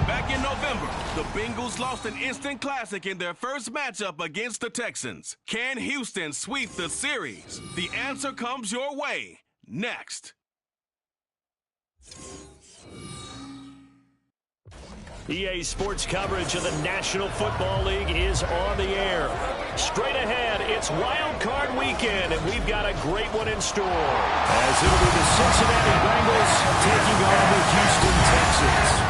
Back in November, the Bengals lost an instant classic in their first matchup against the Texans. Can Houston sweep the series? The answer comes your way next. EA Sports coverage of the National Football League is on the air. Straight ahead, it's Wildcard weekend, and we've got a great one in store. As it'll be the Cincinnati Bengals taking on the Houston Texans.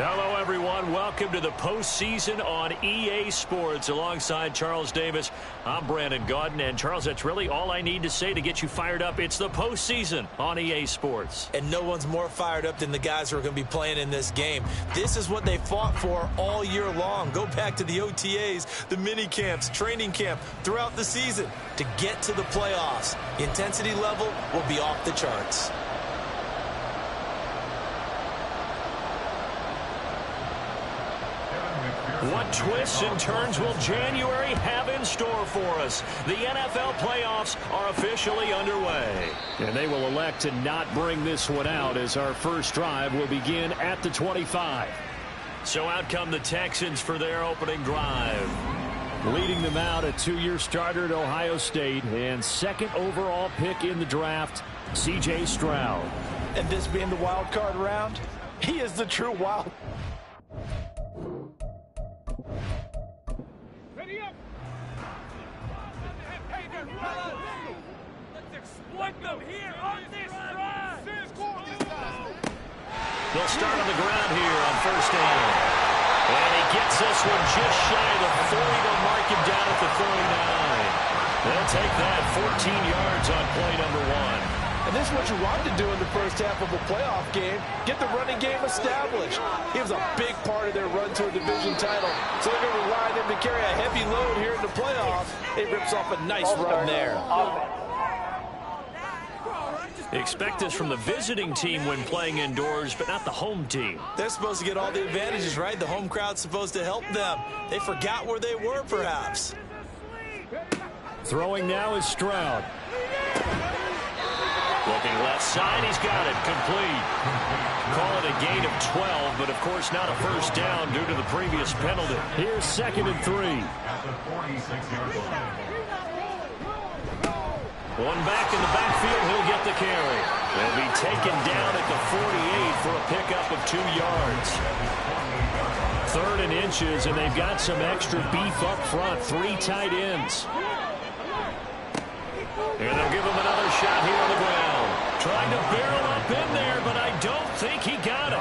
Hello, everyone. Welcome to the postseason on EA Sports. Alongside Charles Davis, I'm Brandon Gaudin. And, Charles, that's really all I need to say to get you fired up. It's the postseason on EA Sports. And no one's more fired up than the guys who are going to be playing in this game. This is what they fought for all year long. Go back to the OTAs, the mini camps, training camp, throughout the season to get to the playoffs. The intensity level will be off the charts. What twists and turns will January have in store for us? The NFL playoffs are officially underway. And they will elect to not bring this one out as our first drive will begin at the 25. So out come the Texans for their opening drive. Leading them out, a two-year starter at Ohio State and second overall pick in the draft, C.J. Stroud. And this being the wild card round, he is the true wild. They'll start on the ground here on first down. And he gets this one just shy of the 40. They'll mark him down at the 39. They'll take that 14 yards on play number one. And this is what you want to do in the first half of a playoff game. Get the running game established. He was a big part of their run to a division title. So they're going to rely on him to carry a heavy load here in the playoffs. He rips off a nice run there. Expect this from the visiting team when playing indoors, but not the home team. They're supposed to get all the advantages, right? The home crowd's supposed to help them. They forgot where they were, perhaps. Throwing now is Stroud. Looking left side, he's got it, complete. Call it a gain of 12, but of course not a first down due to the previous penalty. Here's 2nd and 3. One back in the backfield, he'll get the carry. They'll be taken down at the 48 for a pickup of 2 yards. 3rd and inches, and they've got some extra beef up front. 3 tight ends. And they'll give him another shot here on the ground. Trying to barrel up in there, but I don't think he got it.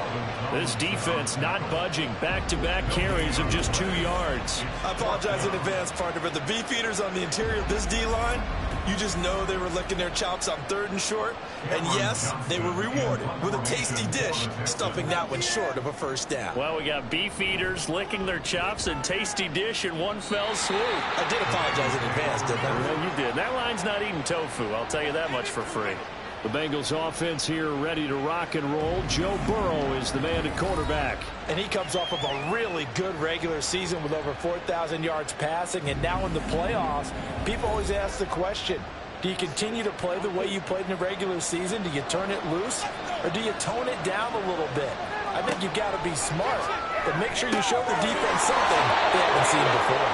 This defense not budging. Back-to-back carries of just 2 yards. I apologize in advance, partner, but the beefeaters on the interior of this D-line, you just know they were licking their chops on 3rd and short. And yes, they were rewarded with a tasty dish, stuffing that one short of a first down. Well, we got beefeaters licking their chops and tasty dish in one fell swoop. I did apologize in advance, didn't I? Well, you did. That line's not eating tofu. I'll tell you that much for free. The Bengals offense here ready to rock and roll. Joe Burrow is the man at quarterback. And he comes off of a really good regular season with over 4,000 yards passing. And now in the playoffs, people always ask the question, do you continue to play the way you played in the regular season? Do you turn it loose? Or do you tone it down a little bit? I think you've got to be smart. But make sure you show the defense something they haven't seen before.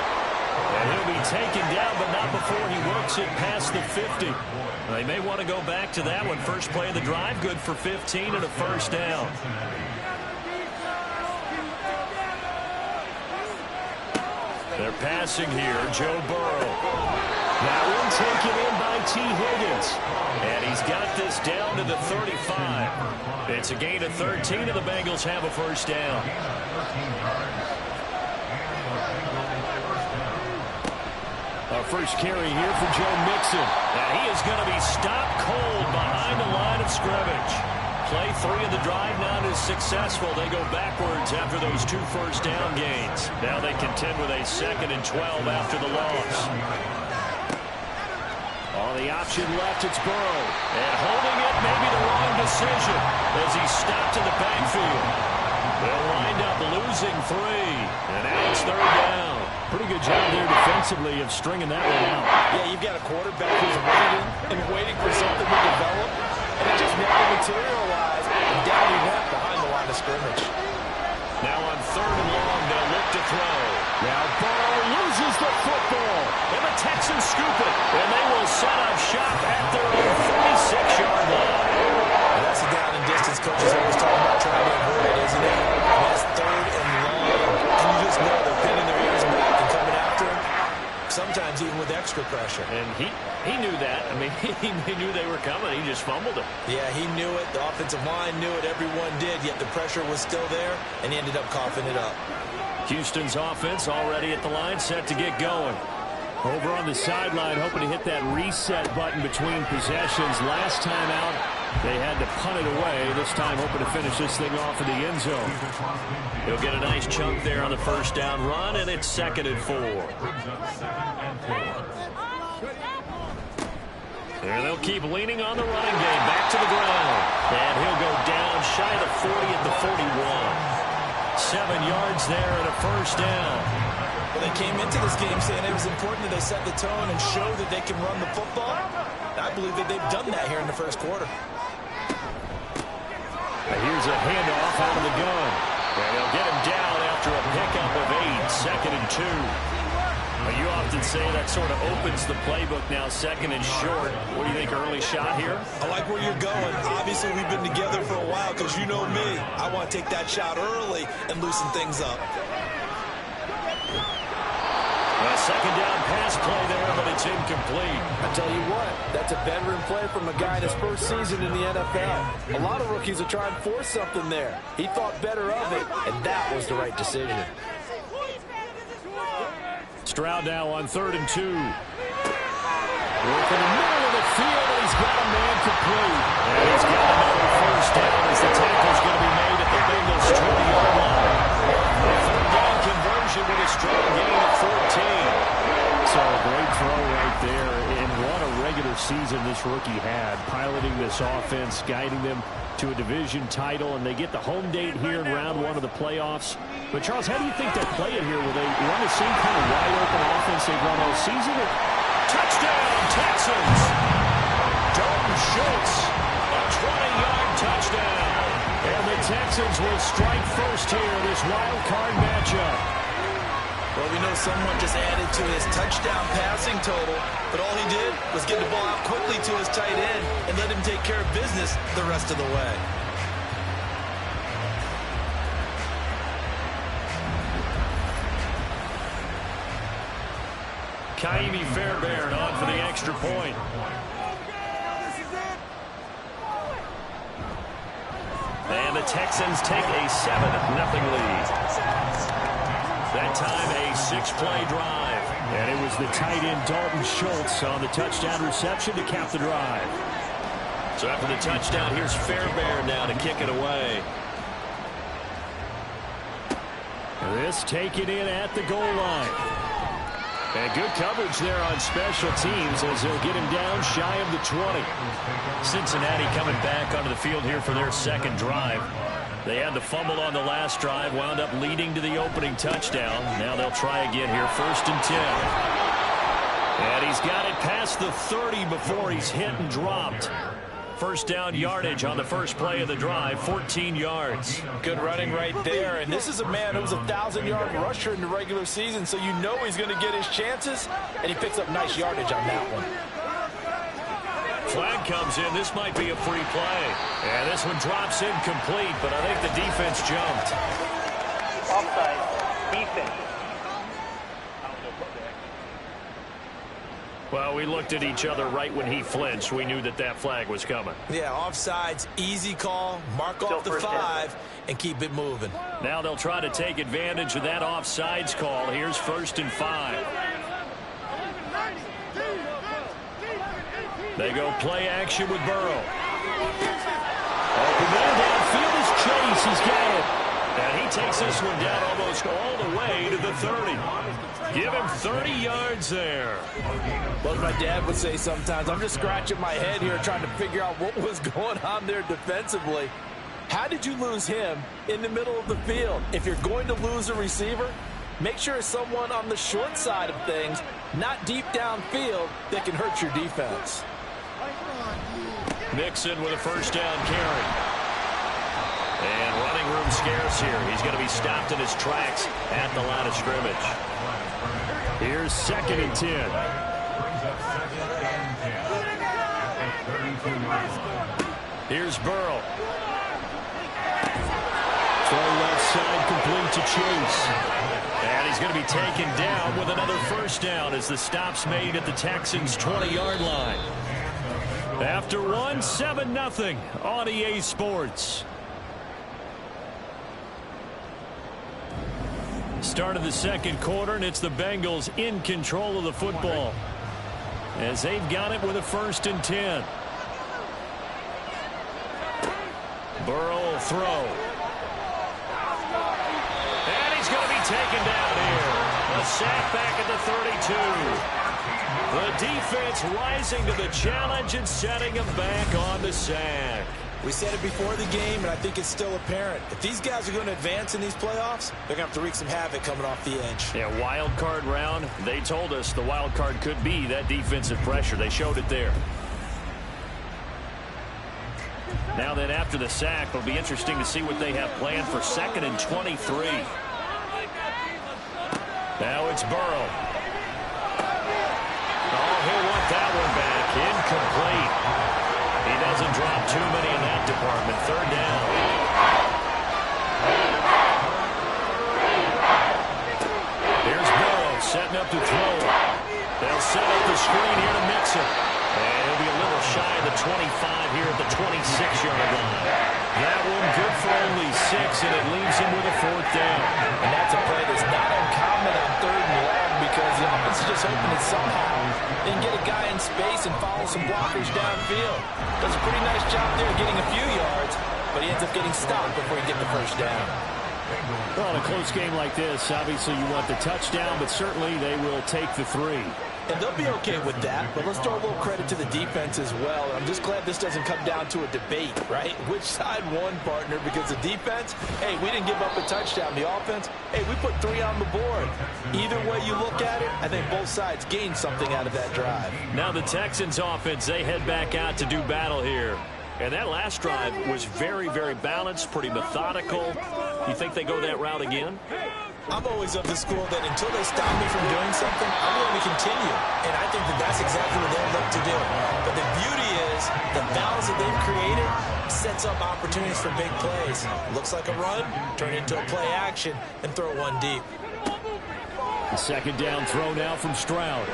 And he'll be taken down, but not before he works it past the 50. They may want to go back to that one. First play of the drive, good for 15 and a first down. They're passing here, Joe Burrow. That one taken in by T. Higgins. And he's got this down to the 35. It's a gain of 13, and the Bengals have a first down. Our first carry here for Joe Mixon. And he is going to be stopped cold behind the line of scrimmage. Play 3 of the drive not as successful. They go backwards after those 2 first down gains. Now they contend with a 2nd and 12 after the loss. On the option left, it's Burrow. And holding it may be the wrong decision as he stopped in the backfield. They'll wind up losing 3. And now it's 3rd down. Pretty good job there defensively of stringing that one out. Yeah, you've got a quarterback who's waiting for something to develop, and it just never materialized, and down he went behind the line of scrimmage. Now on 3rd and long, they'll look to throw. Now Burrow loses the football, and the Texans scoop it, and they will set up shop at their own 46-yard line. And that's a down and distance coaches always talking about trying to avoid, isn't it? And that's 3rd and long. And you just know they're pinning their ears back and coming after him, sometimes even with extra pressure. And he knew that. I mean, he knew they were coming. He just fumbled it. Yeah, he knew it. The offensive line knew it. Everyone did, yet the pressure was still there, and he ended up coughing it up. Houston's offense already at the line, set to get going. Over on the sideline, hoping to hit that reset button between possessions. Last time out, they had to punt it away. This time, hoping to finish this thing off in the end zone. He'll get a nice chunk there on the first down run, and it's 2nd and 4. And they'll keep leaning on the running game. Back to the ground. And he'll go down shy of the 40 at the 41. 7 yards there and a first down. Well, they came into this game saying it was important that they set the tone and show that they can run the football. I believe that they've done that here in the first quarter. Here's a handoff out of the gun. And they'll get him down after a pickup of 8. 2nd and 2. You often say that sort of opens the playbook now, 2nd and short. What do you think, early shot here? I like where you're going. Obviously, we've been together for a while because you know me. I want to take that shot early and loosen things up. A 2nd down pass play there, but it's incomplete. I tell you what, that's a veteran play from a guy in his first season in the NFL. A lot of rookies will try and force something there. He thought better of it, and that was the right decision. Stroud now on 3rd and 2. Working the middle of the field, and he's got a man complete. And he's got another first down as the tackle's going to be made at the Bengals' 20-yard line. A 3rd down conversion with a strong gain of 14. So a great throw right there. And what a regular season this rookie had, piloting this offense, guiding them to a division title, and they get the home date here in round 1 of the playoffs. But, Charles, how do you think they're playing here? Will they run the same kind of wide-open offense they've run all season? Touchdown, Texans! Dalton Schultz, a 20-yard touchdown. And the Texans will strike first here, this wild card matchup. Well, we know someone just added to his touchdown passing total, but all he did was get the ball out quickly to his tight end and let him take care of business the rest of the way. Kaimi Fairbairn on for the extra point. And the Texans take a 7-0 lead. That time, a 6-play drive. And it was the tight end Dalton Schultz on the touchdown reception to cap the drive. So after the touchdown, here's Fairbairn now to kick it away. This taken in at the goal line. And good coverage there on special teams as they'll get him down shy of the 20. Cincinnati coming back onto the field here for their second drive. They had the fumble on the last drive, wound up leading to the opening touchdown. Now they'll try again here, 1st and 10. And he's got it past the 30 before he's hit and dropped. First down yardage on the first play of the drive, 14 yards. Good running right there, and this is a man who's a 1,000-yard rusher in the regular season, so you know he's going to get his chances, and he picks up nice yardage on that one. Flag comes in. This might be a free play. And this one drops incomplete, but I think the defense jumped. Offside, defense. Well, we looked at each other right when he flinched. We knew that that flag was coming. Yeah, offsides, easy call, mark off the 5, and keep it moving. Now they'll try to take advantage of that offsides call. Here's 1st and 5. They go play action with Burrow. Open man downfield is Chase. He's got it. And he takes this one down almost all the way to the 30. Give him 30 yards there. Well, as my dad would say sometimes, I'm just scratching my head here trying to figure out what was going on there defensively. How did you lose him in the middle of the field? If you're going to lose a receiver, make sure it's someone on the short side of things, not deep downfield, that can hurt your defense. Mixon with a first down carry. And running room scarce here. He's going to be stopped in his tracks at the line of scrimmage. Here's 2nd and 10. Here's Burrow. Throw left side complete to Chase. And he's going to be taken down with another first down as the stop's made at the Texans' 20-yard line. After 1, 7-0 on EA Sports. Start of the second quarter, and it's the Bengals in control of the football as they've got it with a 1st and 10. Burrow will throw. And he's going to be taken down here. A sack back at the 32. The defense rising to the challenge and setting him back on the sack. We said it before the game, and I think it's still apparent. If these guys are going to advance in these playoffs, they're going to have to wreak some havoc coming off the edge. Yeah, wild card round. They told us the wild card could be that defensive pressure. They showed it there. Now then, after the sack, it'll be interesting to see what they have planned for 2nd and 23. Now it's Burrow. Oh, he'll want that one back. Incomplete. He doesn't drop too many in that department. 3rd down. Here's Burrow setting up to throw. They'll set up the screen here to Mixon. And he'll be a little shy of the 25 here at the 26-yard line. That one good for only 6, and it leaves him with a 4th down. And that's a play that's not uncommon on 3rd and long because the offense is just hoping that somehow they can get a guy in space and follow some blockers downfield. Does a pretty nice job there getting a few yards, but he ends up getting stopped before he gets the first down. Well, in a close game like this, obviously you want the touchdown, but certainly they will take the 3. And they'll be okay with that, but let's throw a little credit to the defense as well. I'm just glad this doesn't come down to a debate, right? Which side won, partner? Because the defense, hey, we didn't give up a touchdown. The offense, hey, we put 3 on the board. Either way you look at it, I think both sides gained something out of that drive. Now the Texans offense, they head back out to do battle here. And that last drive was very, very balanced, pretty methodical. You think they go that route again? I'm always of the school that until they stop me from doing something, I'm going to continue. And I think that that's exactly what they'll look to do. But the beauty is the balance that they've created sets up opportunities for big plays. Looks like a run, turn into a play action, and throw one deep. The 2nd down throw now from Stroud.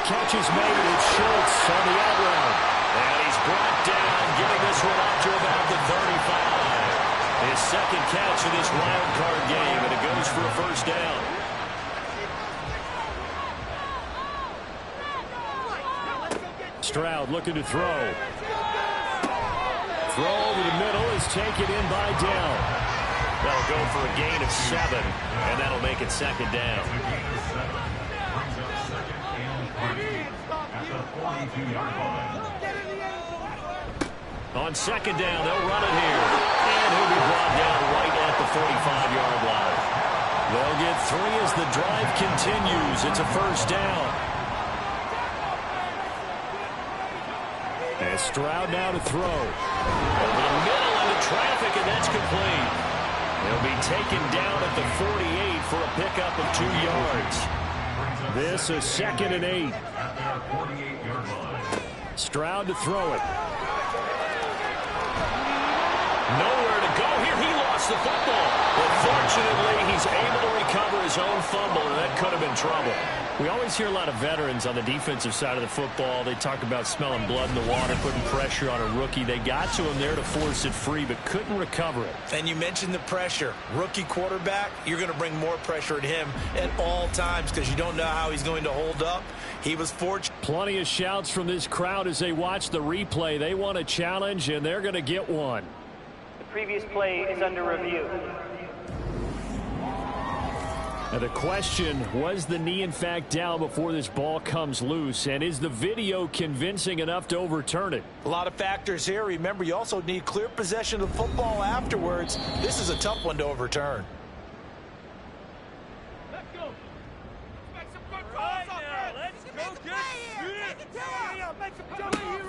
Catch is made with Schultz on the out route. And he's brought down, getting this one up to about the 35. second catch of this wild card game, and it goes for a first down. Stroud looking to throw. Throw over the middle is taken in by Dell. That'll go for a gain of 7, and that'll make it second down. On second down, they'll run it here. And he'll be brought down right at the 45-yard line. They'll get 3 as the drive continues. It's a first down. And Stroud now to throw. Over the middle into traffic, and that's complete. He'll be taken down at the 48 for a pickup of 2 yards. This is 2nd and 8. Stroud to throw it. Nowhere to go here. He lost the football. But fortunately, he's able to recover his own fumble, and that could have been trouble. We always hear a lot of veterans on the defensive side of the football. They talk about smelling blood in the water, putting pressure on a rookie. They got to him there to force it free, but couldn't recover it. And you mentioned the pressure. Rookie quarterback, you're going to bring more pressure at him at all times because you don't know how he's going to hold up. He was fortunate. Plenty of shouts from this crowd as they watch the replay. They want a challenge, and they're going to get one. The previous play is under review. Now the question, was the knee in fact down before this ball comes loose? And is the video convincing enough to overturn it? A lot of factors here. Remember, you also need clear possession of the football afterwards. This is a tough one to overturn. Let's go. Make some good calls up there. Let's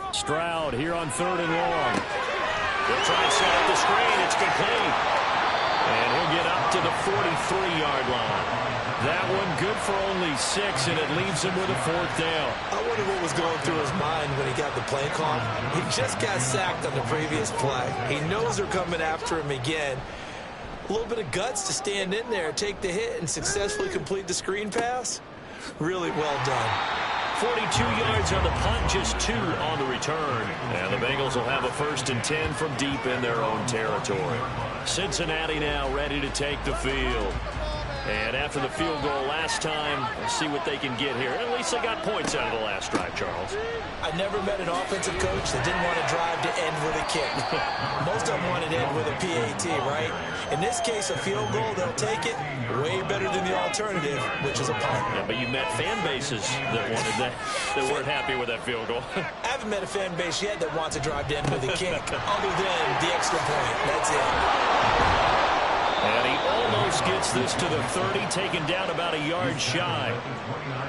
go. Stroud here on 3rd and long. They'll try and set up the screen. It's complete. And he'll get up to the 43-yard line. That one good for only 6, and it leaves him with a 4th down. I wonder what was going through his mind when he got the play call. He just got sacked on the previous play. He knows they're coming after him again. A little bit of guts to stand in there, take the hit, and successfully complete the screen pass. Really well done. 42 yards on the punt, just 2 on the return. And the Bengals will have a 1st and 10 from deep in their own territory. Cincinnati now ready to take the field. And after the field goal last time, we'll see what they can get here. At least they got points out of the last drive, Charles. I never met an offensive coach that didn't want to drive to end with a kick. Most of them wanted to end with a PAT, right? In this case, a field goal, they'll take it way better than the alternative, which is a punt. Yeah, but you met fan bases that wanted that weren't happy with that field goal. I haven't met a fan base yet that wants to drive to end with a kick, other than the extra point. That's it. And he almost gets this to the 30, taken down about a yard shy.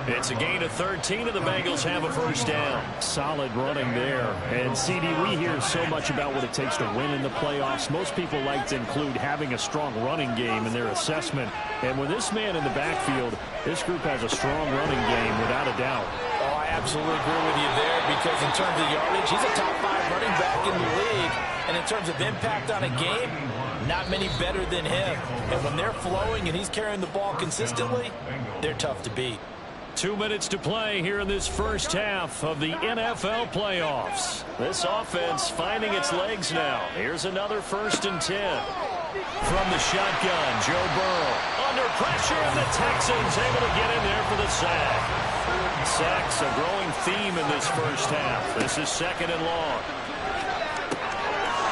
It's a gain of 13, and the Bengals have a 1st down. Solid running there. And, CD, we hear so much about what it takes to win in the playoffs. Most people like to include having a strong running game in their assessment. And with this man in the backfield, this group has a strong running game without a doubt. Oh, I absolutely agree with you there because in terms of yardage, he's a top 5 running back in the league. And in terms of impact on a game, not many better than him. And when they're flowing and he's carrying the ball consistently, they're tough to beat. 2 minutes to play here in this first half of the NFL playoffs. This offense finding its legs now. Here's another 1st and 10. From the shotgun, Joe Burrow under pressure, and the Texans able to get in there for the sack. Sacks a growing theme in this first half. This is 2nd and long.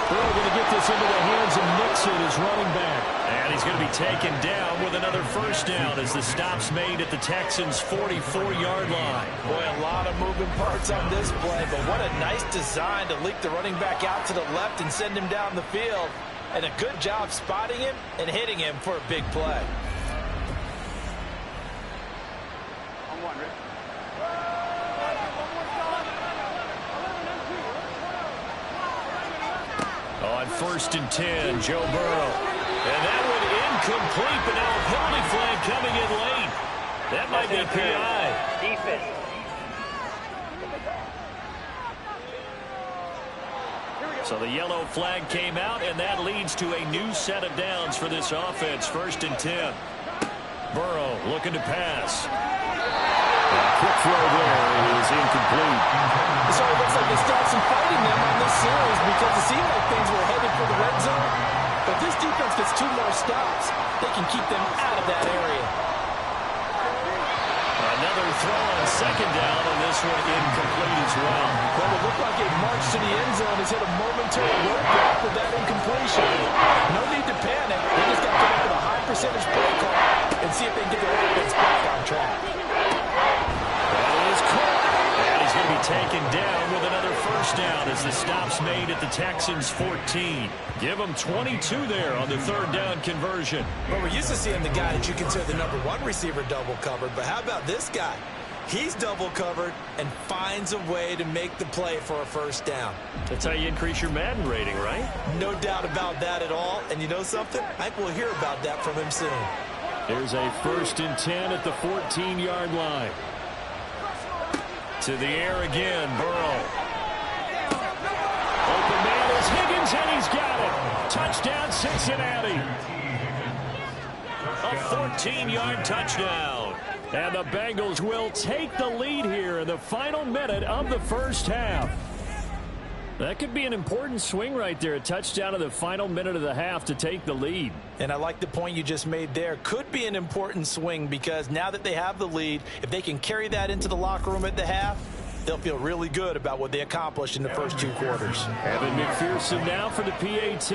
Burrow going to get this into the hands of Nixon, his running back. And he's going to be taken down with another 1st down as the stop's made at the Texans' 44-yard line. Boy, a lot of moving parts on this play, but what a nice design to leak the running back out to the left and send him down the field. And a good job spotting him and hitting him for a big play. On 1st and 10, Joe Burrow. And that one incomplete, but now a penalty flag coming in late. That might be PI. Defense. So the yellow flag came out, and that leads to a new set of downs for this offense. 1st and 10. Burrow looking to pass. Quick throw there is incomplete. So it looks like they start some fighting them on this series because it seemed like things were headed for the red zone. But this defense stops, they can keep them out of that area. Another throw on second down, and this one incomplete as well. Well, it looked like a march to the end zone has hit a momentary roadblock with that incompletion. No need to panic. They just got to come up with a high percentage play call and see if they can get their offense back on track. That is caught. And he's going to be taken down with another first down as the stop's made at the Texans' 14. Give them 22 there on the third down conversion. Well, we're used to seeing the guy that you consider the number one receiver double covered, but how about this guy? He's double covered and finds a way to make the play for a first down. That's how you increase your Madden rating, right? No doubt about that at all. And you know something? I think we'll hear about that from him soon. Here's a 1st and 10 at the 14-yard line. To the air again, Burrow. Open man is Higgins, and he's got it. Touchdown, Cincinnati. A 14-yard touchdown. And the Bengals will take the lead here in the final minute of the first half. That could be an important swing right there. A touchdown in the final minute of the half to take the lead. And I like the point you just made there. Could be an important swing because now that they have the lead, if they can carry that into the locker room at the half, they'll feel really good about what they accomplished in the first 2 quarters. Evan McPherson now for the PAT.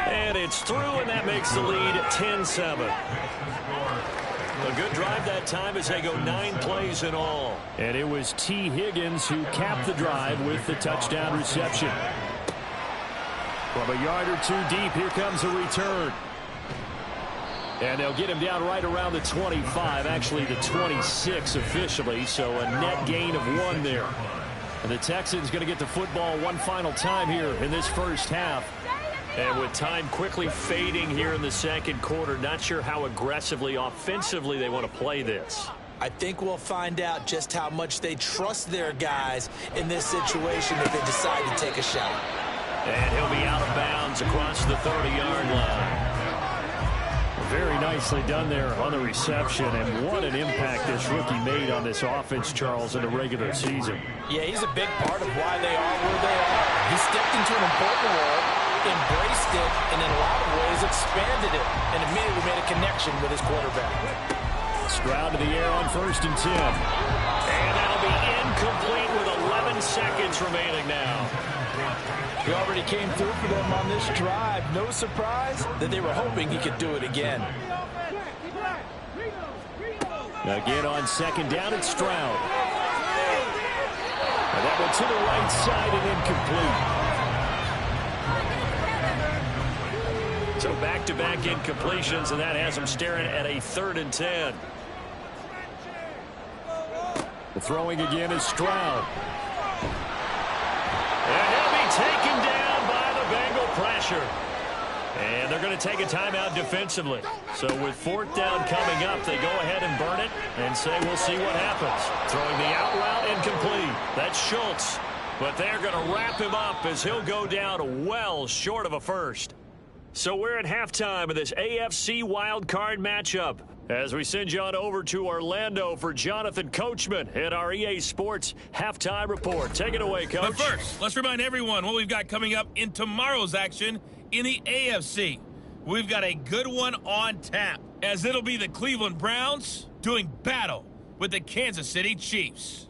And it's through, and that makes the lead 10-7. A good drive that time as they go 9 plays in all. And it was T. Higgins who capped the drive with the touchdown reception. From a yard or 2 deep, here comes a return. And they'll get him down right around the 25, actually the 26 officially, so a net gain of 1 there. And the Texans going to get the football one final time here in this first half. And with time quickly fading here in the second quarter, not sure how aggressively, offensively they want to play this. I think we'll find out just how much they trust their guys in this situation if they decide to take a shot. And he'll be out of bounds across the 30-yard line. Very nicely done there on the reception, and what an impact this rookie made on this offense, Charles, in the regular season. Yeah, he's a big part of why they are where they are. He stepped into an important role, embraced it, and in a lot of ways expanded it, and immediately made a connection with his quarterback. Stroud to the air on 1st and 10. And that'll be incomplete with 11 seconds remaining now. He already came through for them on this drive. No surprise that they were hoping he could do it again. Again on 2nd down, it's Stroud. And that one to the right side and incomplete. So back-to-back incompletions, and that has him staring at a 3rd and 10. The throwing again is Stroud. And he'll be taken down by the Bengal pressure. And they're going to take a timeout defensively. So with 4th down coming up, they go ahead and burn it and say we'll see what happens. Throwing the out route incomplete. That's Schultz. But they're going to wrap him up as he'll go down well short of a first. So we're at halftime of this AFC Wildcard matchup as we send you on over to Orlando for Jonathan Coachman at our EA Sports Halftime Report. Take it away, Coach. But first, let's remind everyone what we've got coming up in tomorrow's action in the AFC. We've got a good one on tap, as it'll be the Cleveland Browns doing battle with the Kansas City Chiefs.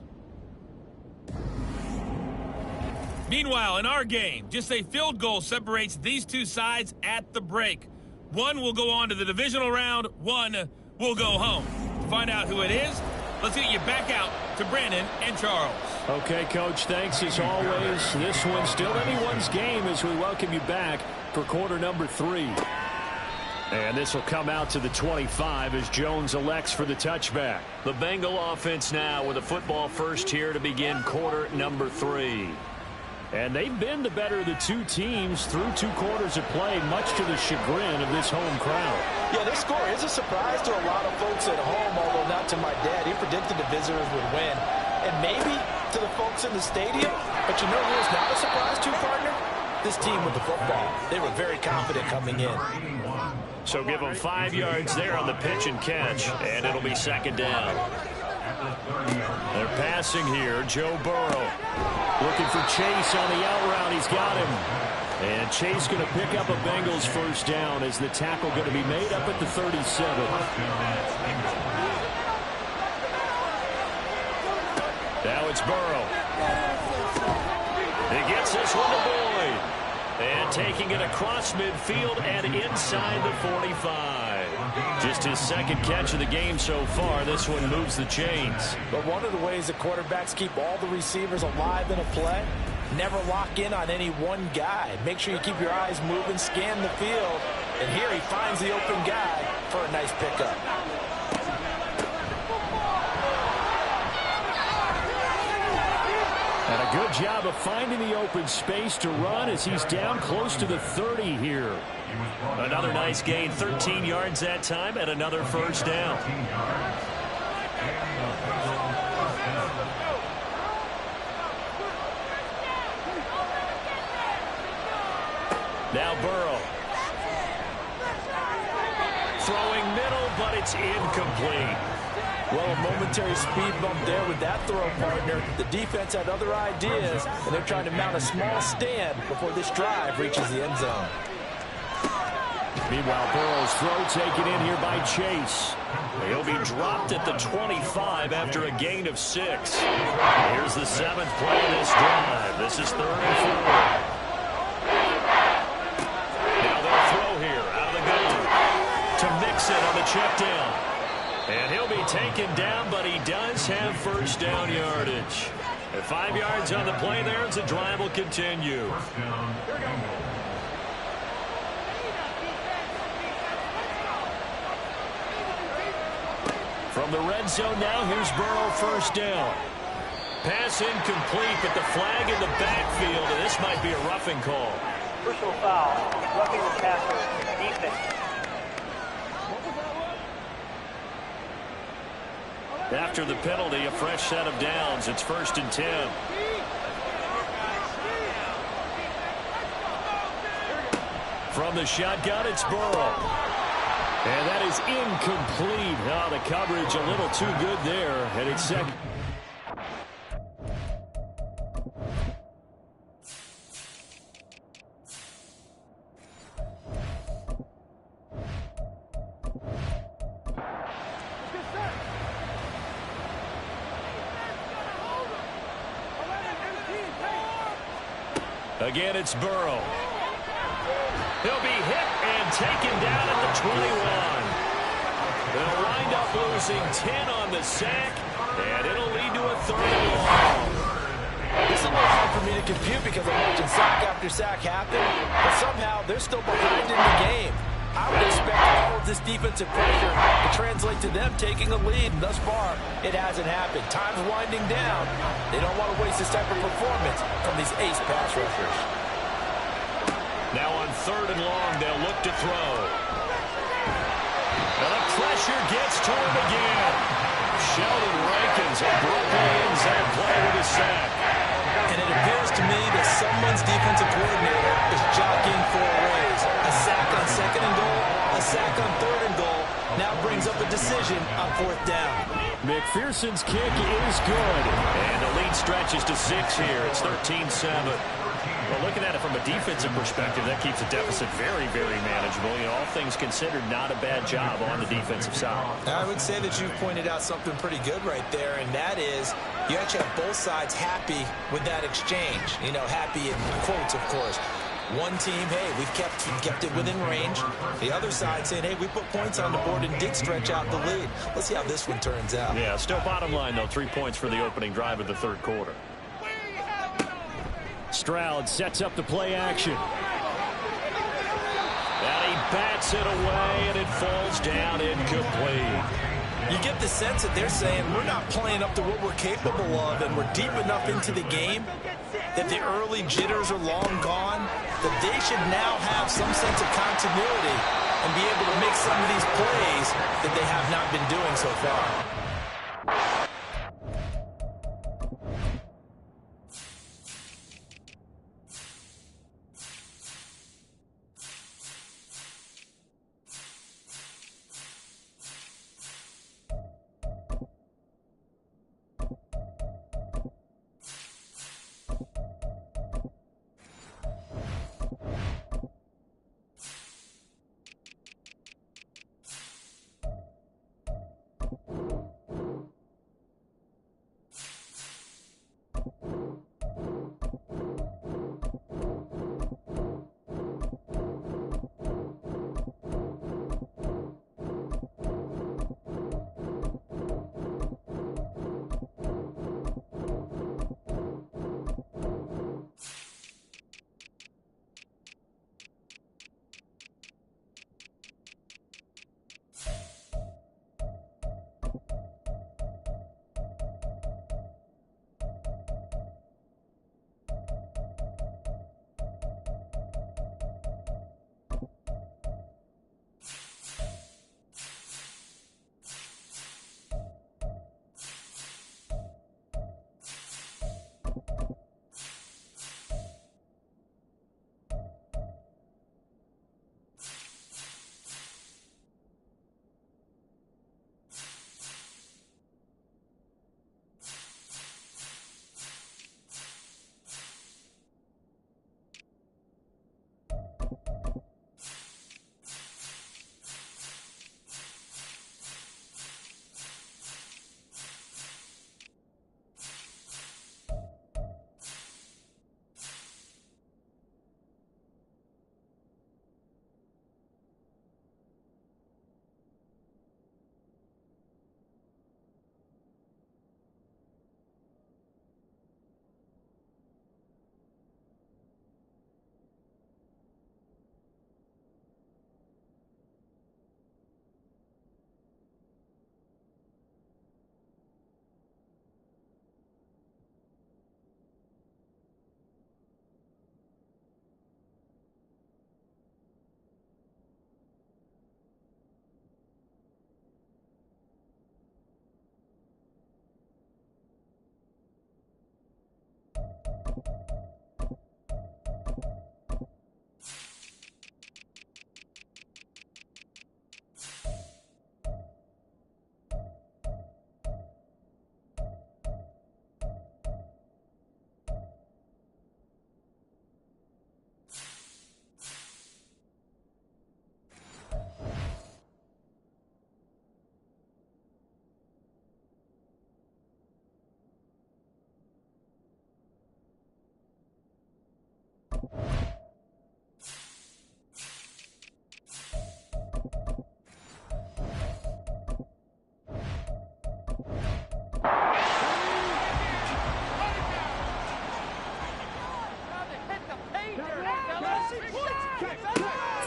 Meanwhile, in our game, just a field goal separates these two sides at the break. One will go on to the divisional round, one will go home. To find out who it is, let's get you back out to Brandon and Charles. Okay, Coach, thanks as always. This one's still anyone's game as we welcome you back for quarter number 3. And this will come out to the 25 as Jones elects for the touchback. The Bengal offense now with a football first here to begin quarter number 3. And they've been the better of the 2 teams through 2 quarters of play, much to the chagrin of this home crowd. Yeah, this score is a surprise to a lot of folks at home, although not to my dad. He predicted the visitors would win. And maybe to the folks in the stadium. But you know who is not a surprise to, partner? This team with the football. They were very confident coming in. So give them 5 yards there on the pitch and catch, and it'll be 2nd down. They're passing here, Joe Burrow. Looking for Chase on the out route. He's got him. And Chase going to pick up a Bengals first down as the tackle going to be made up at the 37. Now it's Burrow. He gets this one to Boyd. And taking it across midfield and inside the 45. Just his second catch of the game so far. This one moves the chains. But one of the ways that quarterbacks keep all the receivers alive in a play, never lock in on any one guy. Make sure you keep your eyes moving, scan the field. And here he finds the open guy for a nice pickup. And a good job of finding the open space to run as he's down close to the 30 here. Another nice gain, 13 yards that time, and another first down. Now Burrow. Throwing middle, but it's incomplete. Well, a momentary speed bump there with that throw, partner. The defense had other ideas, and they're trying to mount a small stand before this drive reaches the end zone. Meanwhile, Burrow's throw taken in here by Chase. He'll be dropped at the 25 after a gain of 6. Here's the 7th play of this drive. This is 3rd and 4. Now they'll throw here out of the gun to Mixon on the check down. And he'll be taken down, but he does have first down yardage. At 5 yards on the play there, as the drive will continue. From the red zone now, here's Burrow first down. Pass incomplete, but the flag in the backfield, and this might be a roughing call. Personal foul, roughing the passer, defense. After the penalty, a fresh set of downs. It's 1st and 10. From the shotgun, it's Burrow. And that is incomplete. Oh, the coverage a little too good there. And it's second. Again, it's Burrow. He'll be hit and taken down at the 21. They'll wind up losing 10 on the sack, and it'll lead to a 3rd and long. This is a little hard for me to compute because I'm watching sack after sack happen, but somehow they're still behind in the game. I would expect all of this defensive pressure to translate to them taking a lead, and thus far, it hasn't happened. Time's winding down. They don't want to waste this type of performance from these ace pass rushers. Now on 3rd and long, they'll look to throw. And the pressure gets to him again. Sheldon Rankins a broken inside play with a sack. And it appears to me that someone's defensive coordinator is jockeying for a raise. A sack on 2nd and goal, a sack on 3rd and goal. Now brings up a decision on 4th down. McPherson's kick is good. And the lead stretches to 6 here. It's 13-7. Well, looking at it from a defensive perspective, that keeps the deficit very, very manageable. You know, all things considered, not a bad job on the defensive side. I would say that you've pointed out something pretty good right there, and that is you actually have both sides happy with that exchange. You know, happy in quotes, of course. One team, hey, we've kept it within range. The other side saying, hey, we put points on the board and did stretch out the lead. Let's see how this one turns out. Yeah, still bottom line, though, 3 points for the opening drive of the 3rd quarter. Stroud sets up the play action. And he bats it away, and it falls down incomplete. You get the sense that they're saying we're not playing up to what we're capable of, and we're deep enough into the game that the early jitters are long gone, that they should now have some sense of continuity and be able to make some of these plays that they have not been doing so far.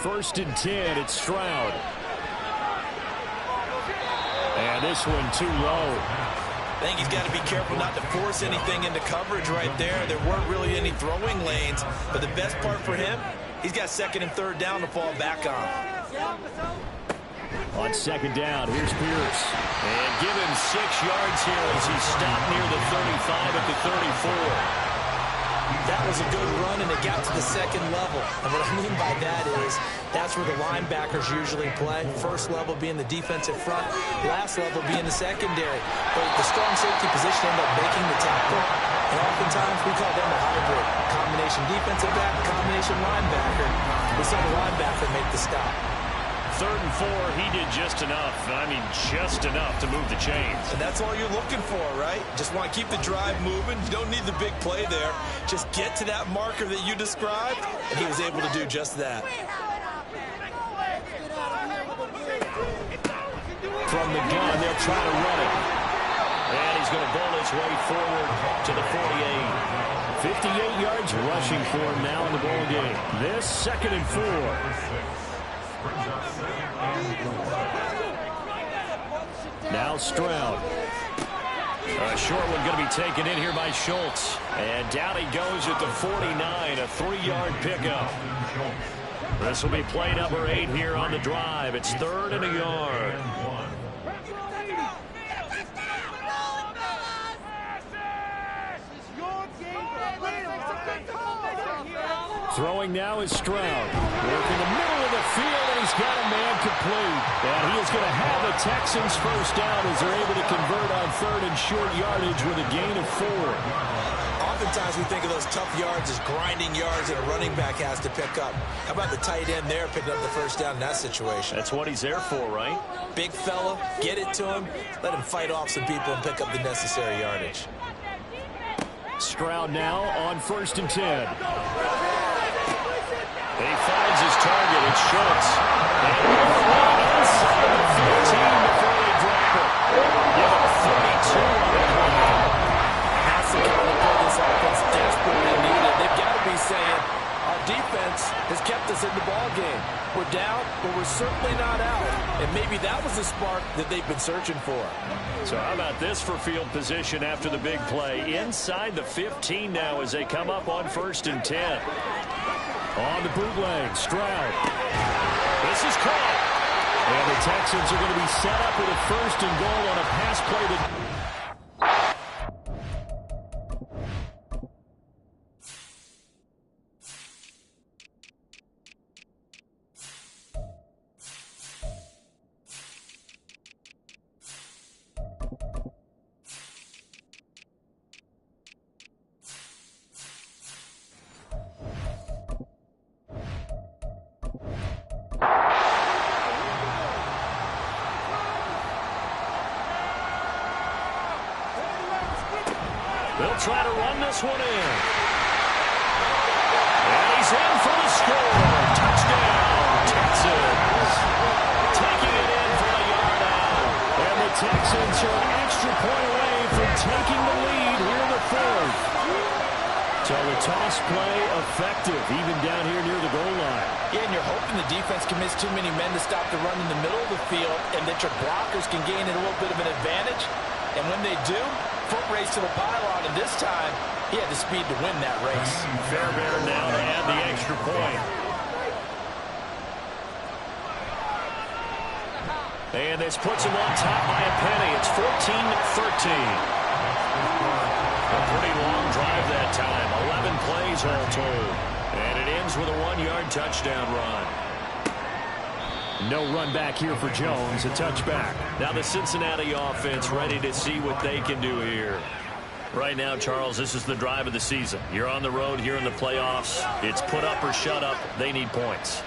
1st and 10. It's Stroud. And this one too low. I think he's got to be careful not to force anything into coverage right there. There weren't really any throwing lanes, but the best part for him, he's got 2nd and 3rd down to fall back on. On 2nd down, here's Pierce. And give him 6 yards here as he stopped near the 35 at the 34. That was a good run, and it got to the 2nd level. And what I mean by that is that's where the linebackers usually play. First level being the defensive front, last level being the secondary. But the strong safety position ended up making the tackle. And oftentimes we call them a hybrid. Combination defensive back, combination linebacker. We saw the linebacker make the stop. 3rd and 4, he did just enough. I mean, just enough to move the chains. And that's all you're looking for, right? Just want to keep the drive moving. You don't need the big play there. Just get to that marker that you described, and he was able to do just that. From the gun, they'll try to run it. And he's going to bowl his way forward to the 48. 58 yards rushing for him now in the ball game. This 2nd and 4. Now Stroud. A short one going to be taken in here by Schultz. And down he goes at the 49, a 3-yard pickup. This will be play number 8 here on the drive. It's 3rd and a yard. Throwing now is Stroud. Working the middle of the field, and he's got a man complete. And he is going to have the Texans first down as they're able to convert on 3rd and short yardage with a gain of 4. Oftentimes we think of those tough yards as grinding yards that a running back has to pick up. How about the tight end there picking up the first down in that situation? That's what he's there for, right? Big fella, get it to him, let him fight off some people and pick up the necessary yardage. Stroud now on 1st and 10. He finds his target. It's Schultz. And inside the 15 before they drop it. Give him 32 on the play. That's the kind of play this offense desperately needed. They've got to be saying, our defense has kept us in the ball game. We're down, but we're certainly not out. And maybe that was the spark that they've been searching for. So how about this for field position after the big play? Inside the 15 now as they come up on 1st and 10. On the bootleg, Stroud. This is caught. And the Texans are going to be set up with a 1st and goal on a pass play to... They'll try to run this one in. And he's in for the score. Touchdown, Texans. Taking it in for a yard out. And the Texans are an extra point away from taking the lead here in the 4th. So the toss play effective, even down here near the goal line. Yeah, and you're hoping the defense can miss too many men to stop the run in the middle of the field and that your blockers can gain a little bit of an advantage. And when they do, foot race to the pylon, and this time he had the speed to win that race. Fairbairn now to add the extra point. And this puts him on top by a penny. It's 14-13. A pretty long drive that time. 11 plays all told. And it ends with a 1-yard touchdown run. No run back here for Jones, a touchback. Now the Cincinnati offense ready to see what they can do here. Right now, Charles, this is the drive of the season. You're on the road here in the playoffs. It's put up or shut up. They need points.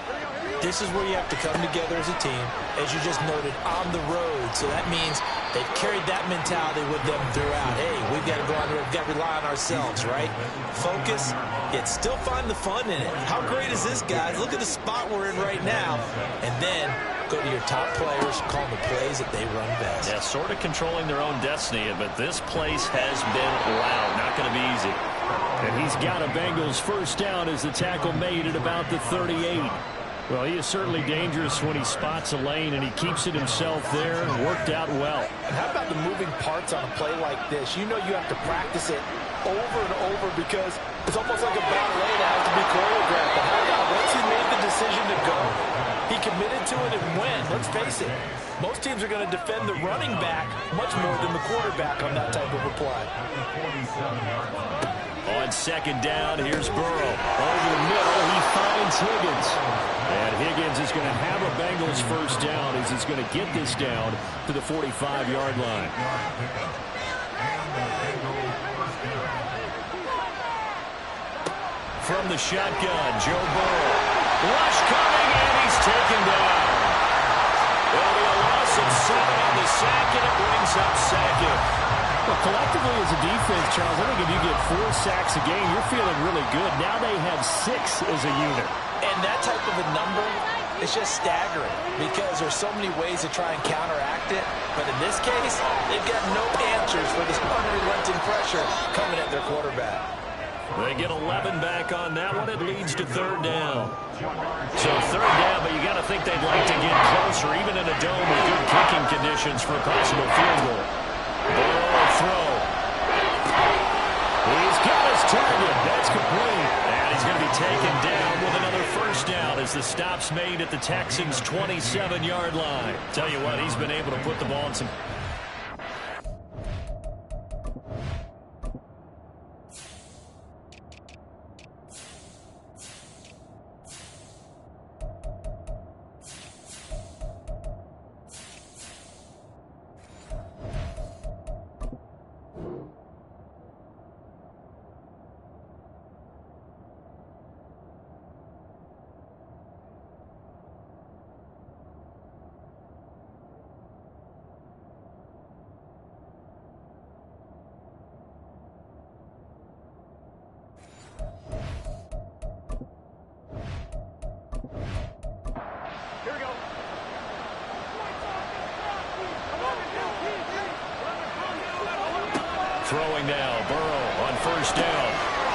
This is where you have to come together as a team, as you just noted, on the road. So that means they've carried that mentality with them throughout. Hey, we've got to go on the road. We've got to rely on ourselves, right? Focus, yet still find the fun in it. How great is this, guys? Look at the spot we're in right now. And then go to your top players, call the plays that they run best. Yeah, sort of controlling their own destiny, but this place has been loud. Not going to be easy. And he's got a Bengals first down as the tackle made at about the 38. Well, he is certainly dangerous when he spots a lane, and he keeps it himself there. Worked out well. And how about the moving parts on a play like this? You know you have to practice it over and over because it's almost like a ballet that has to be choreographed. But how about once he made the decision to go, he committed to it and went. Let's face it, most teams are going to defend the running back much more than the quarterback on that type of a play. On second down, here's Burrow. Over the middle, he finds Higgins. And Higgins is going to have a Bengals first down as he's going to get this down to the 45-yard line. From the shotgun, Joe Burrow. Rush coming, and he's taken down. There'll be a loss of 7 on the sack, and it brings up second. Well, collectively as a defense, Charles, I think if you get 4 sacks a game, you're feeling really good. Now they have 6 as a unit. And that type of a number is just staggering because there's so many ways to try and counteract it. But in this case, they've got no answers for this unrelenting pressure coming at their quarterback. They get 11 back on that one. It leads to third down. So third down, but you got to think they'd like to get closer, even in a dome with good kicking conditions for a possible field goal. Burrow throw. He's got his target. That's complete. And he's going to be taken down with another first down as the stop's made at the Texans' 27-yard line. Tell you what, he's been able to put the ball in some... Throwing now, Burrow on first down.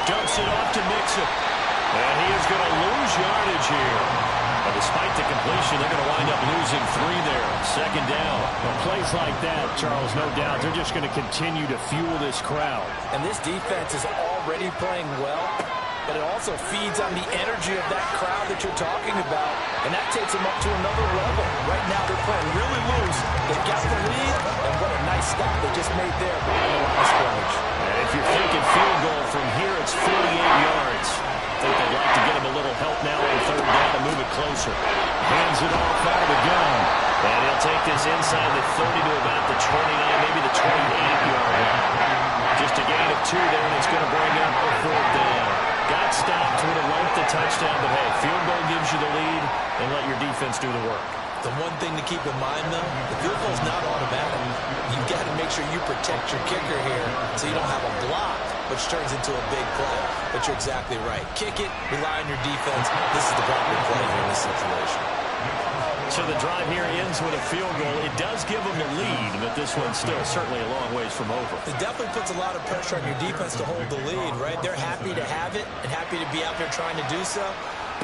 Dumps it off to Mixon. And he is going to lose yardage here. But despite the completion, they're going to wind up losing 3 there. Second down. Well, plays like that, Charles, no doubt, they're just going to continue to fuel this crowd. And this defense is already playing well, but it also feeds on the energy of that crowd that you're talking about, and that takes them up to another level. Right now, they're playing really loose. They got the lead, and what a nice stop they just made there behind the line of scrimmage. And if you're thinking field goal from here, it's 48 yards. I think they'd like to get him a little help now on third down to move it closer. Hands it off out of the gun. And he'll take this inside the 30 to about the 29, maybe the 28-yard line. Just a gain of 2 there, and it's going to bring up a fourth down. Got stopped, would have liked the touchdown, but hey, field goal gives you the lead, and let your defense do the work. The one thing to keep in mind, though, the field goal's not automatic. You've got to make sure you protect your kicker here so you don't have a block, which turns into a big play. But you're exactly right. Kick it, rely on your defense. This is the proper play here in this situation. So the drive here ends with a field goal. It does give them the lead, but this one's still certainly a long ways from over. It definitely puts a lot of pressure on your defense to hold the lead, right? They're happy to have it and happy to be out there trying to do so.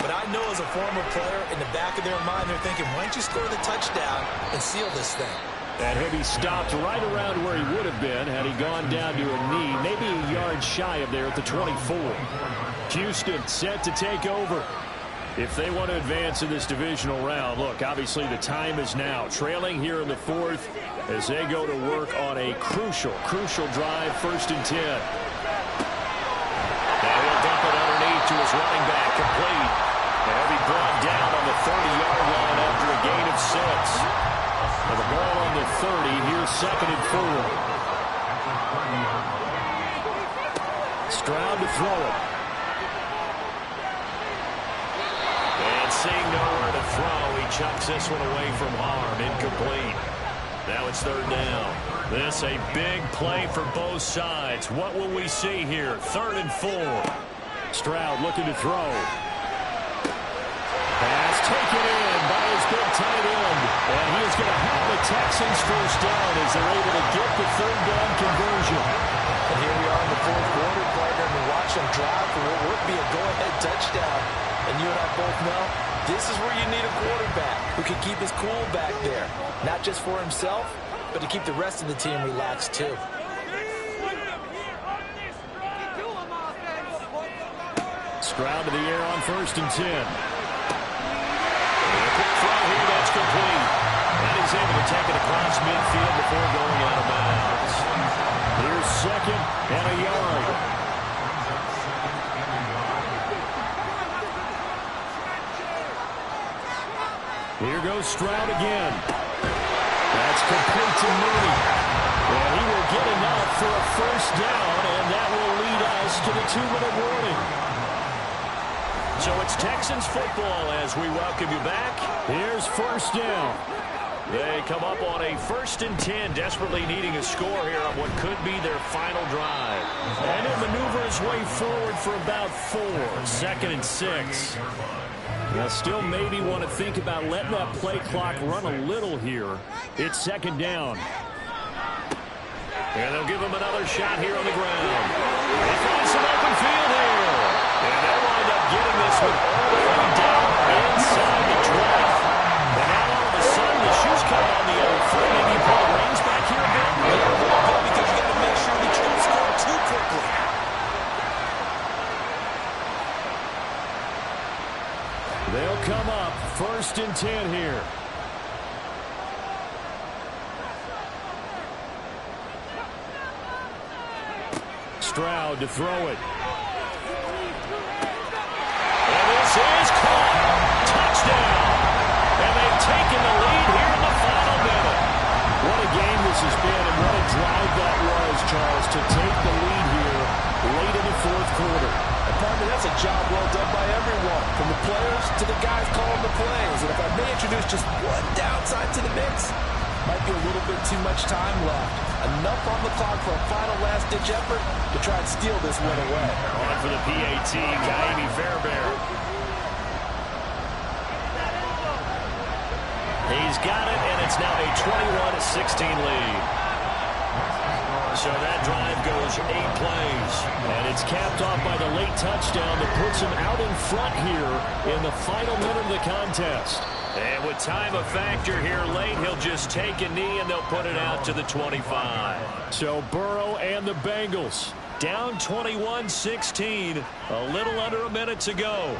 But I know as a former player, in the back of their mind, they're thinking, why don't you score the touchdown and seal this thing? And he'll be stopped right around where he would have been had he gone down to a knee, maybe a yard shy of there at the 24. Houston set to take over. If they want to advance in this divisional round, look, obviously the time is now. Trailing here in the fourth as they go to work on a crucial drive, 1st and 10. Now he'll dump it underneath to his running back, complete. And he'll be brought down on the 30-yard line after a gain of 6. And the ball on the 30, here's 2nd and 4. Stroud to throw it. And seeing nowhere to throw, he chucks this one away from harm, incomplete. Now it's 3rd down. This a big play for both sides. What will we see here? 3rd and 4. Stroud looking to throw. Pass taken in by his big tight end. And he is going to have the Texans first down as they're able to get the 3rd down conversion. And here we are in the 4th quarter, partner, and we watch them drive for what would be a go-ahead touchdown. And you and I both know This is where you need a quarterback who can keep his cool back there. Not just for himself, but to keep the rest of the team relaxed too. Stroud to the air on 1st and 10. Quick throw here, that's complete. And he's able to take it across midfield before going out of bounds. Here's 2nd and a yard. Here goes Stroud again. That's complete to Mooney. And he will get enough for a 1st down, and that will lead us to the 2-minute warning. So it's Texans football as we welcome you back. Here's 1st down. They come up on a 1st and 10, desperately needing a score here on what could be their final drive. And he'll maneuver his way forward for about 4. 2nd and 6. Now still maybe want to think about letting that play clock run a little here. It's 2nd down. And they'll give him another shot here on the ground. They find some open field here. And they'll wind up getting this one all the way down inside the 12. And now all of a sudden the shoes come on the other foot. Maybe you pull the reins back here a bit. Yeah, a little bit, because you got to make sure that you don't score too quickly. They'll come up 1st and 10 here. Stroud to throw it. And this is caught. Touchdown. And they've taken the lead here in the final minute. What a game this has been, and what a drive that was, Charles, to take the lead here late in the 4th quarter. And partner, that's a job well done by everyone, from the players to the guys calling the plays. And if I may introduce just one downside to the mix, might be a little bit too much time left. Enough on the clock for a final last-ditch effort to try and steal this one away. On for the PAT, Kaimi Fairbairn. He's got it, and it's now a 21-16 lead. So that drive goes 8 plays. And it's capped off by the late touchdown that puts him out in front here in the final minute of the contest. And with time a factor here late, he'll just take a knee and they'll put it out to the 25. So Burrow and the Bengals down 21-16, a little under a minute to go.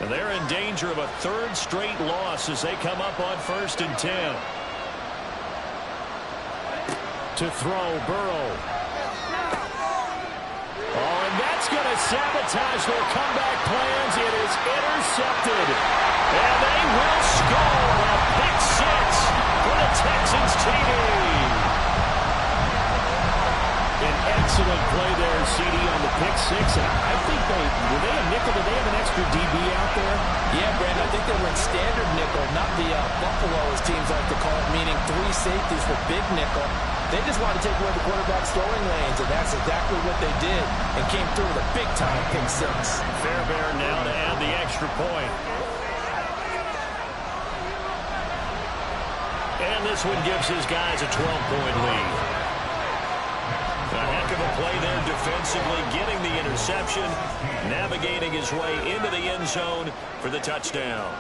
And they're in danger of a 3rd straight loss as they come up on 1st and 10. To throw, Burrow. Oh, and that's going to sabotage their comeback plans. It is intercepted. And they will score a pick 6 for the Texans TD. An excellent play there, CD, on the pick 6. And I think were they a nickel? Did they have an extra DB out there? Yeah, Brandon, I think they were in standard nickel, not the Buffalo, as teams like to call it, meaning 3 safeties for big nickel. They just wanted to take away the quarterback's throwing lanes, and that's exactly what they did, and came through with a big-time pick 6. Fairbairn now to add the extra point. And this one gives his guys a 12-point lead. A heck of a play there defensively, getting the interception, navigating his way into the end zone for the touchdown.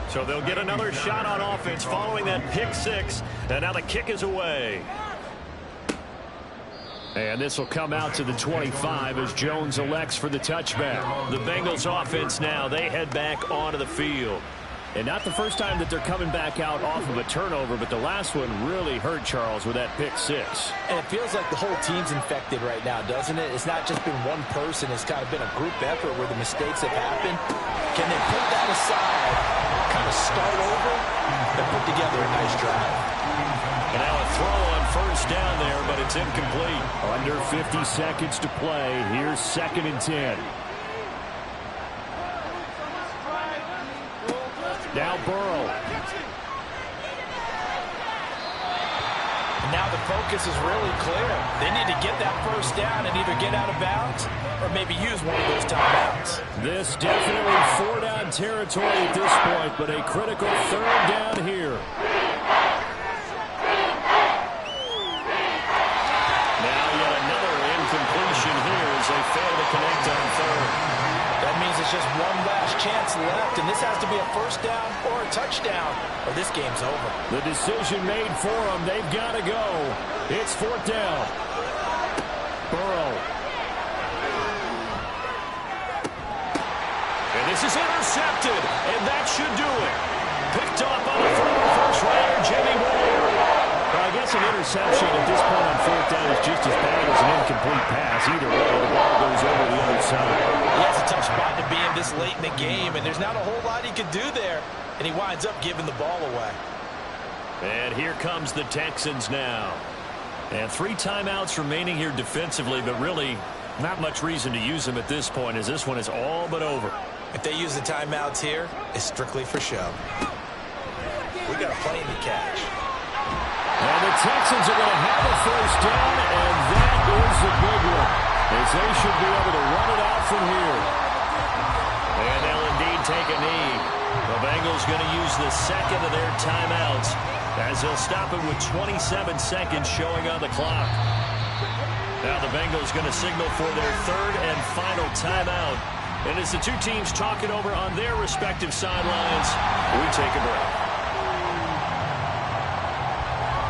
So they'll get another shot on offense following that pick 6, and now the kick is away. And this will come out to the 25 as Jones elects for the touchback. The Bengals offense now, they head back onto the field. And not the first time that they're coming back out off of a turnover, but the last one really hurt Charles with that pick 6. And it feels like the whole team's infected right now, doesn't it? It's not just been one person. It's kind of been a group effort where the mistakes have happened. Can they put that aside, kind of start over, and put together a nice drive? And now a throw on 1st down there, but it's incomplete. Under 50 seconds to play. Here's 2nd and 10. Now Burrow. Now the focus is really clear. They need to get that 1st down and either get out of bounds or maybe use one of those timeouts. This definitely 4-down territory at this point, but a critical 3rd down here. Now yet another incompletion here as they fail to connect on 3rd. That means it's has just one last chance left, and this has to be a first down or a touchdown, or this game's over. The decision made for them. They've got to go. It's fourth down. Burrow. And this is intercepted, and that should do it. Picked up on the throw, first rounder, Jimmy Ward. Well, I guess an interception at this point on fourth down is just as bad as an incomplete pass. Either way, the ball goes over the other side. That's a tough spot to be in this late in the game, and there's not a whole lot he could do there, and he winds up giving the ball away. And here comes the Texans now. And 3 timeouts remaining here defensively, but really not much reason to use them at this point, as this one is all but over. If they use the timeouts here, it's strictly for show. We got a plane to catch. And the Texans are going to have a first down, and that is the big one, as they should be able to run it out from here. And they'll indeed take a knee. The Bengals going to use the second of their timeouts, as they'll stop it with 27 seconds showing on the clock. Now the Bengals going to signal for their third and final timeout. And as the two teams talk it over on their respective sidelines, we take a break.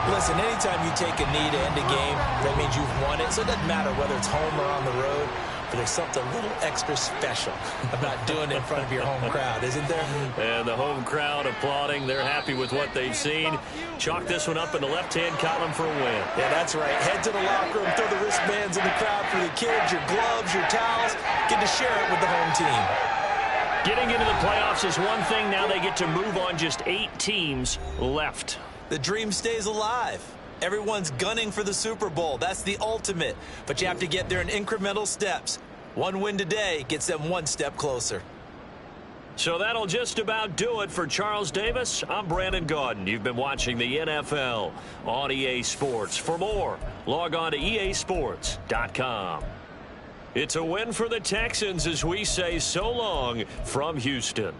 Listen, anytime you take a knee to end a game, that means you've won it. So it doesn't matter whether it's home or on the road, but there's something a little extra special about doing it in front of your home crowd, isn't there? And the home crowd applauding. They're happy with what they've seen. Chalk this one up in the left-hand column for a win. Yeah, that's right. Head to the locker room, throw the wristbands in the crowd for the kids, your gloves, your towels. Get to share it with the home team. Getting into the playoffs is one thing. Now they get to move on. Just 8 teams left. The dream stays alive. Everyone's gunning for the Super Bowl. That's the ultimate. But you have to get there in incremental steps. One win today gets them one step closer. So that'll just about do it for Charles Davis. I'm Brandon Gaudin. You've been watching the NFL on EA Sports. For more, log on to easports.com. It's a win for the Texans as we say so long from Houston.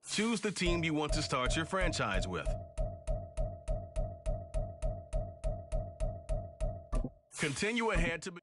Choose the team you want to start your franchise with. Continue ahead to...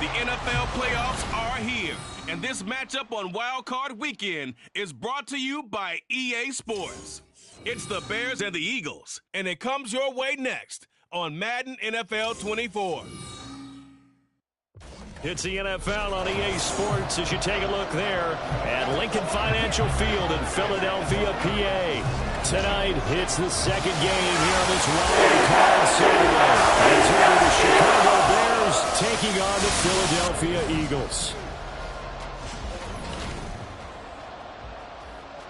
The NFL playoffs are here, and this matchup on Wildcard Weekend is brought to you by EA Sports. It's the Bears and the Eagles, and it comes your way next on Madden NFL 24. It's the NFL on EA Sports as you take a look there at Lincoln Financial Field in Philadelphia, PA. Tonight, it's the second game here on this Wild Card Saturday. It's here the Chicago Bears taking on the Philadelphia Eagles.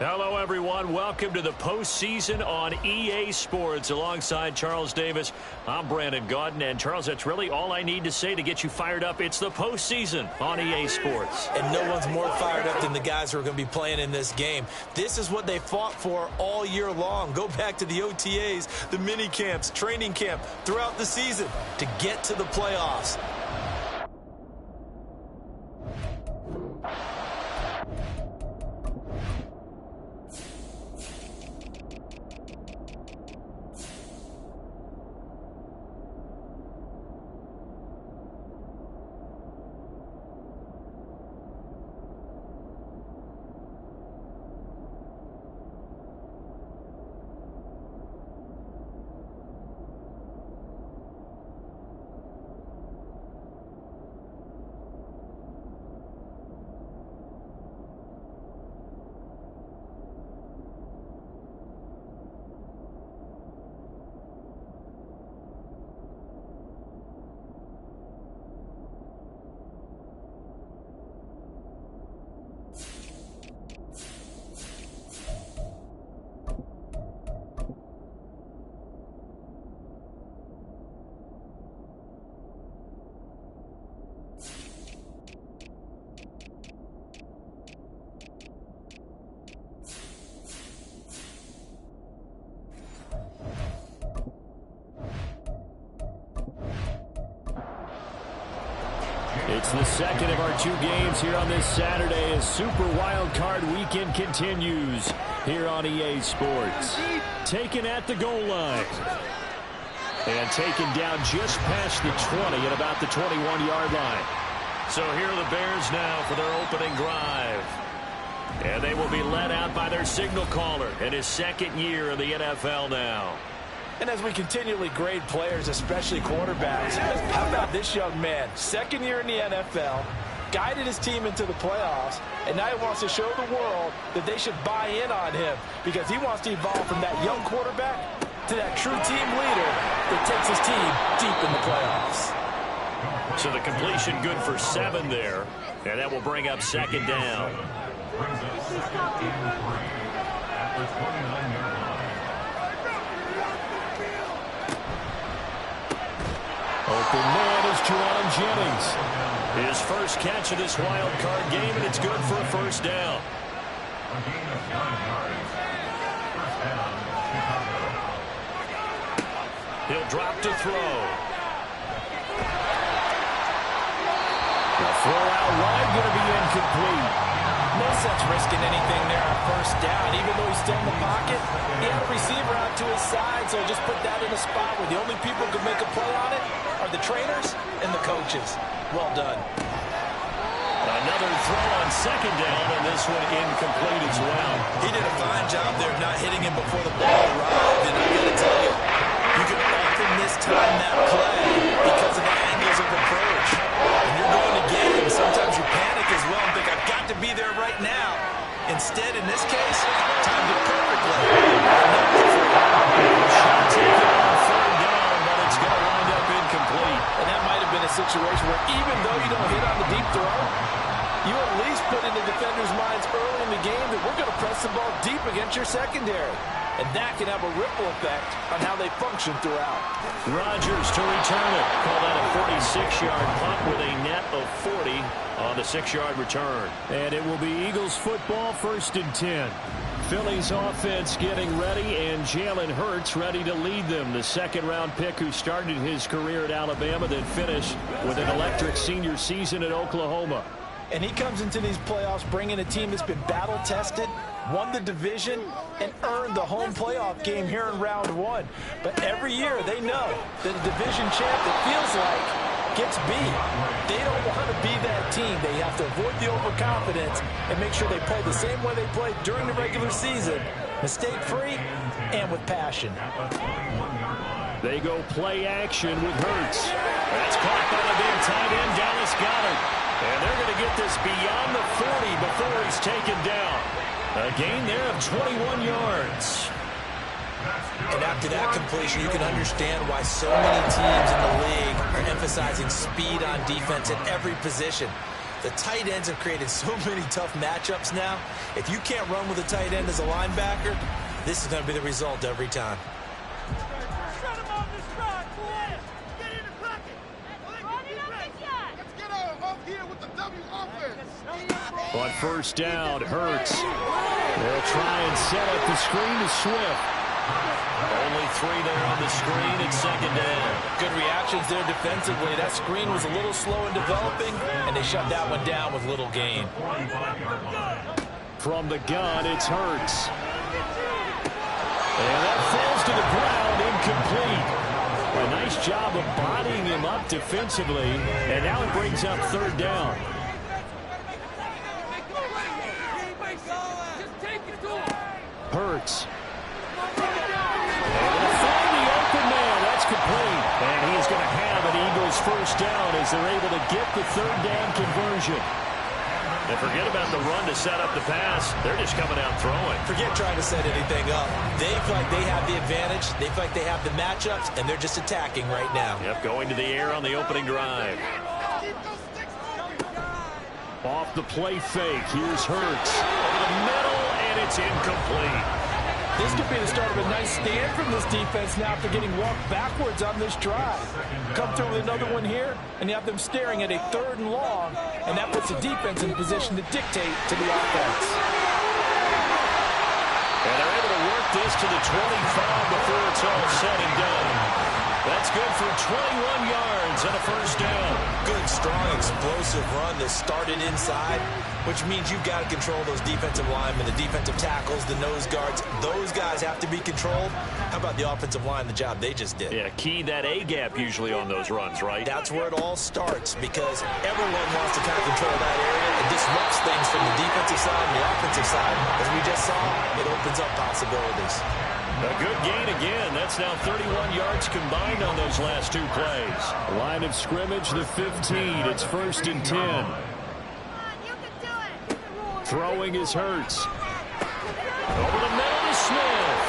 Hello, everyone. Welcome to the postseason on EA Sports. Alongside Charles Davis, I'm Brandon Gaudin. And, Charles, that's really all I need to say to get you fired up. It's the postseason on EA Sports. And no one's more fired up than the guys who are going to be playing in this game. This is what they fought for all year long. Go back to the OTAs, the mini camps, training camp throughout the season to get to the playoffs. It's the second of our two games here on this Saturday as Super Wildcard Weekend continues here on EA Sports. Taken at the goal line. And taken down just past the 20 at about the 21-yard line. So here are the Bears now for their opening drive. And they will be led out by their signal caller in his second year in the NFL now. And as we continually grade players, especially quarterbacks, how about this young man? Second year in the NFL, guided his team into the playoffs, and now he wants to show the world that they should buy in on him because he wants to evolve from that young quarterback to that true team leader that takes his team deep in the playoffs. So the completion good for 7 there, and that will bring up second down. Open man is Jerron Jennings. His first catch of this wild card game, and it's good for a first down. He'll drop to throw. The throw out wide going to be incomplete. No sense risking anything there on first down. Even though he's still in the pocket, he had a receiver out to his side, so just put that in a spot where the only people who can make a play on it are the trainers and the coaches. Well done. Another throw on second down, and this one incomplete as well. He did a fine job there of not hitting him before the ball arrived, and I got to tell you, you can often mistime that play because of the angles of approach. When you're going to game, sometimes you panic as well and think, I've got to be there right now. Instead, in this case, timed it perfectly. Shot taken on third down, but it's going to wind up incomplete. And that might have been a situation where even though you don't hit on the deep throw, you at least put in the defenders' minds early in the game that we're going to press the ball deep against your secondary. And that can have a ripple effect on how they function throughout. Rodgers to return it. Call that a 46-yard punt with a net of 40 on the 6-yard return. And it will be Eagles football, 1st and 10. Philly's offense getting ready, and Jalen Hurts ready to lead them. The second-round pick who started his career at Alabama, then finished with an electric senior season at Oklahoma. And he comes into these playoffs bringing a team that's been battle-tested, won the division, and earned the home playoff game here in round 1. But every year they know that a division champ, it feels like, gets beat. They don't want to be that team. They have to avoid the overconfidence and make sure they play the same way they played during the regular season, mistake-free and with passion. They go play action with Hurts. That's caught by the big tight end, Dallas Goedert. And they're going to get this beyond the 40 before he's taken down. A gain there of 21 yards. And after that completion, you can understand why so many teams in the league are emphasizing speed on defense at every position. The tight ends have created so many tough matchups now. If you can't run with a tight end as a linebacker, this is going to be the result every time. On first down, Hurts. They'll try and set up the screen to Swift. Only 3 there on the screen at second down. Good reactions there defensively. That screen was a little slow in developing, and they shut that one down with little gain. From the gun, it's Hurts. And that falls to the ground, incomplete. A nice job of bodying him up defensively, and now it brings up third down. Hurts. Complete, and he's going to have an Eagles first down as they're able to get the third down conversion. And forget about the run to set up the pass. They're just coming out throwing. Forget trying to set anything up. They feel like they have the advantage. They feel like they have the matchups, and they're just attacking right now. Yep, going to the air on the opening drive. Off the play fake. Here's Hurts. Over the middle, and it's incomplete. This could be the start of a nice stand from this defense now after getting walked backwards on this drive. Come through with another one here, and you have them staring at a 3rd and long, and that puts the defense in position to dictate to the offense. And they're able to work this to the 25 before it's all said and done. That's good for 21 yards and a first down. Good, strong, explosive run that started inside, which means you've got to control those defensive linemen, the defensive tackles, the nose guards. Those guys have to be controlled. How about the offensive line, the job they just did? Yeah, key that A-gap usually on those runs, right? That's where it all starts because everyone wants to kind of control that area. It disrupts things from the defensive side and the offensive side. As we just saw, it opens up possibilities. A good gain again. That's now 31 yards combined on those last 2 plays. Line of scrimmage, the 15. It's 1st and 10. Throwing is Hurts. Over the middle to Smith.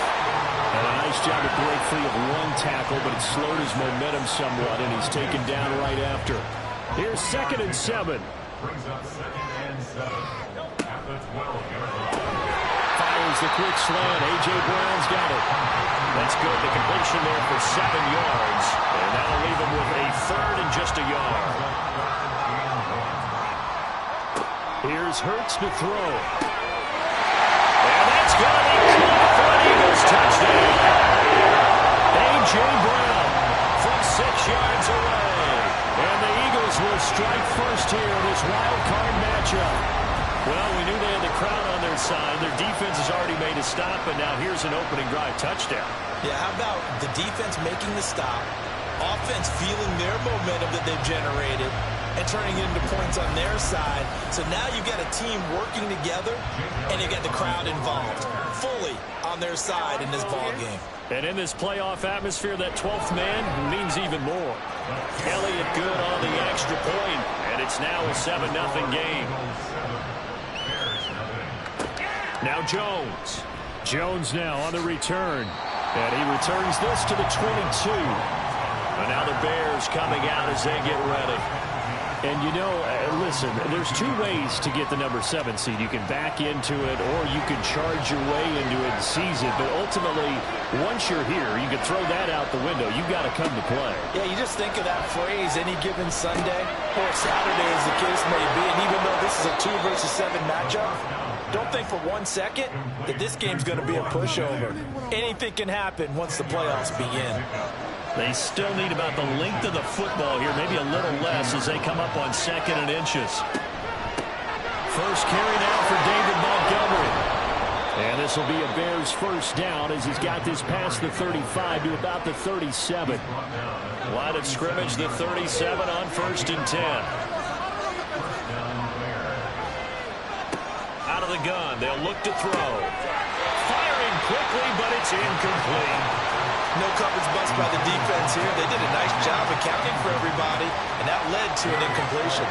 And a nice job to break free of 1 tackle, but it slowed his momentum somewhat, and he's taken down right after. Here's 2nd and 7. Fires the quick slant. A.J. Brown's got it. That's good. The completion there for 7 yards. And that'll leave him with a 3rd and just a yard. Here's Hurts to throw. And that's going to be caught for an Eagles touchdown. A.J. Brown from 6 yards away. And the Eagles will strike first here in this wild card matchup. Well, we knew they had the crowd on their side. Their defense has already made a stop, and now here's an opening drive touchdown. Yeah, how about the defense making the stop, offense feeling their momentum that they've generated, and turning it into points on their side. So now you've got a team working together, and you got the crowd involved fully on their side in this ball game. And in this playoff atmosphere, that 12th man means even more. Elliott good on the extra point, and it's now a 7-0 game. Now Jones. Jones now on the return. And he returns this to the 22. And now the Bears coming out as they get ready. And, you know, listen, there's 2 ways to get the number 7 seed. You can back into it or you can charge your way into it and seize it. But ultimately, once you're here, you can throw that out the window. You've got to come to play. Yeah, you just think of that phrase, any given Sunday or Saturday as the case may be. And even though this is a 2 versus 7 matchup, don't think for 1 second that this game's going to be a pushover. Anything can happen once the playoffs begin. They still need about the length of the football here, maybe a little less as they come up on 2nd and inches. First carry now for David Montgomery. And this will be a Bears first down as he's got this past the 35 to about the 37. Line of scrimmage, the 37 on 1st and 10. Out of the gun, they'll look to throw. Firing quickly, but it's incomplete. No coverage bust by the defense here. They did a nice job accounting for everybody, and that led to an incompletion.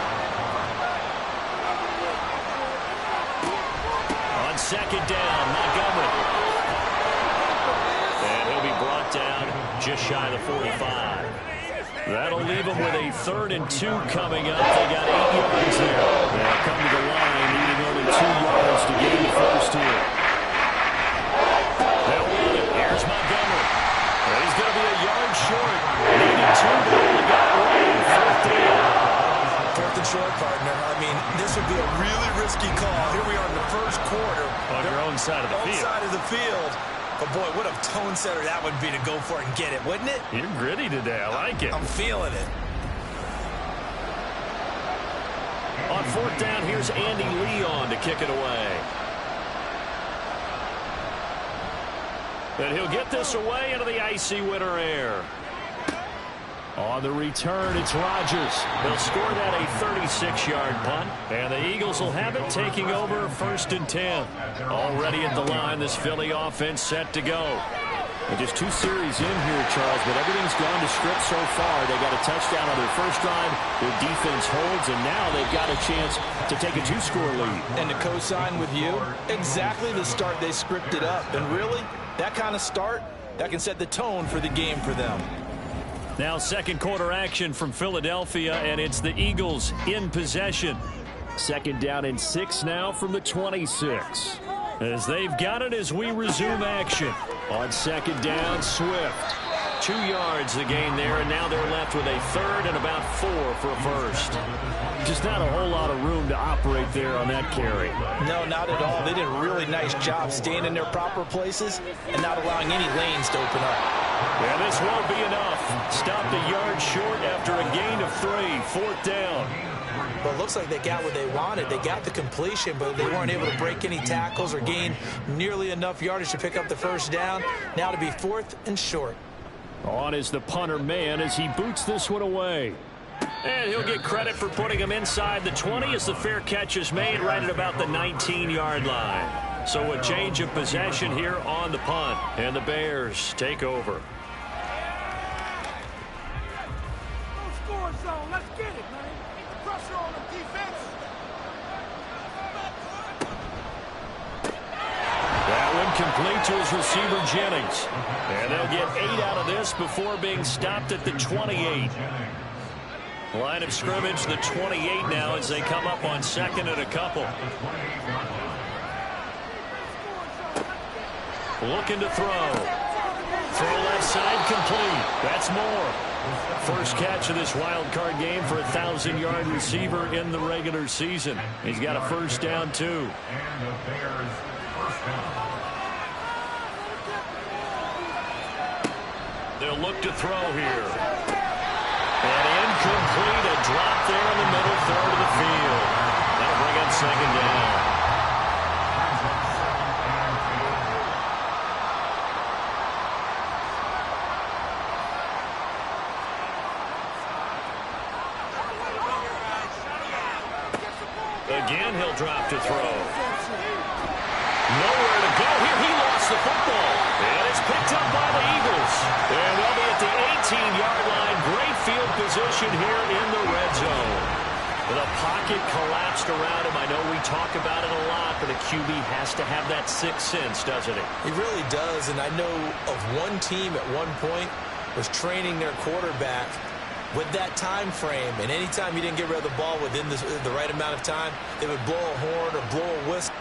On 2nd down, Montgomery. And he'll be brought down just shy of the 45. That'll leave them with a 3rd and 2 coming up. They got 8 yards there. They'll come to the line, needing only 2 yards to gain the first here. They'll run it. Here's Montgomery. And he's going to be a yard short. Needing 2, but only got 1. 4th down. 4th and short, partner. I mean, this would be a really risky call. Here we are in the first quarter. On your own side of the field. Side of the field. But, boy, what a tone setter that would be to go for it and get it, wouldn't it? You're gritty today. I like it. I'm feeling it. On 4th down, here's Andy Leon to kick it away. And he'll get this away into the icy winter air. On the return, it's Rodgers. They'll score that a 36-yard punt. And the Eagles will have it, taking over 1st and 10. Already at the line, this Philly offense set to go. And just 2 series in here, Charles, but everything's gone to script so far. They got a touchdown on their first drive. Their defense holds, and now they've got a chance to take a 2-score lead. And to co-sign with you, exactly the start they scripted up. And really, that kind of start, that can set the tone for the game for them. Now 2nd quarter action from Philadelphia, and it's the Eagles in possession. 2nd down and 6 now from the 26. As they've got it as we resume action. On 2nd down, Swift. 2 yards the gain there, and now they're left with a 3rd and about 4 for a first. Just not a whole lot of room to operate there on that carry. No, not at all. They did a really nice job staying in their proper places and not allowing any lanes to open up. Yeah, this won't be enough. Stopped a yard short after a gain of 3. 4th down. But it looks like they got what they wanted. They got the completion, but they weren't able to break any tackles or gain nearly enough yardage to pick up the first down. Now to be 4th and short. On is the punter man as he boots this one away. And he'll get credit for putting him inside the 20 as the fair catch is made right at about the 19-yard line. So a change of possession here on the punt, and the Bears take over. Score zone. Let's get it, man. Get the pressure on them, defense. That one complete to his receiver, Jennings. And they'll get 8 out of this before being stopped at the 28. Line of scrimmage, the 28 now as they come up on 2nd and a couple. Looking to throw. Throw left side complete. That's more. First catch of this wild card game for a 1,000-yard receiver in the regular season. He's got a first down, too. They'll look to throw here. And incomplete. A drop there in the middle third of the field. That'll bring up 2nd down. Again, he'll drop to throw. Nowhere to go here. He lost the football. And it's picked up by the Eagles. And they'll be at the 18-yard line. Great field position here in the red zone. The pocket collapsed around him. I know we talk about it a lot, but a QB has to have that sixth sense, doesn't he? He really does, and I know of one team at one point was training their quarterback with that time frame, and anytime you didn't get rid of the ball within the right amount of time, they would blow a horn or blow a whistle.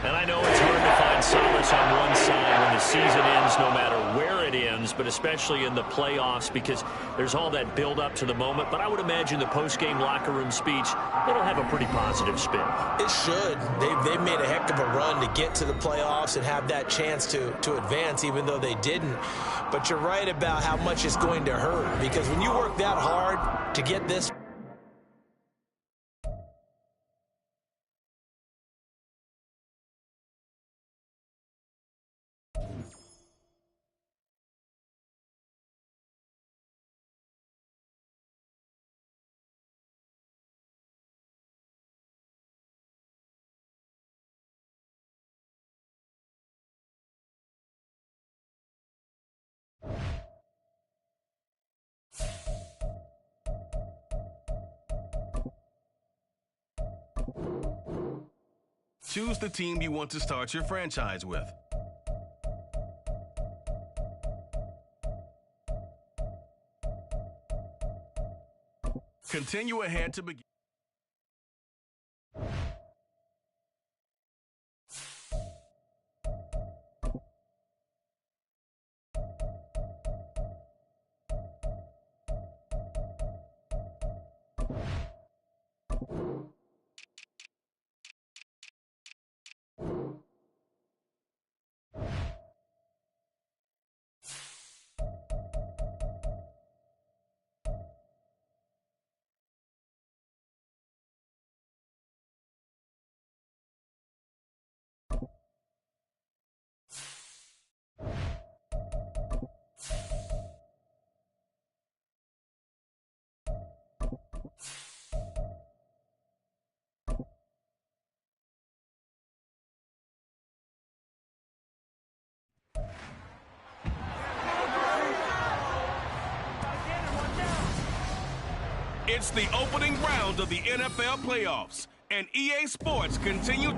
And I know it's hard to find solace on one side when the season ends, no matter where it ends, but especially in the playoffs because there's all that build-up to the moment. But I would imagine the post-game locker room speech, it'll have a pretty positive spin. It should. They've made a heck of a run to get to the playoffs and have that chance to advance, even though they didn't. But you're right about how much it's going to hurt because when you work that hard to get this Choose the team you want to start your franchise with. Continue ahead to begin. It's the opening round of the NFL playoffs, and EA Sports continue.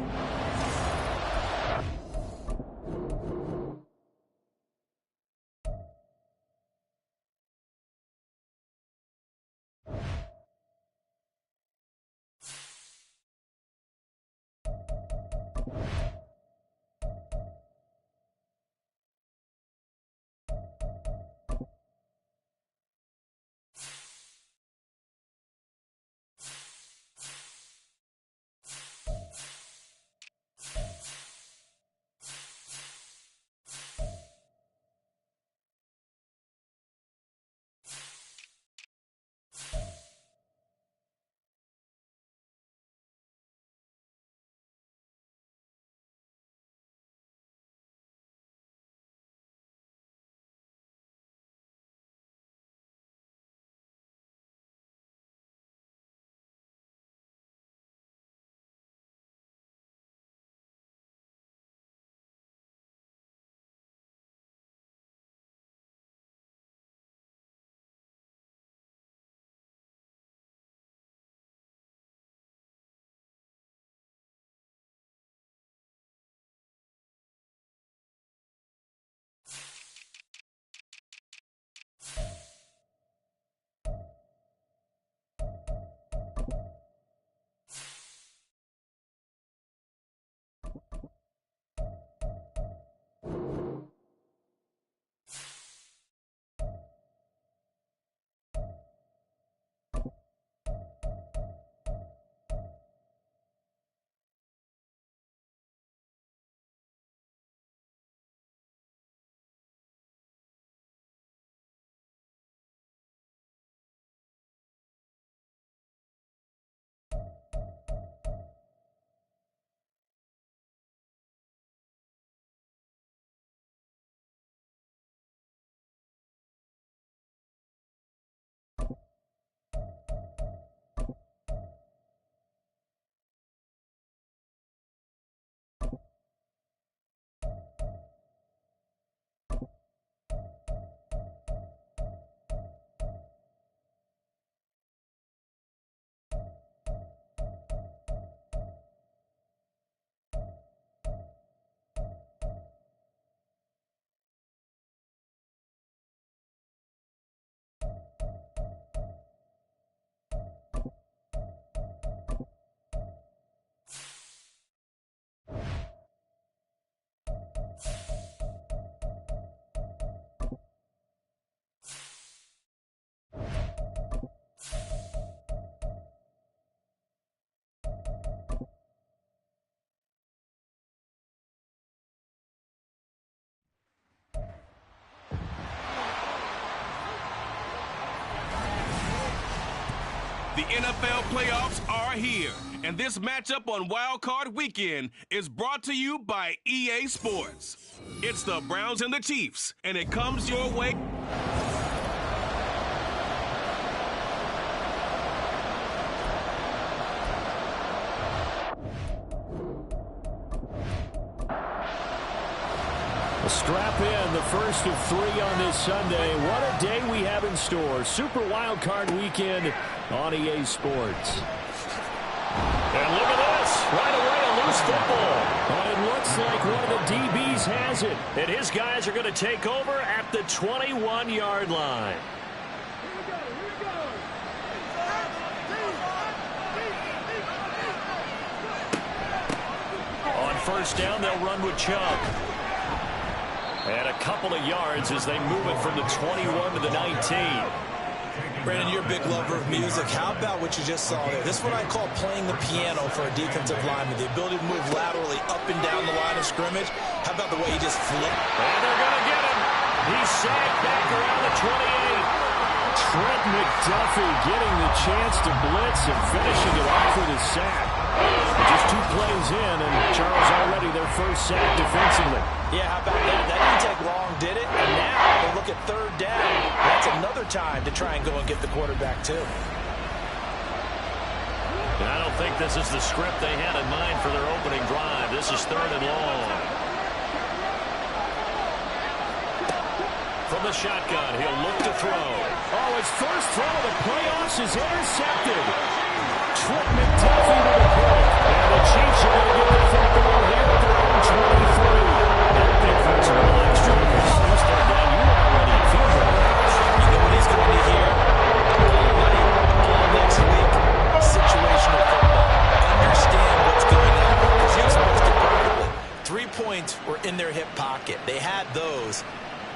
The NFL playoffs are here, and this matchup on Wildcard Weekend is brought to you by EA Sports. It's the Browns and the Chiefs, and it comes your way. Strap in, the first of 3 on this Sunday. What a day we have in store. Super Wildcard Weekend on EA Sports. And look at this. Right away, a loose football. And it looks like one of the DBs has it. And his guys are going to take over at the 21-yard line. On first down, they'll run with Chubb. And a couple of yards as they move it from the 21 to the 19. Brandon, you're a big lover of music. How about what you just saw there? This is what I call playing the piano for a defensive lineman. The ability to move laterally up and down the line of scrimmage. How about the way he just flipped? And they're going to get him. He's sacked back around the 28. Trent McDuffie getting the chance to blitz and finishing it off with his sack. Just 2 plays in, and Charles already their first sack defensively. Yeah, how about that? That didn't take long, did it? And now they look at third down. That's another time to try and go and get the quarterback, too. I don't think this is the script they had in mind for their opening drive. This is 3rd and long. From the shotgun, he'll look to throw. Oh, his first throw of the playoffs is intercepted. Trent McDuffie to the play. And the Chiefs are going to get the football here at their own 23. That big defensive line strikers. Let's start down. You already feel that. You know what he's going to hear all night, all next week? Situational football. Understand what's going on. Because you exposed it perfectly. 3 points were in their hip pocket. They had those.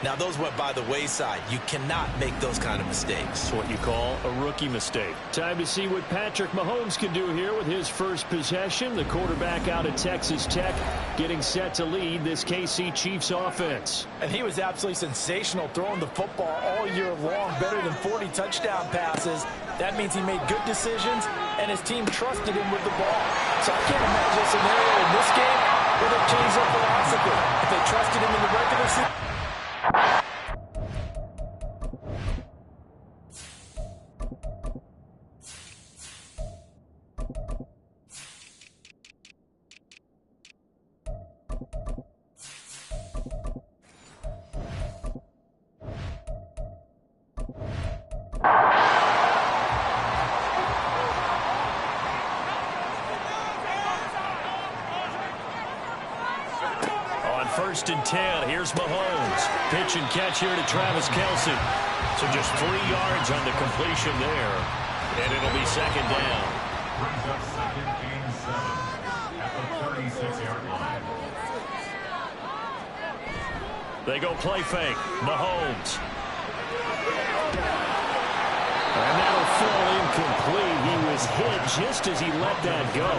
Now, those went by the wayside. You cannot make those kind of mistakes. It's what you call a rookie mistake. Time to see what Patrick Mahomes can do here with his first possession. The quarterback out of Texas Tech getting set to lead this KC Chiefs offense. And he was absolutely sensational throwing the football all year long. Better than 40 touchdown passes. That means he made good decisions, and his team trusted him with the ball. So I can't imagine a scenario in this game where they changed their philosophy. If they trusted him in the regular season. First and 10. Here's Mahomes. Pitch and catch here to Travis Kelce. So just 3 yards on the completion there. And it'll be 2nd down. Brings up 2nd and 7 at the 36-yard line. They go play fake. Mahomes. And that'll fall incomplete. He was hit just as he let that go.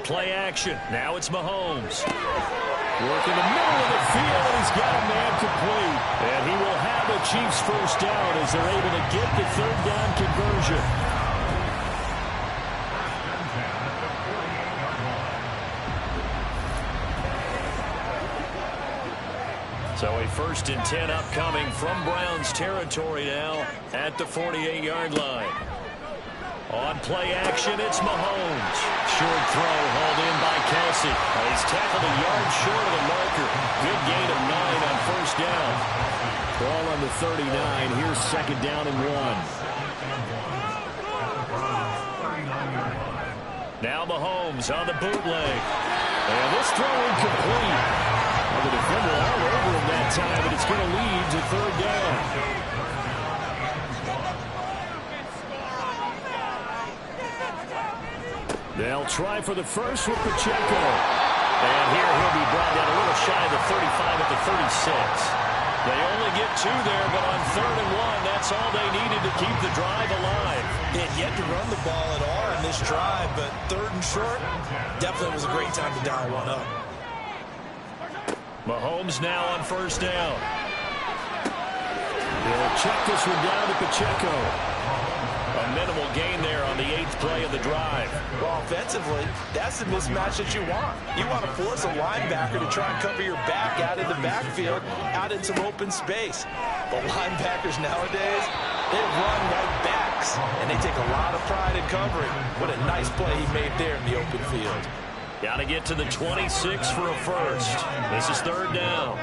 Play action. Now it's Mahomes. Working the middle of the field. He's got a man complete. And he will have the Chiefs first down as they're able to get the 3rd down conversion. So a 1st and 10 upcoming from Browns territory now at the 48-yard line. On play action, it's Mahomes. Short throw hauled in by Kelce. He's tackled a yard short of the marker. Good gain of 9 on first down. Ball on the 39. Here's 2nd down and 1. Now Mahomes on the bootleg. And this throw incomplete. Well, the defender all over him that time, but it's going to lead to 3rd down. They'll try for the first with Pacheco. And here he'll be brought down a little shy of the 35 at the 36. They only get 2 there, but on 3rd and 1, that's all they needed to keep the drive alive. They had yet to run the ball at all in this drive, but 3rd and short definitely was a great time to dial one up. Mahomes now on 1st down. He'll check this one down to Pacheco. A minimal gain there on the 8th play of the drive. Well, offensively, that's the mismatch that you want. You want to force a linebacker to try and cover your back out in the backfield, out in some open space. But linebackers nowadays, they run like backs, and they take a lot of pride in covering. What a nice play he made there in the open field. Got to get to the 26 for a first. This is 3rd down.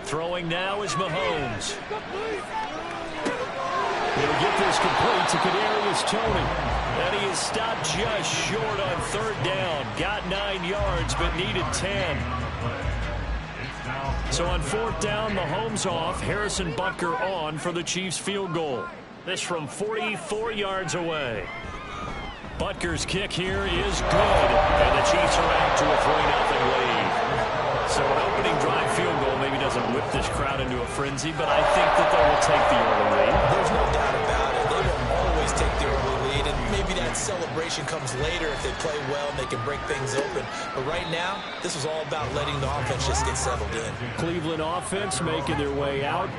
Throwing now is Mahomes. He'll get this complete to Kadarius Toney. And he is stopped just short on 3rd down. Got 9 yards, but needed 10. So on 4th down, Mahomes off. Harrison Butker on for the Chiefs field goal. This from 44 yards away. Butker's kick here is good. And the Chiefs are out to a 3-0 lead. So an opening drive field goal maybe doesn't whip this crowd into a frenzy, but I think that they will take the early lead. There's no doubt about it. They will always take the early lead, and maybe that celebration comes later if they play well and they can break things open. But right now, this was all about letting the offense just get settled in. Cleveland offense making their way out.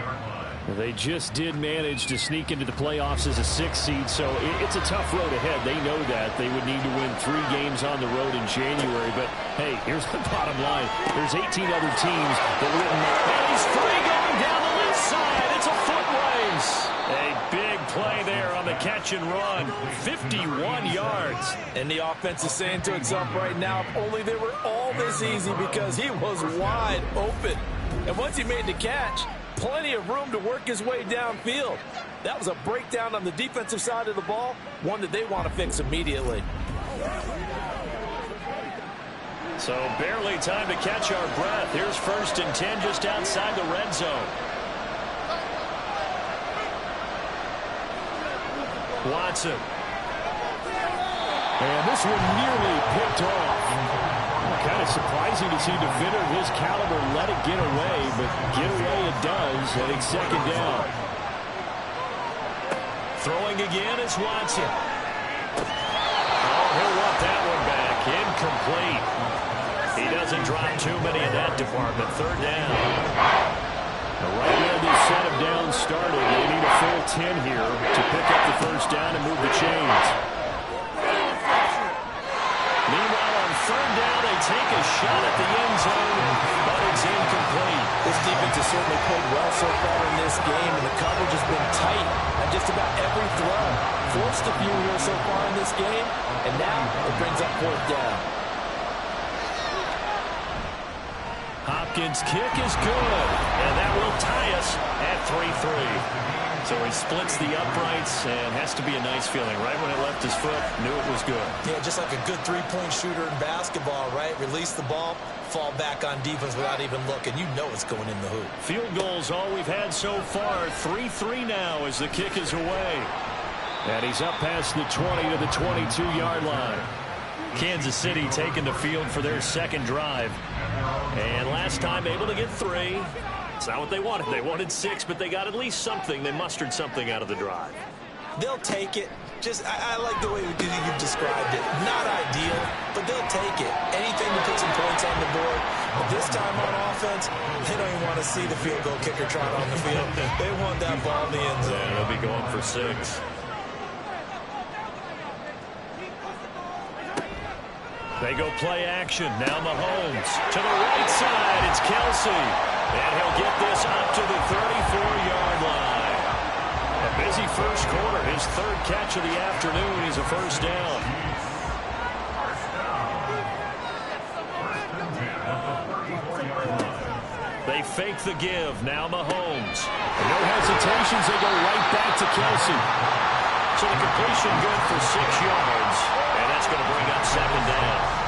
They just did manage to sneak into the playoffs as a 6th seed, so it's a tough road ahead. They know that. They would need to win 3 games on the road in January. But, hey, here's the bottom line. There's 18 other teams that wouldn't. And he's free going down the left side. It's a foot race. A big play there on the catch and run. 51 yards. And the offense is saying to itself right now, if only they were all this easy, because he was wide open. And once he made the catch, plenty of room to work his way downfield. That was a breakdown on the defensive side of the ball, one that they want to fix immediately. So barely time to catch our breath. Here's 1st and 10 just outside the red zone. Watson. And this one nearly picked off. Kind of surprising to see a defender of his caliber let it get away, but get away it does, and it's 2nd down. Throwing again is Watson. Oh, he'll want that one back. Incomplete. He doesn't drop too many in that department. 3rd down. Right where this set of downs started, they need a full 10 here to pick up the 1st down and move the chains. Meanwhile, on 3rd down, they take a shot at the end zone, but it's incomplete. This defense has certainly played well so far in this game, and the coverage has been tight at just about every throw. Forced a few here so far in this game, and now it brings up 4th down. Hopkins' kick is good, and that will tie us at 3-3. So he splits the uprights, and has to be a nice feeling. Right when it left his foot, knew it was good. Yeah, just like a good 3-point shooter in basketball, right? Release the ball, fall back on defense without even looking. You know it's going in the hoop. Field goals all we've had so far. 3-3 now as the kick is away. And he's up past the 20 to the 22-yard line. Kansas City taking the field for their 2nd drive. And last time able to get 3. It's not what they wanted. They wanted 6, but they got at least something. They mustered something out of the drive. They'll take it. I like the way you've described it. Not ideal, but they'll take it. Anything to put some points on the board. But this time on offense, they don't even want to see the field goal kicker trot on the field. They want that ball in the end zone. Yeah, they'll be going for 6. They go play action. Now Mahomes to the right side. It's Kelsey. And he'll get this up to the 34-yard line. A busy first quarter. His 3rd catch of the afternoon is a 1st down. They fake the give. Now Mahomes. No hesitations. They go right back to Kelsey. So the completion good for 6 yards. And that's going to bring up 2nd down.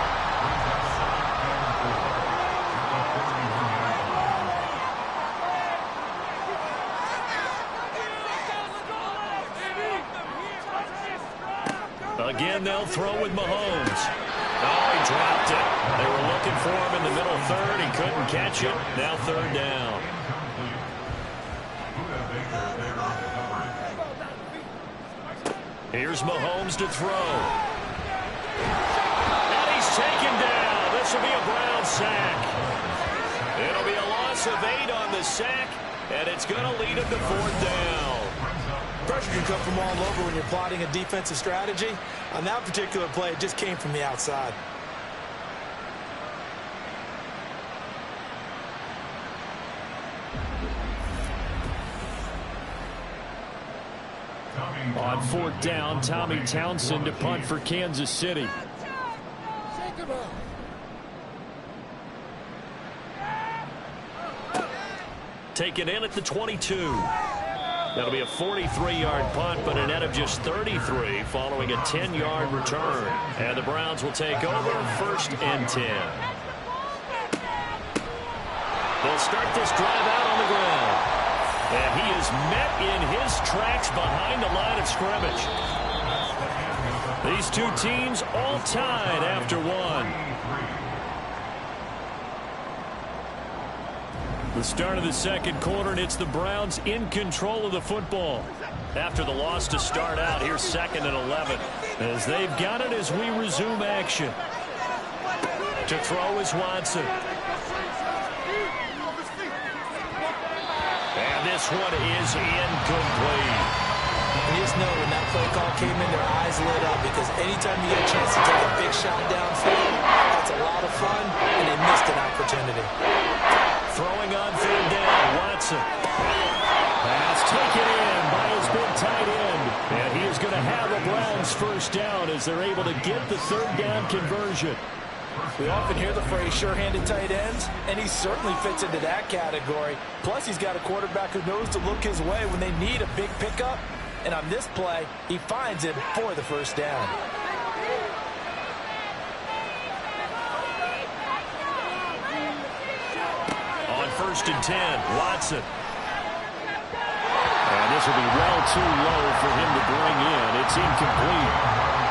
Again, they'll throw with Mahomes. Oh, he dropped it. They were looking for him in the middle third. He couldn't catch it. Now third down. Here's Mahomes to throw. And he's taken down. This will be a Brown sack. It'll be a loss of 8 on the sack, and it's going to lead him to fourth down. Pressure can come from all over when you're plotting a defensive strategy. On that particular play, it just came from the outside. On fourth down, Tommy Townsend to punt for Kansas City. Taken in at the 22. That'll be a 43-yard punt, but a net of just 33 following a 10-yard return. And the Browns will take over first and 10. They'll start this drive out on the ground. And he is met in his tracks behind the line of scrimmage. These two teams all tied after one. The start of the second quarter, and it's the Browns in control of the football. After the loss to start out, here's 2nd and 11. As they've got it as we resume action. To throw is Watson. And this one is incomplete. You just know when that play call came in, their eyes lit up, because anytime you get a chance to take a big shot downfield, that's a lot of fun, and they missed an opportunity. Throwing on third down, Watson. Pass taken in by his big tight end. And he is going to have a Browns first down as they're able to get the third down conversion. We often hear the phrase sure-handed tight ends, and he certainly fits into that category. Plus, he's got a quarterback who knows to look his way when they need a big pickup. And on this play, he finds it for the first down. On first and 10, Watson. And this will be well too low for him to bring in. It's incomplete.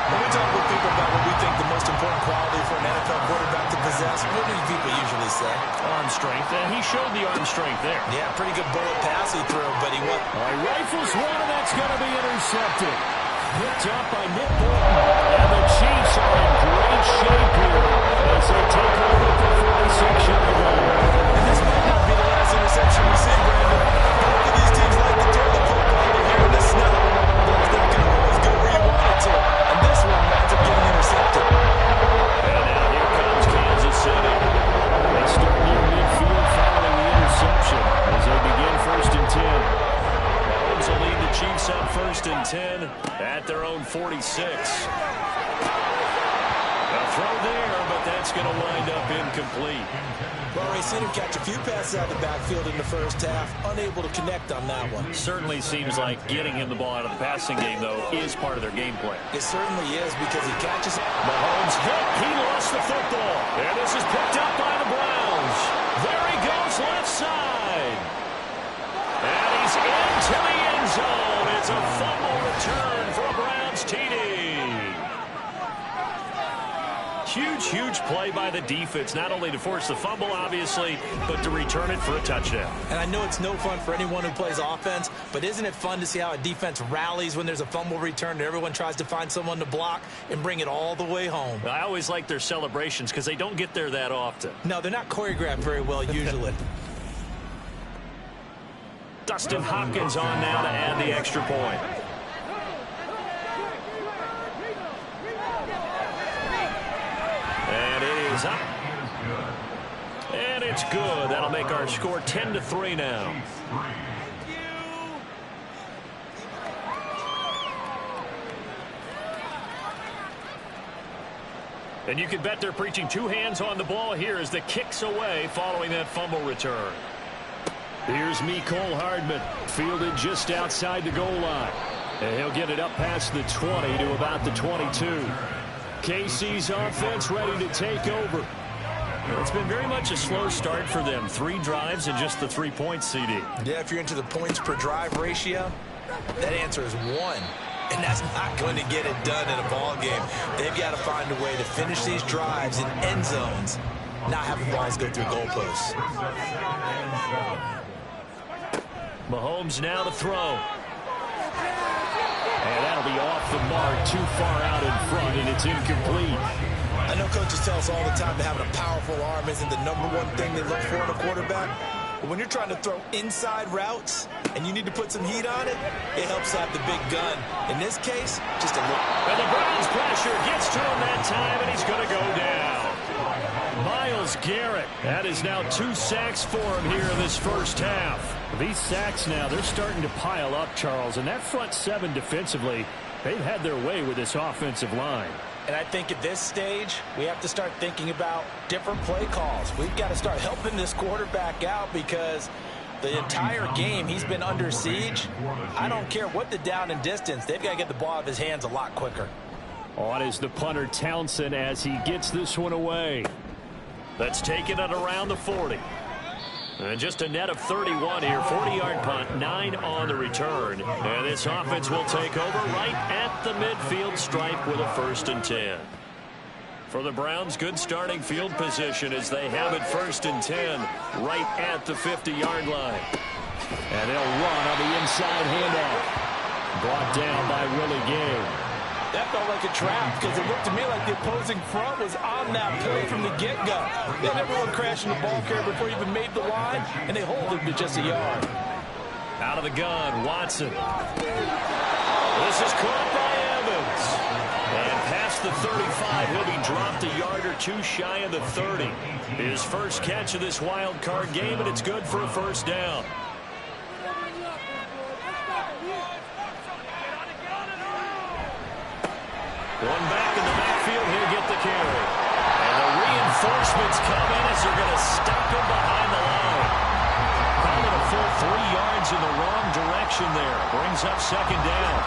When we talk with people about what we think the most important quality for an NFL quarterback to possess, what do people usually say? Arm strength, and he showed the arm strength there. Yeah, pretty good bullet pass he threw, but he went. He rifles one, and that's going to be intercepted. Picked up by Nick Bolton. And the Chiefs are in great shape here as they take over the 46-yard line. And this might not be the last interception we see, Brandon. Both of these teams like to throw the football here in the snow. It's not going to always go where you want it to. And this one winds up getting intercepted. And now here comes Kansas City. They start near midfield following the interception as they begin first and 10. Mahomes will lead the Chiefs on first and 10 at their own 46. A throw there, but that's going to wind up incomplete. Well, we've seen him catch a few passes out of the backfield in the first half, unable to connect on that one. Certainly seems like getting him the ball out of the passing game, though, is part of their game plan. It certainly is, because he catches it. Mahomes hit. He lost the football. And this is picked up by the Browns. There he goes, left side. And he's into the end zone. It's a fumble return for a Browns TD. Huge play by the defense, not only to force the fumble, obviously, but to return it for a touchdown. And I know it's no fun for anyone who plays offense, but isn't it fun to see how a defense rallies when there's a fumble return and everyone tries to find someone to block and bring it all the way home? I always like their celebrations because they don't get there that often. No, they're not choreographed very well usually. Dustin Hopkins on now to add the extra point. And it is up. And it's good. That'll make our score 10-3 now. And you can bet they're preaching two hands on the ball here as the kick's away following that fumble return. Here's Mecole Hardman, fielded just outside the goal line. And he'll get it up past the 20 to about the 22. KC's offense ready to take over. It's been very much a slow start for them. 3 drives and just the 3 points, CD. Yeah, if you're into the points per drive ratio, that answer is 1. And that's not going to get it done in a ball game. They've got to find a way to finish these drives in end zones, not having balls go through goalposts. Mahomes now to throw. And that'll be off the mark, too far out in front, and it's incomplete. I know coaches tell us all the time that having a powerful arm isn't the #1 thing they look for in a quarterback. But when you're trying to throw inside routes and you need to put some heat on it, it helps to have the big gun. In this case, just a little. And the Browns pressure gets to him that time, and he's going to go down. Myles Garrett. That is now 2 sacks for him here in this first half. These sacks now, they're starting to pile up, Charles. And that front 7 defensively, they've had their way with this offensive line. And I think at this stage, we have to start thinking about different play calls. We've got to start helping this quarterback out because the entire game he's been under siege. I don't care what the down and distance. They've got to get the ball out of his hands a lot quicker. On is the punter Townsend as he gets this one away. Let's take it at around the 40. And just a net of 31 here. 40-yard punt, 9 on the return. And this offense will take over right at the midfield stripe with a 1st and 10. For the Browns, good starting field position as they have it 1st and 10 right at the 50-yard line. And they'll run on the inside handoff. Brought down by Willie Gay. That felt like a trap because it looked to me like the opposing front was on that play from the get-go. Then everyone crashing the ball carrier before he even made the line, and they hold him to just a yard. Out of the gun, Watson. This is caught by Evans. And past the 35, he'll be dropped a yard or 2 shy of the 30. His first catch of this wild card game, and it's good for a 1st down. One back in the backfield, he'll get the carry. And the reinforcements come in as they're going to stop him behind the line. Probably a full 3 yards in the wrong direction there. Brings up 2nd down.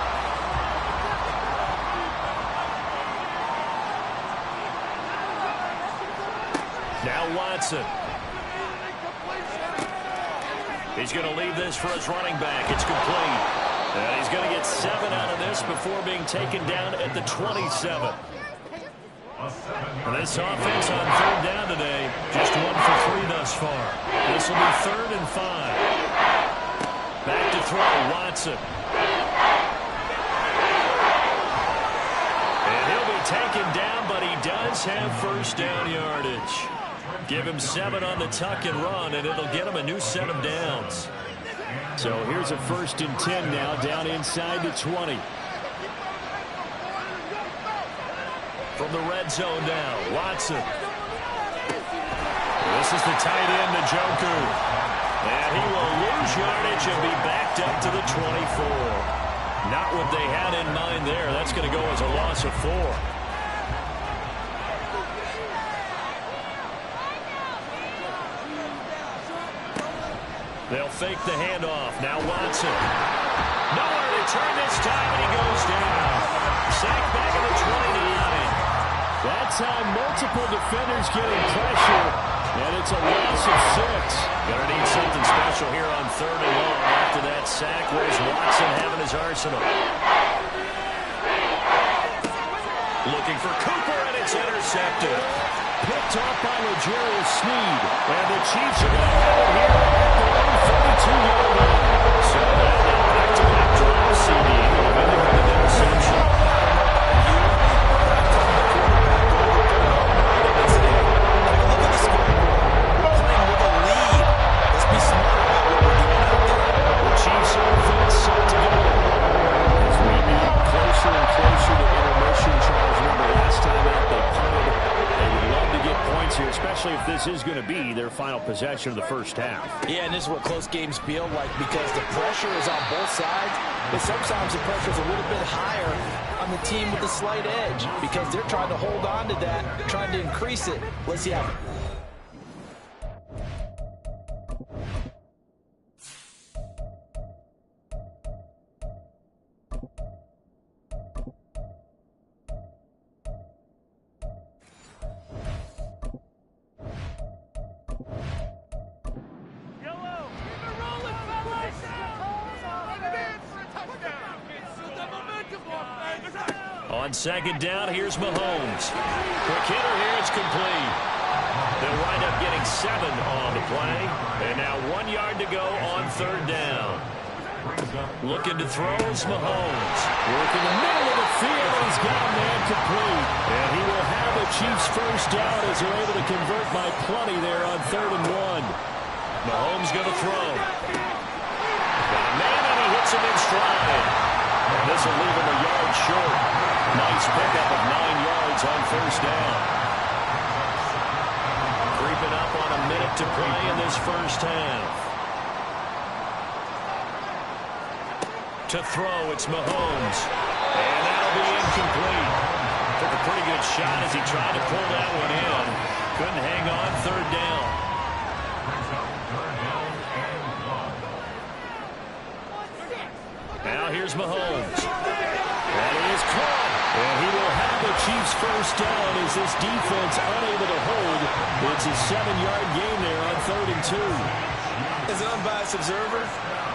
Now Watson. He's going to leave this for his running back. It's complete. And he's going to get 7 out of this before being taken down at the 27. And this offense on 3rd down today, just 1 for 3 thus far. This will be 3rd and 5. Back to throw, Watson. And he'll be taken down, but he does have 1st down yardage. Give him 7 on the tuck and run, and it'll get him a new set of downs. So here's a 1st and 10 now, down inside the 20. From the red zone now, Watson. This is the tight end, Njoku. And he will lose yardage and be backed up to the 24. Not what they had in mind there. That's going to go as a loss of 4. They'll fake the handoff. Now Watson. Nowhere to turn this time, and he goes down. Sacked back at the 29. That's how multiple defenders getting pressure, and it's a loss of 6. Gonna need something special here on 3rd and long. After that sack, where's Watson having his arsenal? Looking for Cooper, and it's intercepted. Picked off by L'Jarius Sneed. And the Chiefs are going to have it here at their own 42-yard line. So back-to-back drive, CD, ending with an interception. Look at the scoreboard. We're playing with a lead. Let's be smart about what we're doing out there. The Chiefs offense set to go. As we get closer and closer to intermission, Charles, remember last time out they punted. They would love to get points here, especially if this is going to be their final possession of the first half. Yeah, and this is what close games feel like because the pressure is on both sides, but sometimes the pressure is a little bit higher on the team with the slight edge because they're trying to hold on to that, trying to increase it. Let's see how. On second down, here's Mahomes. Quick hitter here, it's complete. They'll wind up getting 7 on the play. And now 1 yard to go on third down. Looking to throw is Mahomes. Working the middle of the field, and he's got a man complete. And he will have the Chiefs first down as they're able to convert by plenty there on 3rd and 1. Mahomes going to throw. Got a man, and he hits him in stride. And this will leave him a yard short. Nice pickup of 9 yards on first down. Creeping up on a minute to play in this first half. To throw, it's Mahomes. And that'll be incomplete. Took a pretty good shot as he tried to pull that one in. Couldn't hang on, third down. Now here's Mahomes. That is caught. And he will have the Chiefs first down as this defense unable to hold. It's a 7-yard gain there on 3rd and 2. As an unbiased observer,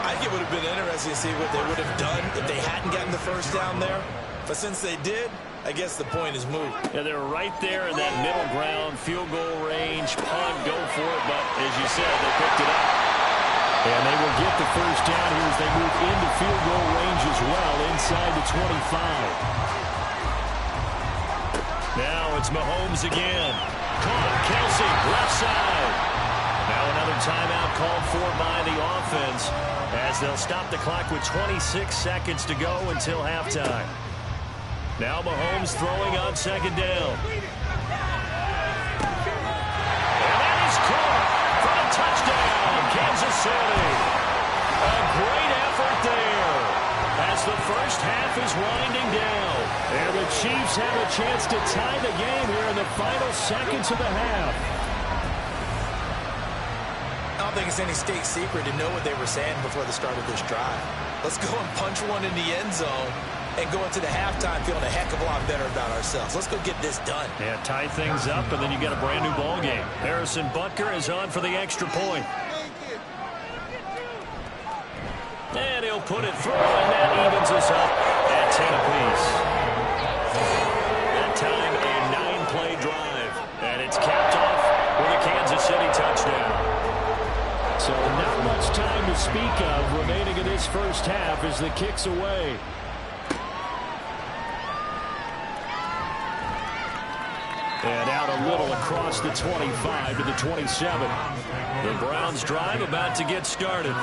I think it would have been interesting to see what they would have done if they hadn't gotten the first down there. But since they did, I guess the point is moved. Yeah, they're right there in that middle ground, field goal range, punt, go for it. But as you said, they picked it up. And they will get the first down here as they move into field goal range as well, inside the 25. Now it's Mahomes again. Caught, Kelsey, left side. Now another timeout called for by the offense as they'll stop the clock with 26 seconds to go until halftime. Now Mahomes throwing on second down. And that is caught for a touchdown, Kansas City. A great effort there as the first half is winding down. And the Chiefs have a chance to tie the game here in the final seconds of the half. I don't think it's any state secret to know what they were saying before the start of this drive. Let's go and punch one in the end zone and go into the halftime feeling a heck of a lot better about ourselves. Let's go get this done. Yeah, tie things up, and then you get a brand new ball game. Harrison Butker is on for the extra point. And he'll put it through, and that evens us up at 10 apiece. That time, a 9-play drive, and it's capped off with a Kansas City touchdown. So not much time to speak of remaining in this first half as the kick's away. And out a little across the 25 to the 27. The Browns drive about to get started.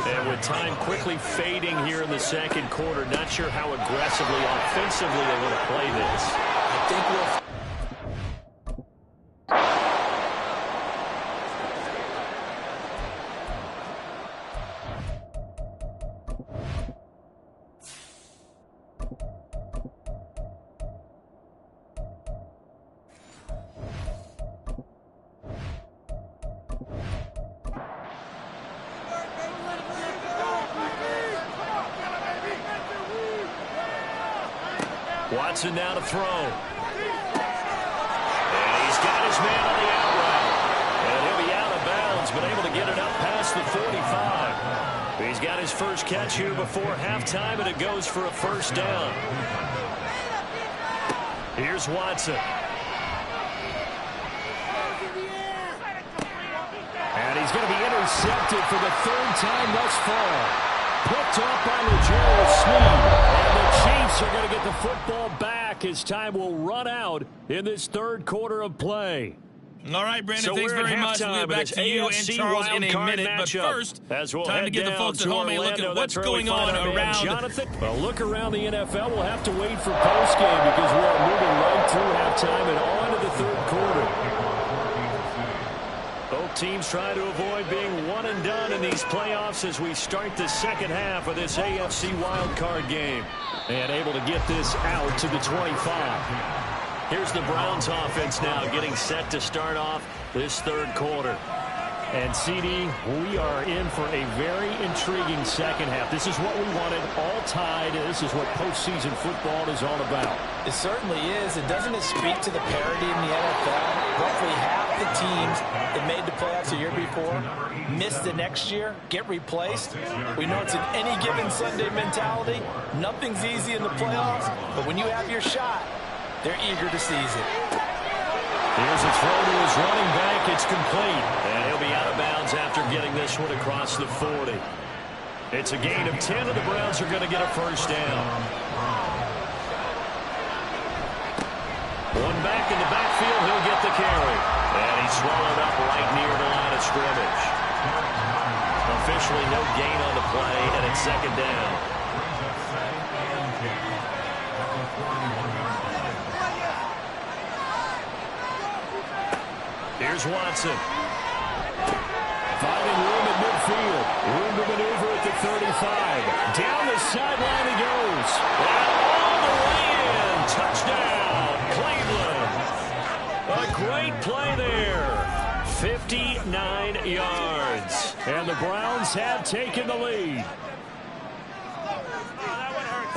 And with time quickly fading here in the second quarter, not sure how aggressively, offensively they want to play this. I think we'll... Watson now to throw. And he's got his man on the out route. And he'll be out of bounds, but able to get it up past the 45. He's got his first catch here before halftime, and it goes for a first down. Here's Watson. And he's going to be intercepted for the 3rd time thus far. Picked up by L'Jarius Sneed. And the Chiefs are going to get the football back as time will run out in this 3rd quarter of play. All right, Brandon, thanks very much. We'll get back to you and Charles in a minute. But first, time to give the folks at home a look at what's going on around. Jonathan. Well, look around the NFL. We'll have to wait for postgame because we're moving right through halftime and on to the 3rd quarter. Both teams trying to avoid being one and done in these playoffs as we start the second half of this AFC Wildcard game. And able to get this out to the 25. Here's the Browns offense now getting set to start off this 3rd quarter. And, CD, we are in for a very intriguing second half. This is what we wanted, all tied. This is what postseason football is all about. It certainly is. And doesn't it speak to the parity in the NFL? Roughly half the teams that made the playoffs the year before, miss the next year, get replaced. We know it's an any given Sunday mentality. Nothing's easy in the playoffs, but when you have your shot, they're eager to seize it. Here's a throw to his running back. It's complete. And he'll be out of bounds after getting this one across the 40. It's a gain of 10, and the Browns are going to get a first down. One back in the backfield. He'll get the carry. And he's swallowed up right near the line of scrimmage. Officially no gain on the play, and it's second down. Here's Watson. Finding room at midfield. Room to maneuver at the 35. Down the sideline he goes. And all the way in. Touchdown, Cleveland. A great play there. 59 yards. And the Browns have taken the lead.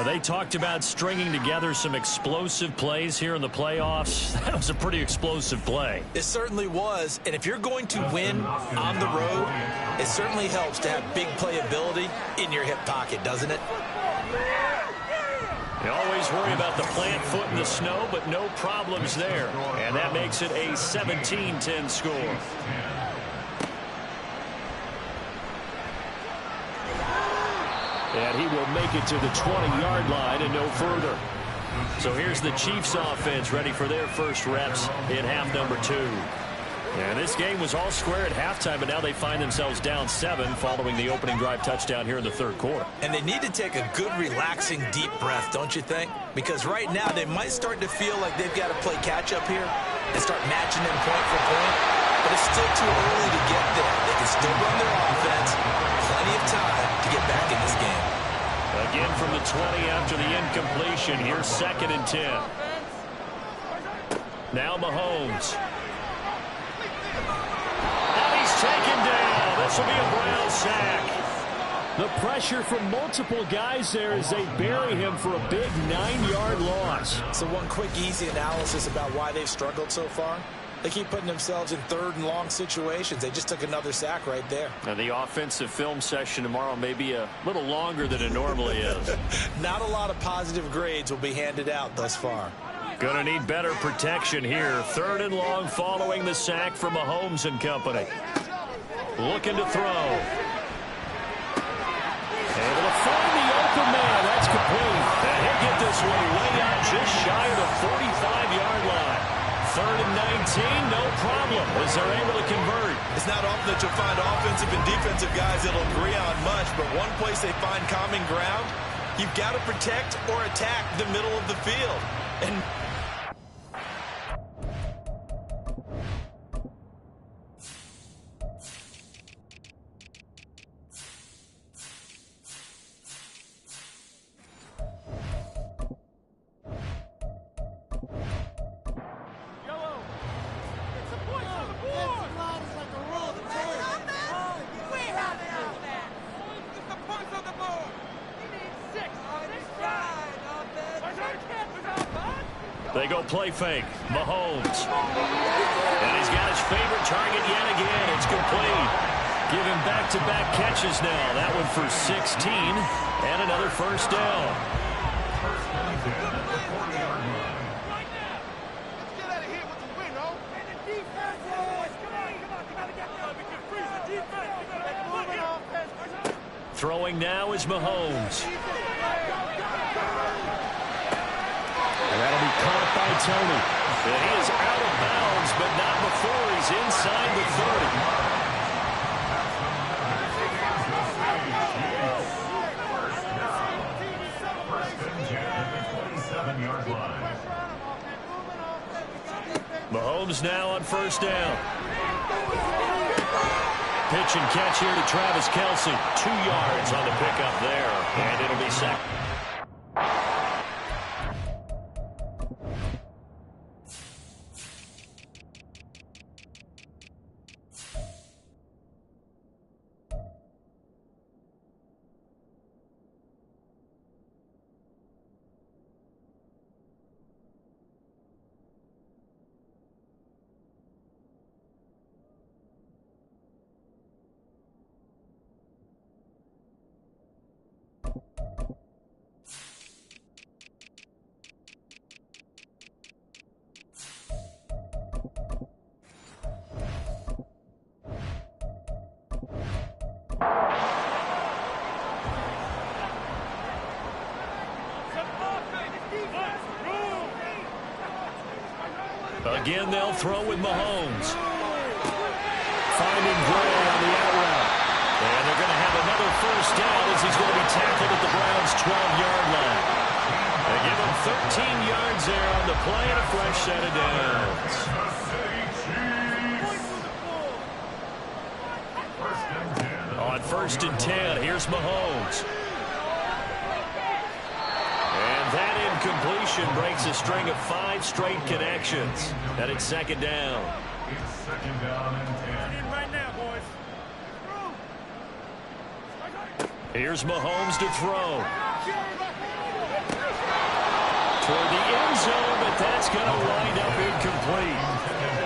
They talked about stringing together some explosive plays here in the playoffs. That was a pretty explosive play. It certainly was. And if you're going to win on the road, it certainly helps to have big playability in your hip pocket, doesn't it? You always worry about the plant foot in the snow, but no problems there. And that makes it a 17-10 score. And he will make it to the 20-yard line and no further. So here's the Chiefs offense ready for their first reps in half number 2. And this game was all square at halftime, but now they find themselves down 7 following the opening drive touchdown here in the third quarter. And they need to take a good, relaxing, deep breath, don't you think? Because right now they might start to feel like they've got to play catch-up here and start matching them point for point. But it's still too early to get there. They can still run their offense. Plenty of time to get back in this game. Again from the 20 after the incompletion. Here's 2nd and 10. Now Mahomes. And he's taken down. This will be a Brown sack. The pressure from multiple guys there as they bury him for a big 9-yard loss. So one quick, easy analysis about why they've struggled so far. They keep putting themselves in 3rd and long situations. They just took another sack right there. And the offensive film session tomorrow may be a little longer than it normally is. Not a lot of positive grades will be handed out thus far. Gonna need better protection here. 3rd and long following the sack from Mahomes and company. Looking to throw. Able to find the open man. That's complete. And he'll get this one way out just shy of the 45-yard line. 3rd and 19, no problem, as they're able to convert. It's not often that you'll find offensive and defensive guys that'll agree on much, but one place they find common ground, you've got to protect or attack the middle of the field. And they go play fake. Mahomes. And he's got his favorite target yet again. It's complete. Give him back-to-back catches now. That one for 16 and another first down. Throwing now is Mahomes. And that'll be caught by Tony. And he is out of bounds, but not before he's inside the 30. Mahomes now on first down. Pitch and catch here to Travis Kelce. 2 yards on the pickup there. And it'll be sacked. Again, they'll throw with Mahomes. Finding Gray on the out route. And they're going to have another first down as he's going to be tackled at the Browns' 12-yard line. They give him 13 yards there on the play and a fresh set of downs. On 1st and 10, here's Mahomes. And that incompletion breaks a string of 5 straight connections. And it's 2nd down. It's 2nd down and 10. Right now, boys. Here's Mahomes to throw. Toward the end zone, but that's going to wind up incomplete.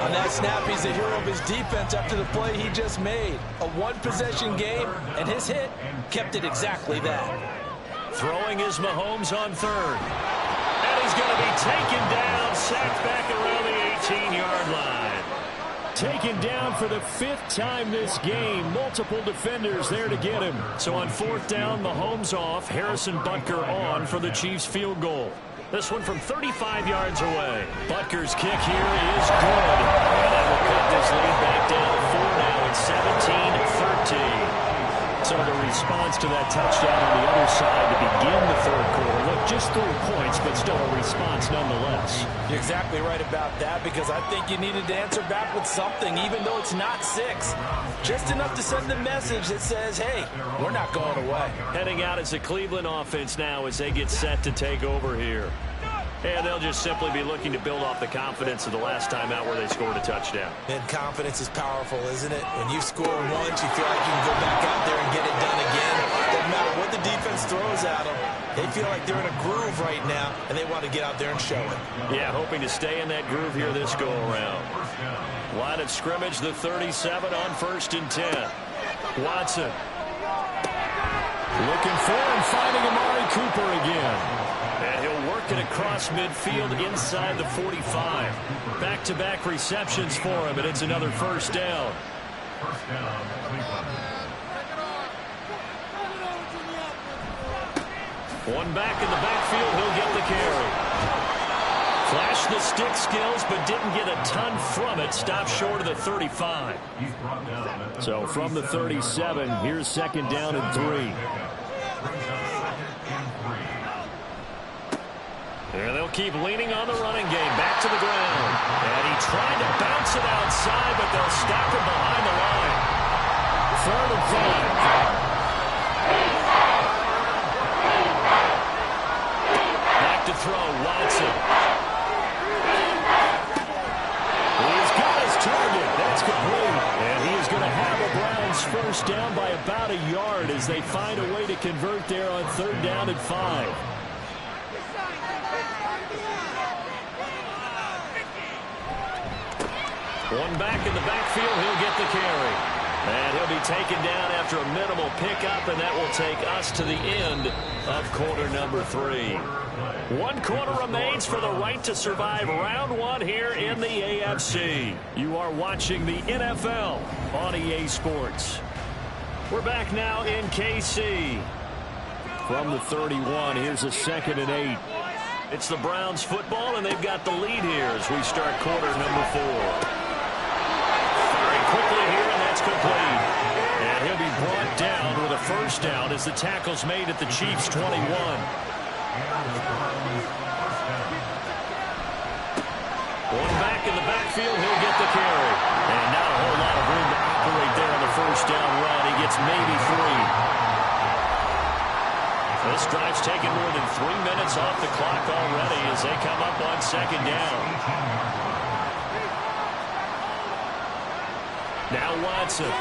On that snap, he's the hero of his defense after the play he just made. A one-possession game, and his hit kept it exactly that. Throwing is Mahomes on 3rd. And he's going to be taken down, sacked back around the 18-yard line. Taken down for the 5th time this game. Multiple defenders there to get him. So on 4th down, Mahomes off. Harrison Butker on for the Chiefs field goal. This one from 35 yards away. Butker's kick here is good. And that will cut this lead back down to 4 now. It's 17-13. So the response to that touchdown on the other side to begin the 3rd quarter. Look, just 3 points, but still a response nonetheless. You're exactly right about that, because I think you needed to answer back with something, even though it's not 6. Just enough to send the message that says, hey, we're not going away. Heading out as a Cleveland offense now as they get set to take over here. And they'll just simply be looking to build off the confidence of the last time out where they scored a touchdown. And confidence is powerful, isn't it? When you score once, you feel like you can go back out there and get it done again. Doesn't matter what the defense throws at them. They feel like they're in a groove right now, and they want to get out there and show it. Yeah, hoping to stay in that groove here this go-around. Line of scrimmage, the 37 on 1st and 10. Watson. Looking for and finding Amari Cooper again. And he'll work it across midfield inside the 45. Back-to-back receptions for him, and it's another first down. First down, Cleveland. One back in the backfield, he'll get the carry. Flashed the stick skills, but didn't get a ton from it. Stopped short of the 35. He's brought down. So from the 37, here's 2nd down and 3. And they'll keep leaning on the running game. Back to the ground. And he tried to bounce it outside, but they'll stop him behind the line. 3rd and 5. Back to throw, Watson. He's got his target. That's complete. And he is going to have the Browns first down by about a yard as they find a way to convert there on 3rd down and 5. One back in the backfield, he'll get the carry. And he'll be taken down after a minimal pickup, and that will take us to the end of quarter number 3. 1 quarter remains for the right to survive round 1 here in the AFC. You are watching the NFL on EA Sports. We're back now in KC. From the 31, here's a 2nd and 8. It's the Browns football, and they've got the lead here as we start quarter number 4. Quickly here, and that's complete. And he'll be brought down with a first down as the tackle's made at the Chiefs' 21. One back in the backfield, he'll get the carry. And not a whole lot of room to operate there on the first down run. He gets maybe 3. This drive's taken more than 3 minutes off the clock already as they come up on 2nd down. Now Watson. And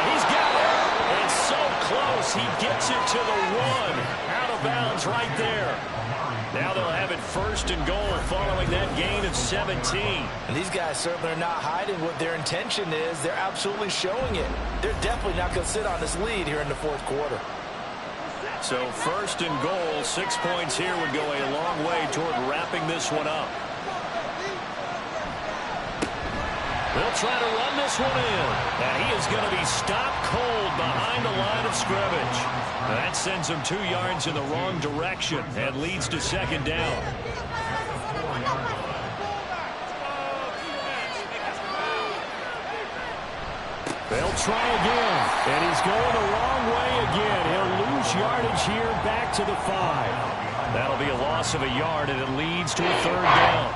he's got it. And so close. He gets it to the 1. Out of bounds right there. Now they'll have it 1st and goal following that gain of 17. And these guys certainly are not hiding what their intention is. They're absolutely showing it. They're definitely not going to sit on this lead here in the 4th quarter. So 1st and goal, 6 points here would go a long way toward wrapping this one up. They'll try to run this one in. And he is going to be stopped cold behind the line of scrimmage. That sends him 2 yards in the wrong direction and leads to second down. They'll try again, and he's going the wrong way again. He'll lose yardage here back to the 5. That'll be a loss of a yard, and it leads to a third down.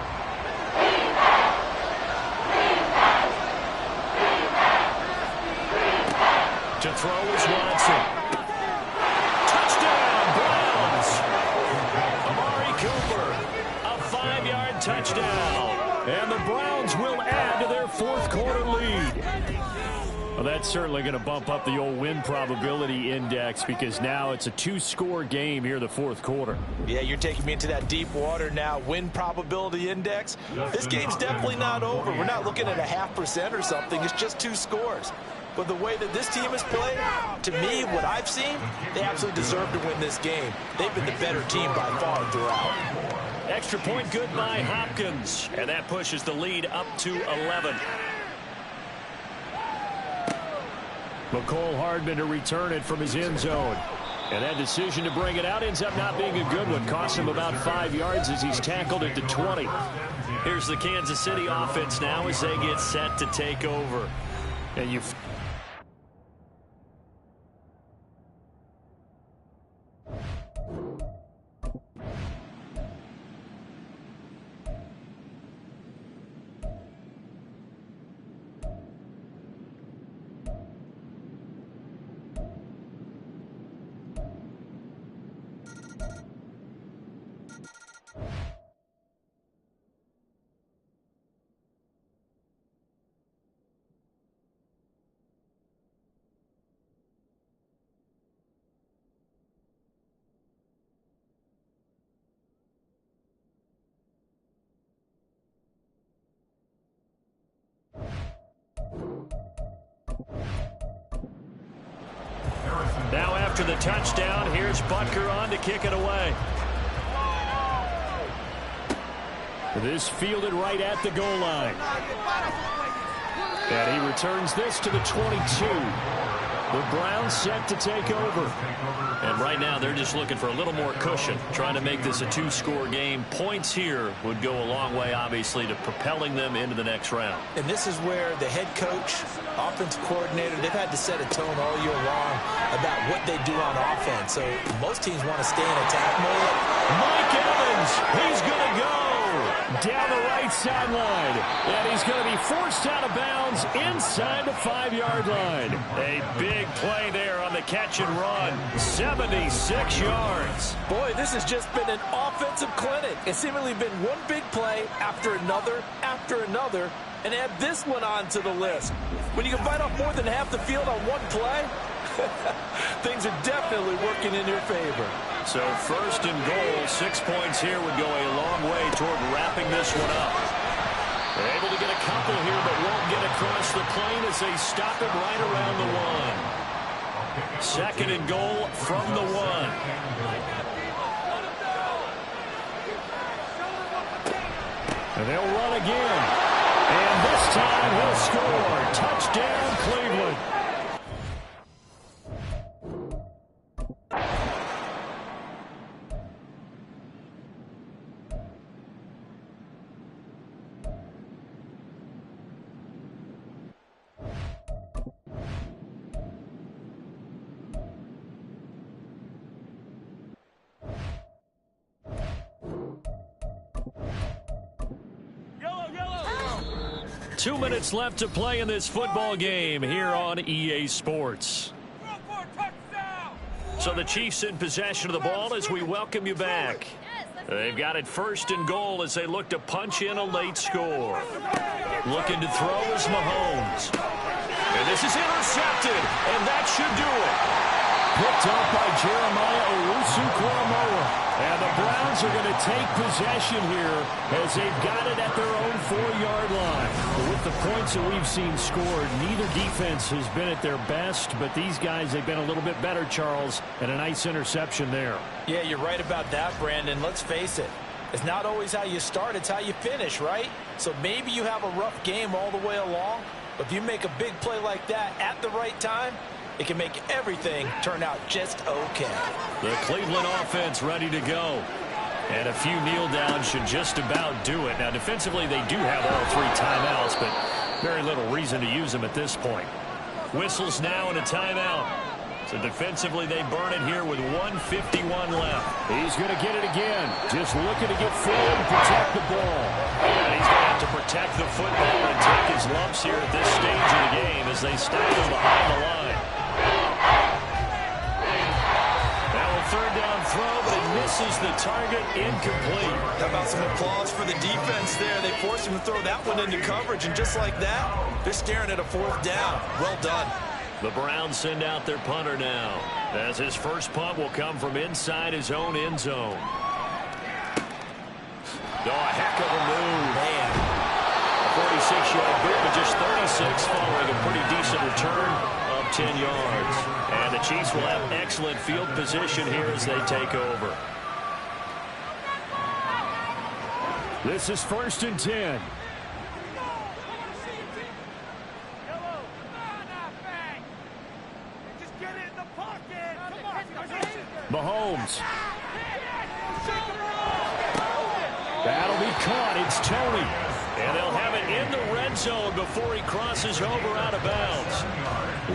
To throw is Watson. Touchdown, Browns! Amari Cooper, a 5-yard touchdown. And the Browns will add to their fourth quarter lead. Well, that's certainly going to bump up the old win probability index because now it's a 2-score game here in the fourth quarter. Yeah, you're taking me into that deep water now. Win probability index. This game's definitely not over. We're not looking at a 0.5% or something. It's just 2 scores. But the way that this team has played, to me, what I've seen, they absolutely deserve to win this game. They've been the better team by far throughout. Extra point good by Hopkins. And that pushes the lead up to 11. McCole Hardman to return it from his end zone. And that decision to bring it out ends up not being a good one. Cost him about 5 yards as he's tackled at the 20. Here's the Kansas City offense now as they get set to take over. And you've... Now after the touchdown, here's Butker on to kick it away. This fielded right at the goal line. And he returns this to the 22. The Browns set to take over. And right now they're just looking for a little more cushion, trying to make this a 2-score game. Points here would go a long way, obviously, to propelling them into the next round. And this is where the head coach, offensive coordinator, they've had to set a tone all year long about what they do on offense. So most teams want to stay in attack mode. Mike Evans, he's going to go down the right sideline. And he's going to be forced out of bounds inside the 5-yard line. A big play there on the catch and run. 76 yards. Boy, this has just been an offensive clinic. It's seemingly been one big play after another, and add this one on to the list. When you can bite off more than half the field on one play, things are definitely working in your favor. So first and goal, 6 points here would go a long way toward wrapping this one up. They're able to get a couple here, but won't get across the plane as they stop it right around the 1. Second and goal from the 1. And they'll run again. And this time he'll score. Touchdown, Cleveland. Yellow! 2 minutes left to play in this football game here on EA Sports. So the Chiefs in possession of the ball as we welcome you back. They've got it first and goal as they look to punch in a late score. Looking to throw is Mahomes. And this is intercepted, and that should do it. Picked up by Jeremiah Owusu-Koramoah. And the Browns are going to take possession here as they've got it at their own 4-yard line. But with the points that we've seen scored, neither defense has been at their best, but these guys have been a little bit better, Charles, and a nice interception there. Yeah, you're right about that, Brandon. Let's face it. It's not always how you start, it's how you finish, right? So maybe you have a rough game all the way along, but if you make a big play like that at the right time, it can make everything turn out just okay. The Cleveland offense ready to go. And a few kneel downs should just about do it. Now, defensively, they do have all 3 timeouts, but very little reason to use them at this point. Whistles now and a timeout. So defensively, they burn it here with 1:51 left. He's going to get it again. Just looking to get forward and protect the ball. And he's going to have to protect the football and take his lumps here at this stage of the game as they stack him behind the line. Now a 3rd down throw, but it misses the target, incomplete. How about some applause for the defense there? They forced him to throw that one into coverage, and just like that, they're staring at a 4th down. Well done. The Browns send out their punter now, as his first punt will come from inside his own end zone. Oh, a heck of a move. Man. A 46-yard boot, but just 36 following a pretty decent return of 10 yards. And the Chiefs will have excellent field position here as they take over. This is 1st and 10. Mahomes. That'll be caught. It's Tony. And they'll have it in the red zone before he crosses over out of bounds.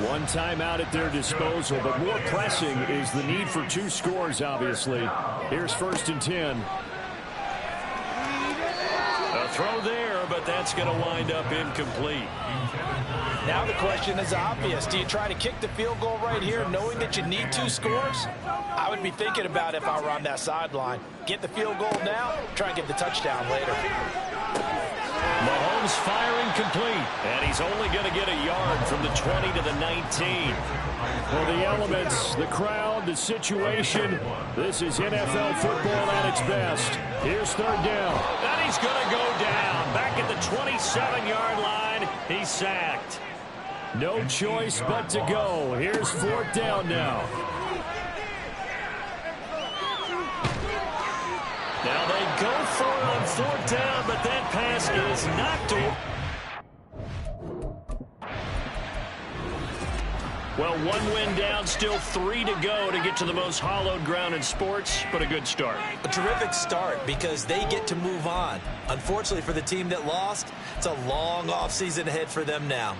1 timeout at their disposal, but more pressing is the need for 2 scores, obviously. Here's 1st and 10. A throw there, but that's going to wind up incomplete. Now the question is obvious. Do you try to kick the field goal right here knowing that you need 2 scores? I would be thinking about it if I were on that sideline. Get the field goal now, try and get the touchdown later. Mahomes firing complete, and he's only going to get a yard from the 20 to the 19. Well, the elements, the crowd, the situation, this is NFL football at its best. Here's 3rd down. And he's going to go down. Back at the 27-yard line, he's sacked. No choice but to go. Here's 4th down now. Now they go for it on 4th down, but that pass is knocked away. Well, 1 win down, still 3 to go to get to the most hallowed ground in sports, but a good start. A terrific start because they get to move on. Unfortunately for the team that lost, it's a long offseason ahead for them now.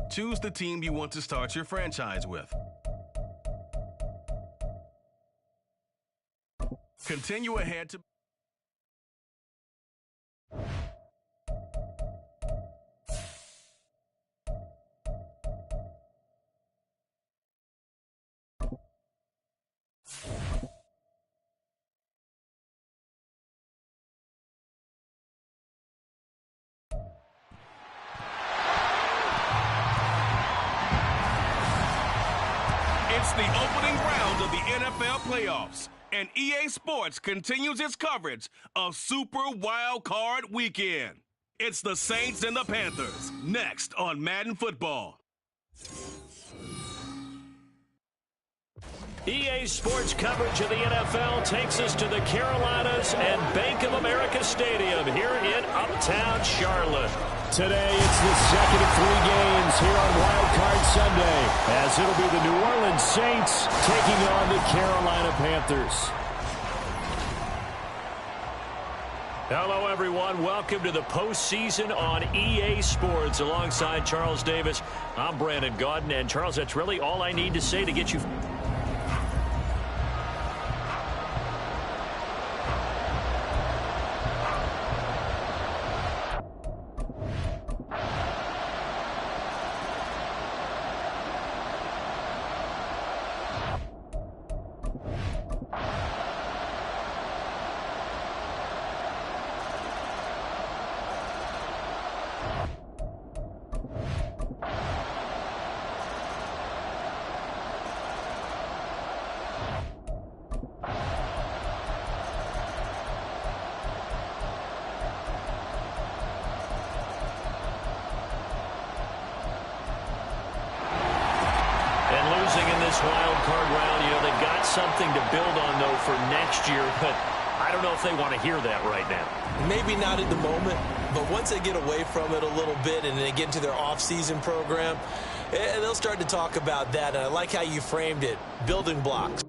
Choose the team you want to start your franchise with. Continue ahead to... It's the opening round of the NFL playoffs, and EA Sports continues its coverage of Super Wildcard Weekend. It's the Saints and the Panthers, next on Madden Football. EA Sports coverage of the NFL takes us to the Carolinas and Bank of America Stadium here in Uptown Charlotte. Today, it's the second of 3 games here on Wildcard Sunday, as it'll be the New Orleans Saints taking on the Carolina Panthers. Hello, everyone. Welcome to the postseason on EA Sports. Alongside Charles Davis, I'm Brandon Gaudin. And, Charles, that's really all I need to say to get you... wild card round, you know, they've got something to build on, though, for next year, but I don't know if they want to hear that right now. Maybe not at the moment, but once they get away from it a little bit and they get into their off-season program, they'll start to talk about that. And I like how you framed it, building blocks.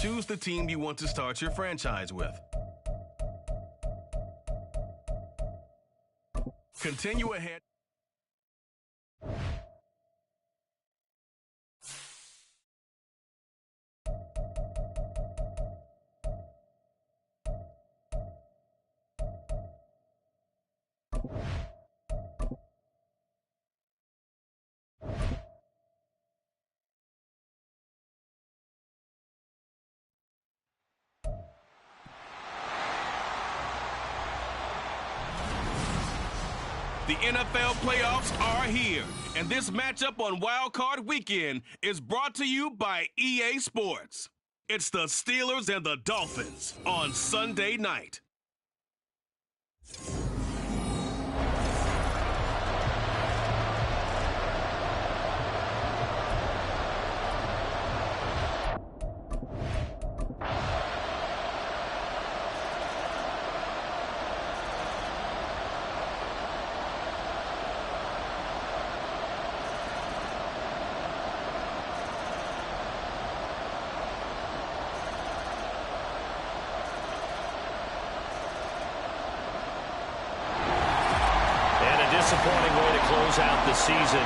Choose the team you want to start your franchise with. Continue ahead. The NFL playoffs are here, and this matchup on Wildcard Weekend is brought to you by EA Sports. It's the Steelers and the Dolphins on Sunday night. close out the season.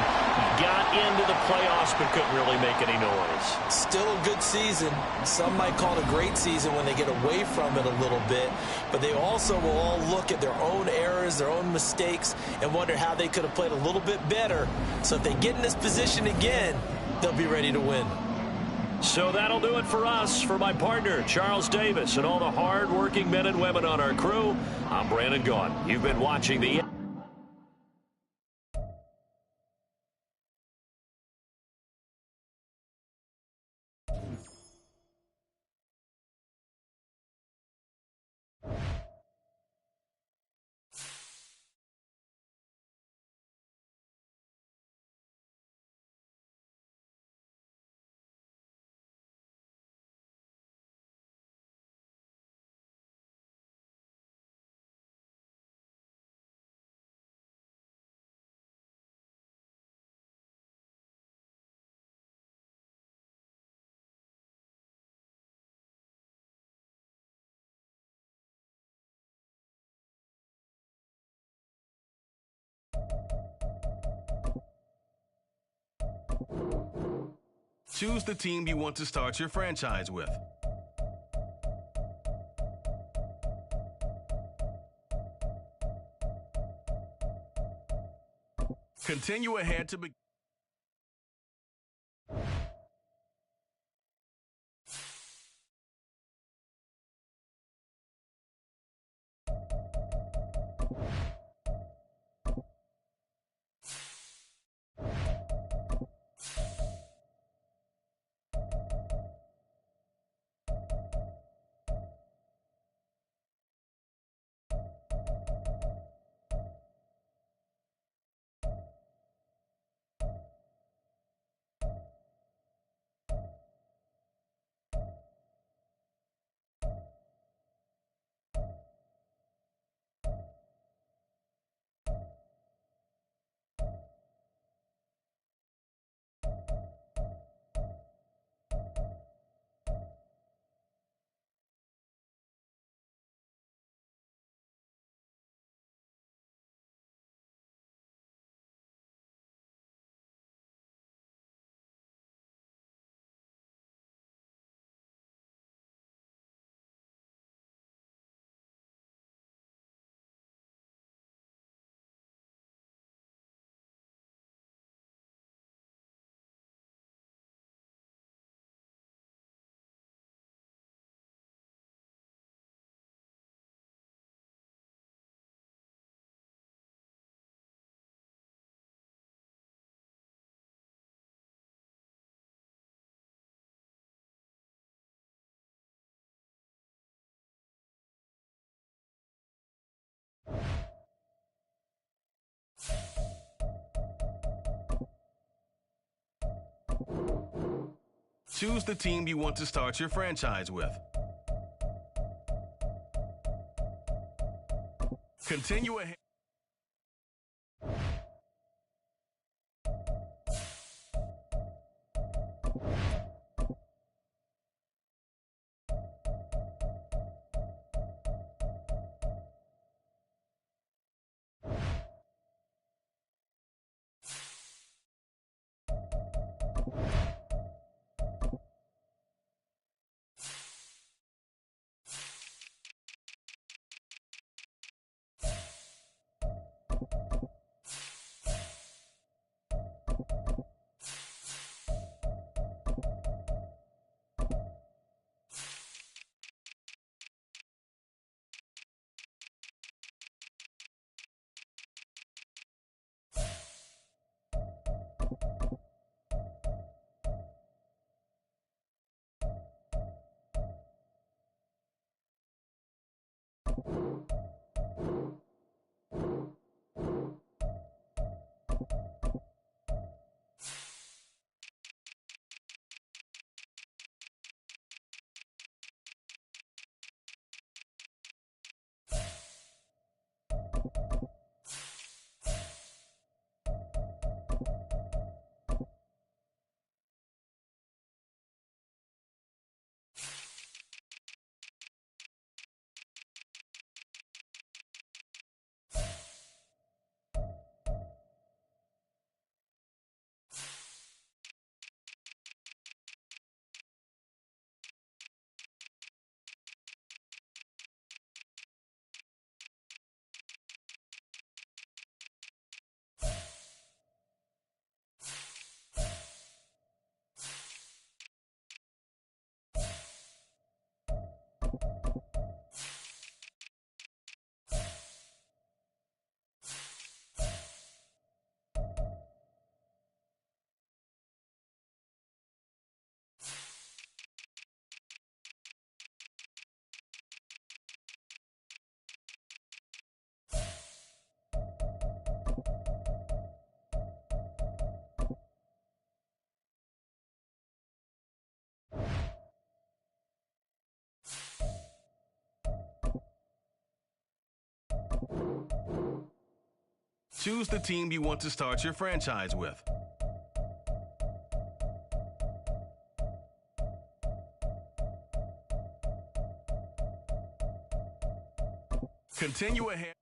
Got into the playoffs but couldn't really make any noise. Still a good season. Some might call it a great season when they get away from it a little bit. But they also will all look at their own errors, their own mistakes, and wonder how they could have played a little bit better. So if they get in this position again, they'll be ready to win. So that'll do it for us. For my partner, Charles Davis, and all the hard-working men and women on our crew, I'm Brandon Gaughan. You've been watching the... Choose the team you want to start your franchise with. Continue ahead to begin. Choose the team you want to start your franchise with. Continue ahead. Choose the team you want to start your franchise with. Continue ahead.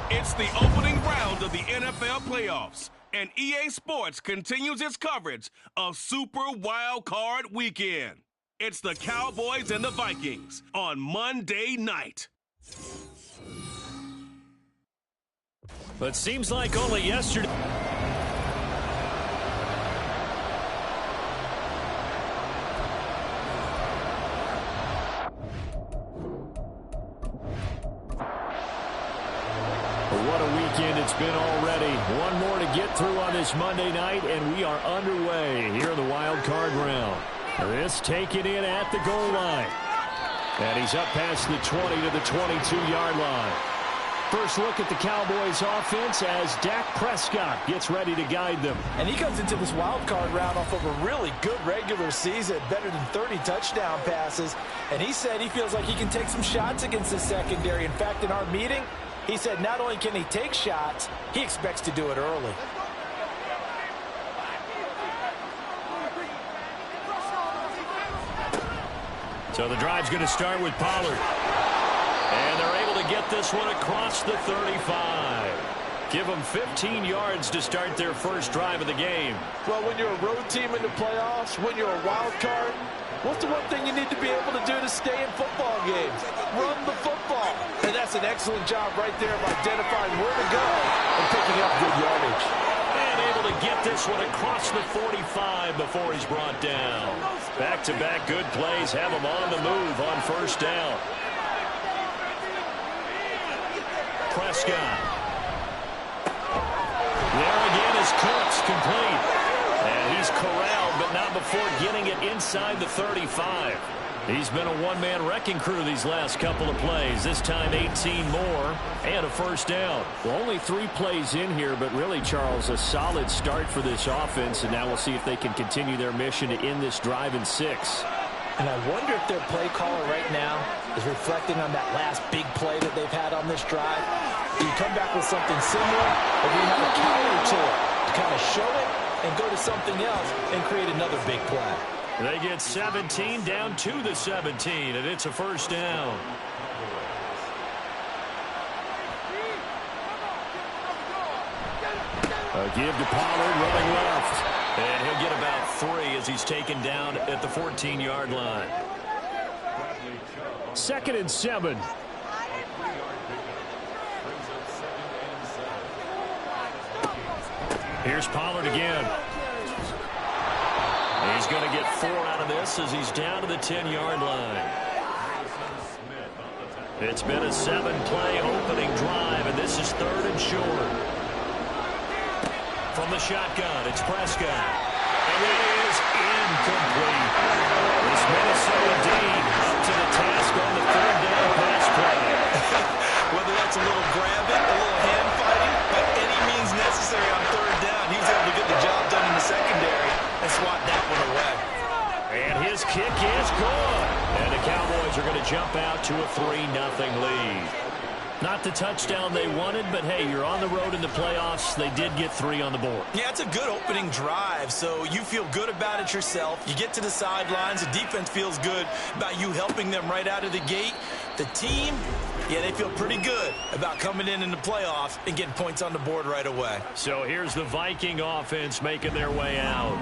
It's the opening round of the NFL playoffs, and EA Sports continues its coverage of Super Wildcard Weekend. It's the Cowboys and the Vikings on Monday night. But seems like only yesterday. What a weekend it's been already. One more to get through on this Monday night, and we are underway here in the wild card round. This taken in at the goal line. And he's up past the 20 to the 22-yard line. First look at the Cowboys offense as Dak Prescott gets ready to guide them. And he comes into this wild card round off of a really good regular season, better than 30 touchdown passes. And he said he feels like he can take some shots against the secondary. In fact, in our meeting, he said not only can he take shots, he expects to do it early. So the drive's going to start with Pollard. And they're able to get this one across the 35. Give them 15 yards to start their first drive of the game. Well, when you're a road team in the playoffs, when you're a wild card, what's the one thing you need to be able to do to stay in football games? Run the football. And that's an excellent job right there of identifying where to go and picking up good yardage. And able to get this one across the 45 before he's brought down. Back-to-back good plays have him on the move on first down. Prescott. There again is Cooks, complete. And he's corralled, but not before getting it inside the 35. He's been a one-man wrecking crew these last couple of plays. This time 18 more and a first down. Well, only 3 plays in here, but really, Charles, a solid start for this offense. And now we'll see if they can continue their mission to end this drive in 6. And I wonder if their play caller right now is reflecting on that last big play that they've had on this drive. Do you come back with something similar, or do you have a counter to it to kind of show it and go to something else and create another big play? They get 17 down to the 17, and it's a first down. A give to Pollard running left. And he'll get about 3 as he's taken down at the 14-yard line. 2nd and 7. Here's Pollard again. He's going to get 4 out of this as he's down to the 10-yard line. It's been a 7-play opening drive, and this is 3rd and short. From the shotgun, it's Prescott. And it is incomplete. This Minnesota D up to the task on the 3rd down pass play. Whether that's a little grabbing, a little hand fighting, by any means necessary on 3rd down, he was able to get the job done in the secondary and swat that one away. And his kick is good. And the Cowboys are going to jump out to a 3-0 lead. Not the touchdown they wanted, but hey, you're on the road in the playoffs. They did get 3 on the board. Yeah, it's a good opening drive, so you feel good about it yourself. You get to the sidelines. The defense feels good about you helping them right out of the gate. The team, yeah, they feel pretty good about coming in the playoffs and getting points on the board right away. So here's the Viking offense making their way out.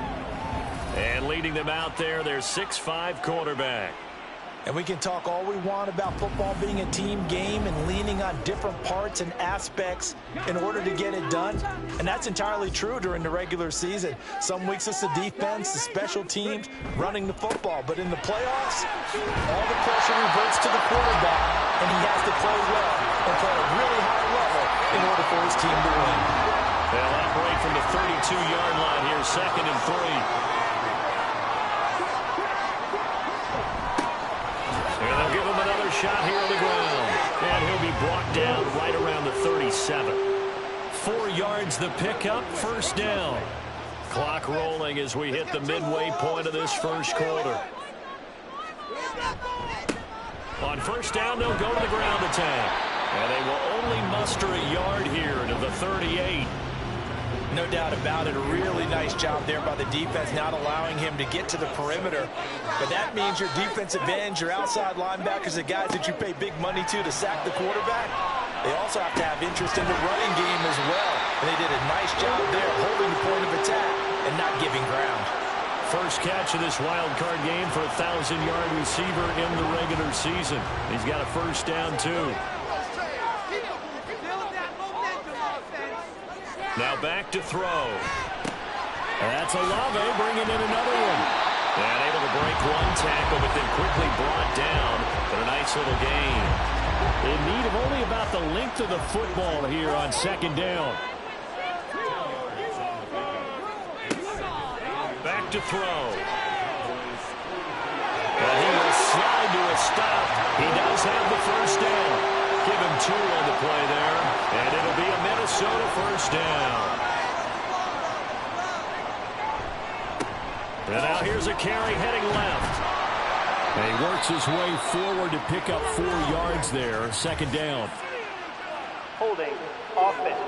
And leading them out there, their 6'5" quarterback. And we can talk all we want about football being a team game and leaning on different parts and aspects in order to get it done. And that's entirely true during the regular season. Some weeks it's the defense, the special teams, running the football. But in the playoffs, all the pressure reverts to the quarterback, and he has to play well and play at a really high level in order for his team to win. They'll operate from the 32-yard line here, 2nd and 3. And they'll give him another shot here on the ground. And he'll be brought down right around the 37. 4 yards the pickup, first down. Clock rolling as we hit the midway point of this first quarter. On first down, they'll go to the ground attack. And they will only muster a yard here to the 38. No doubt about it. A really nice job there by the defense, not allowing him to get to the perimeter. But that means your defensive ends, your outside linebackers, the guys that you pay big money to sack the quarterback, they also have to have interest in the running game as well. And they did a nice job there holding the point of attack and not giving ground. First catch of this wild card game for a 1,000-yard receiver in the regular season. He's got a first down, too. Now back to throw. That's Olave bringing in another one. And able to break one tackle, but then quickly brought down. But a nice little gain. In need of only about the length of the football here on 2nd down. Back to throw. And he will slide to a stop. He does have the first down. Give him 2 on the play there. And it'll be a Minnesota first down. And now here's a carry heading left. And he works his way forward to pick up 4 yards there. 2nd down. Holding offense.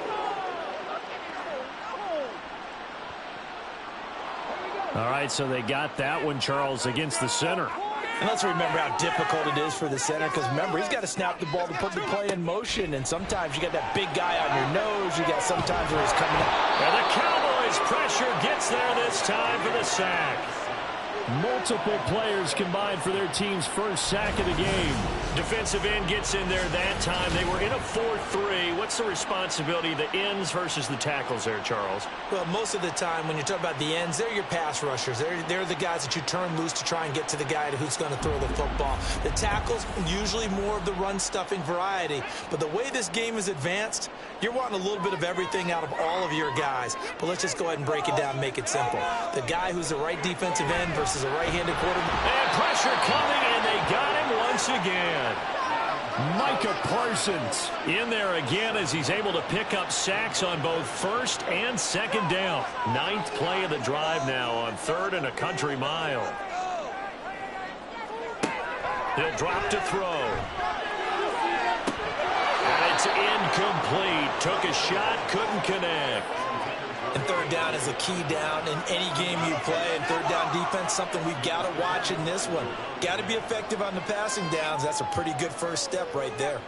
All right, so they got that one, Charles, against the center. And let's remember how difficult it is for the center, because remember, he's got to snap the ball to put the play in motion, and sometimes you got that big guy on your nose. You got sometimes where he's coming up. And the Cowboys' pressure gets there this time for the sack. Multiple players combined for their team's first sack of the game. Defensive end gets in there that time. They were in a 4-3. What's the responsibility of the ends versus the tackles there, Charles? Well, most of the time when you talk about the ends, they're your pass rushers. They're the guys that you turn loose to try and get to the guy who's going to throw the football. The tackles, usually more of the run-stuffing variety. But the way this game is advanced, you're wanting a little bit of everything out of all of your guys. But let's just go ahead and break it down and make it simple. The guy who's the right defensive end versus a right-handed quarterback. And pressure coming, and they got him once again. Micah Parsons in there again as he's able to pick up sacks on both first and second down. 9th play of the drive now on 3rd and a country mile. He'll drop to throw. And it's incomplete. Took a shot, couldn't connect. And 3rd down is a key down in any game you play. And 3rd down defense, something we've got to watch in this one. Got to be effective on the passing downs. That's a pretty good first step right there.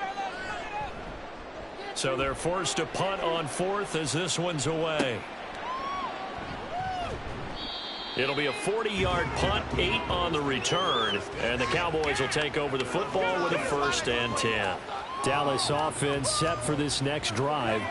So they're forced to punt on 4th as this one's away. It'll be a 40-yard punt, 8 on the return. And the Cowboys will take over the football with a 1st and 10. Dallas offense set for this next drive.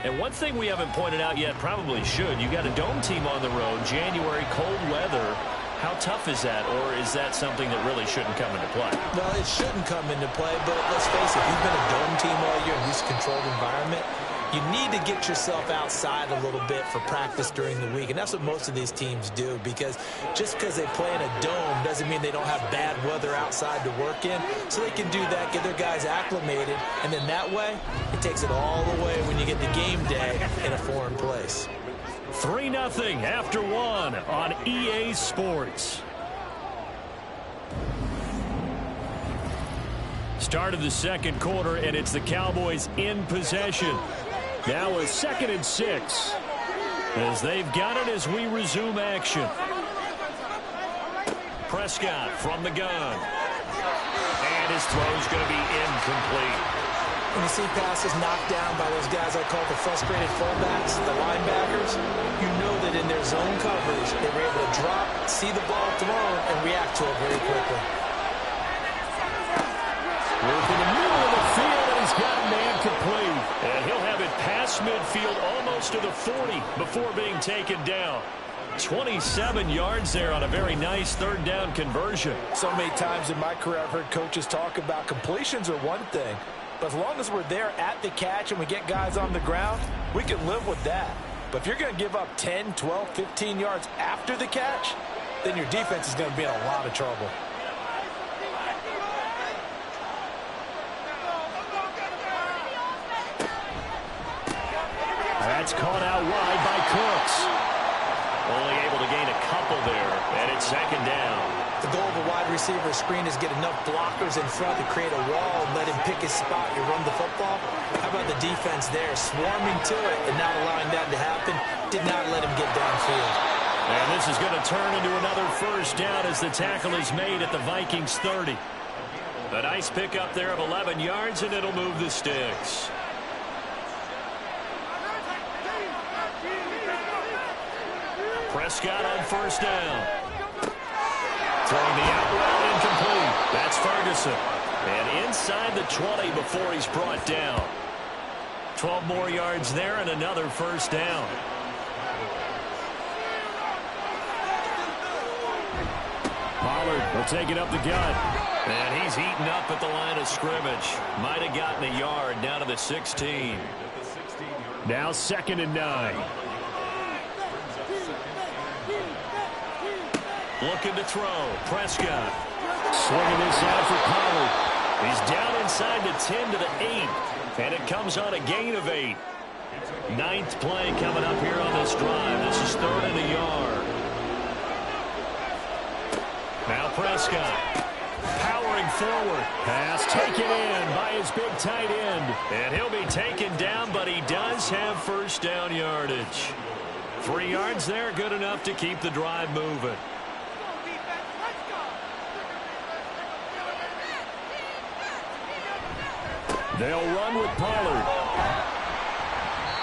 And one thing we haven't pointed out yet, probably should, you got a dome team on the road, January, cold weather. How tough is that, or is that something that really shouldn't come into play? Well, it shouldn't come into play, but let's face it, you've been a dome team all year in this controlled environment. You need to get yourself outside a little bit for practice during the week, and that's what most of these teams do, because just because they play in a dome doesn't mean they don't have bad weather outside to work in. So they can do that, get their guys acclimated, and then that way, it takes it all the way when you get the game day in a foreign place. 3-0 after 1 on EA Sports. Start of the second quarter, and it's the Cowboys in possession. Now a 2nd and 6 as they've got it as we resume action. Prescott from the gun. And his throw's going to be incomplete. When you see passes knocked down by those guys I call the frustrated fullbacks, the linebackers, you know that in their zone coverage, they were able to drop, see the ball thrown, and react to it very quickly. Work in the middle of the field, and he's got man complete. And he'll have it past midfield almost to the 40 before being taken down. 27 yards there on a very nice 3rd down conversion. So many times in my career I've heard coaches talk about completions are one thing, but as long as we're there at the catch and we get guys on the ground, we can live with that. But if you're going to give up 10, 12, 15 yards after the catch, then your defense is going to be in a lot of trouble. That's caught out wide by Cooks. Only able to gain a couple there, and it's 2nd down. The goal of a wide receiver screen is get enough blockers in front to create a wall and let him pick his spot. You run the football. How about the defense there, swarming to it and not allowing that to happen? Did not let him get downfield. And this is going to turn into another 1st down as the tackle is made at the Vikings 30. A nice pickup there of 11 yards, and it'll move the sticks. Prescott on 1st down. Throwing the out route incomplete. That's Ferguson. And inside the 20 before he's brought down. 12 more yards there and another 1st down. Pollard will take it up the gut. And he's eaten up at the line of scrimmage. Might have gotten a yard down to the 16. Now 2nd and 9. Looking to throw. Prescott. Swinging this out for Pollard. He's down inside the 10 to the 8. And it comes on a gain of 8. 9th play coming up here on this drive. This is 3rd and a yard. Now Prescott. Powering forward. Pass taken in by his big tight end. And he'll be taken down, but he does have 1st down yardage. 3 yards there, good enough to keep the drive moving. They'll run with Pollard.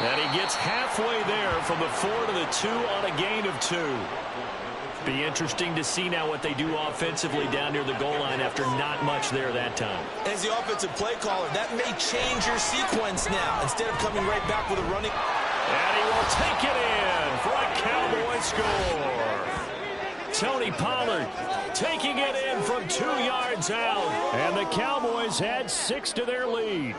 And he gets halfway there from the 4 to the 2 on a gain of 2. Be interesting to see now what they do offensively down near the goal line after not much there that time. As the offensive play caller, that may change your sequence now. Instead of coming right back with a running. And he will take it in for a Cowboy score. Tony Pollard taking it in from 2 yards out. And the Cowboys add 6 to their lead.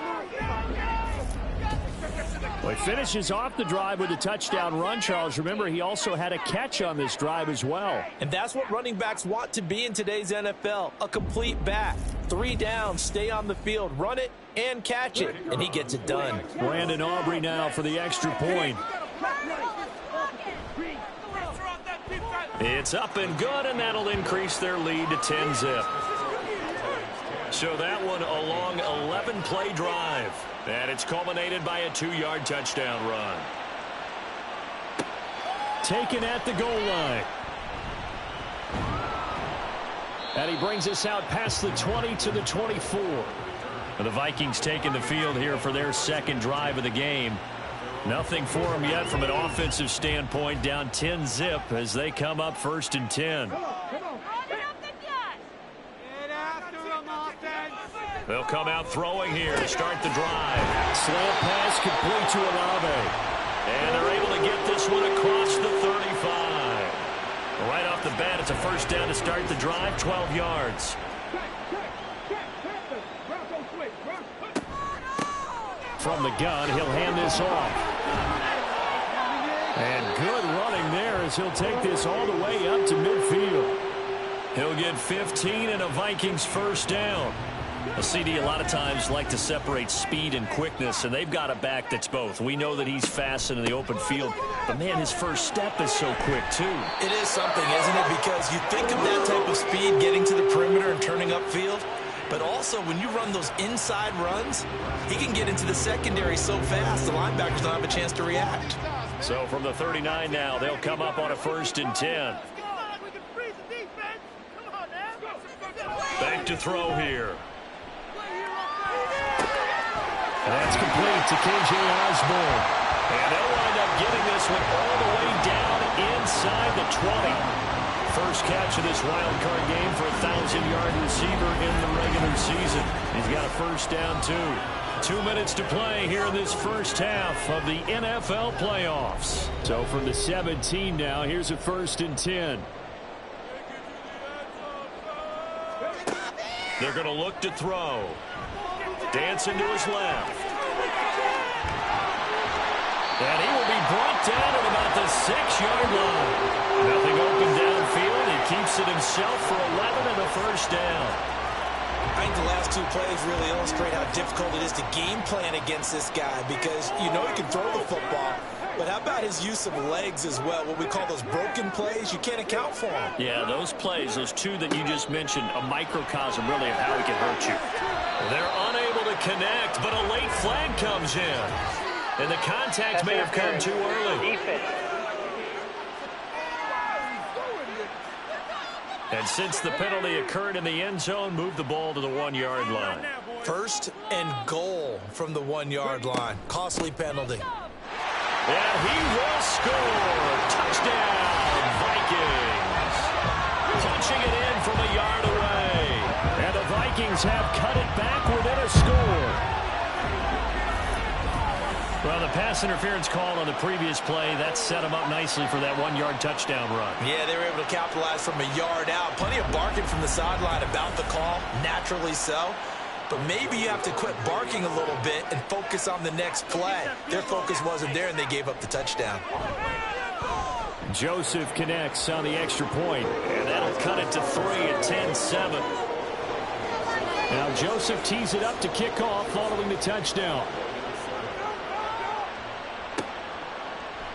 Well, he finishes off the drive with a touchdown run, Charles. Remember, he also had a catch on this drive as well. And that's what running backs want to be in today's NFL, a complete back. 3 downs, stay on the field, run it, and catch it. And he gets it done. Brandon Aubrey now for the extra point. It's up and good, and that'll increase their lead to 10-zip. So that one a long 11-play drive. And it's culminated by a 2-yard touchdown run. Taken at the goal line. And he brings us out past the 20 to the 24. And the Vikings taking the field here for their second drive of the game. Nothing for them yet from an offensive standpoint, down 10-zip as they come up 1st and 10. They'll come out throwing here to start the drive. Slant pass complete to Olave. And they're able to get this one across the 35. Right off the bat, it's a first down to start the drive, 12 yards. From the gun, he'll hand this off. And good running there as he'll take this all the way up to midfield. He'll get 15 and a Vikings first down. A CD a lot of times like to separate speed and quickness, and they've got a back that's both. We know that he's fast in the open field, but man, his first step is so quick too. It is something, isn't it? Because you think of that type of speed getting to the perimeter and turning upfield, but also when you run those inside runs, he can get into the secondary so fast the linebackers don't have a chance to react. So from the 39 now, they'll come up on a 1st and 10. Back to throw here. That's complete to K.J. Osborne. And they'll wind up getting this one all the way down inside the 20. First catch of this wild card game for a 1,000-yard receiver in the regular season. He's got a first down, too. 2 minutes to play here in this first half of the NFL playoffs. So from the 17 now, here's a 1st and 10. They're going to look to throw. Dancing to his left. And he will be brought down at about the 6-yard line. Nothing open downfield. He keeps it himself for 11 and a first down. I think the last 2 plays really illustrate how difficult it is to game plan against this guy because you know he can throw the football. But how about his use of legs as well? What we call those broken plays, you can't account for them. Yeah, those plays, those 2 that you just mentioned, a microcosm really of how he can hurt you. They're unable to connect, but a late flag comes in. And the contact may have come too early. And since the penalty occurred in the end zone, move the ball to the 1-yard line. 1st and goal from the 1-yard line. Costly penalty. And he will score. Touchdown, Vikings. Punching it in from a yard away. And the Vikings have cut it back within a score. Well, the pass interference call on the previous play, that set him up nicely for that 1-yard touchdown run. Yeah, they were able to capitalize from a yard out. Plenty of barking from the sideline about the call, naturally so. But maybe you have to quit barking a little bit and focus on the next play. Their focus wasn't there, and they gave up the touchdown. Joseph connects on the extra point, and that'll cut it to 3 at 10-7. Now Joseph tees it up to kick off following the touchdown.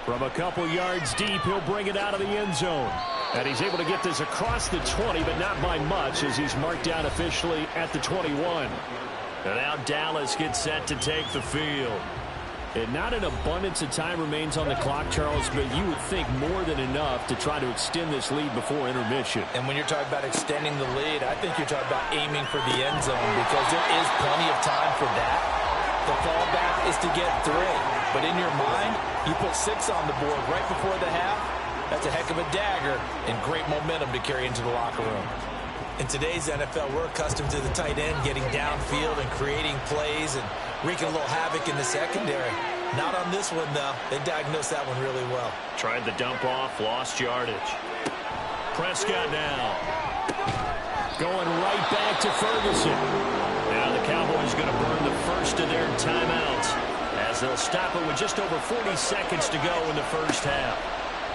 From a couple yards deep, he'll bring it out of the end zone. And he's able to get this across the 20, but not by much as he's marked down officially at the 21. And now Dallas gets set to take the field. And not an abundance of time remains on the clock, Charles, but you would think more than enough to try to extend this lead before intermission. And when you're talking about extending the lead, I think you're talking about aiming for the end zone because there is plenty of time for that. The fallback is to get 3. But in your mind, you put 6 on the board right before the half. That's a heck of a dagger and great momentum to carry into the locker room. In today's NFL, we're accustomed to the tight end getting downfield and creating plays and wreaking a little havoc in the secondary. Not on this one, though. They diagnosed that one really well. Tried the dump off, lost yardage. Prescott now. Going right back to Ferguson. Now the Cowboys going to burn the first of their timeouts as they'll stop it with just over 40 seconds to go in the first half.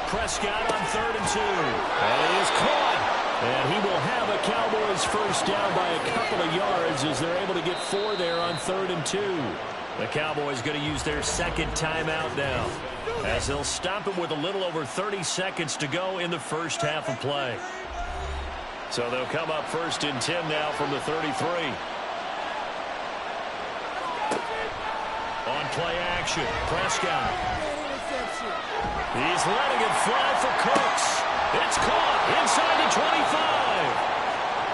Prescott on 3rd and 2. And he is caught. And he will have a Cowboys first down by a couple of yards as they're able to get 4 there on 3rd and 2. The Cowboys going to use their second timeout now as they'll stop it with a little over 30 seconds to go in the first half of play. So they'll come up 1st and 10 now from the 33. On play action, Prescott. He's letting it fly for Cooks. It's caught inside the 25.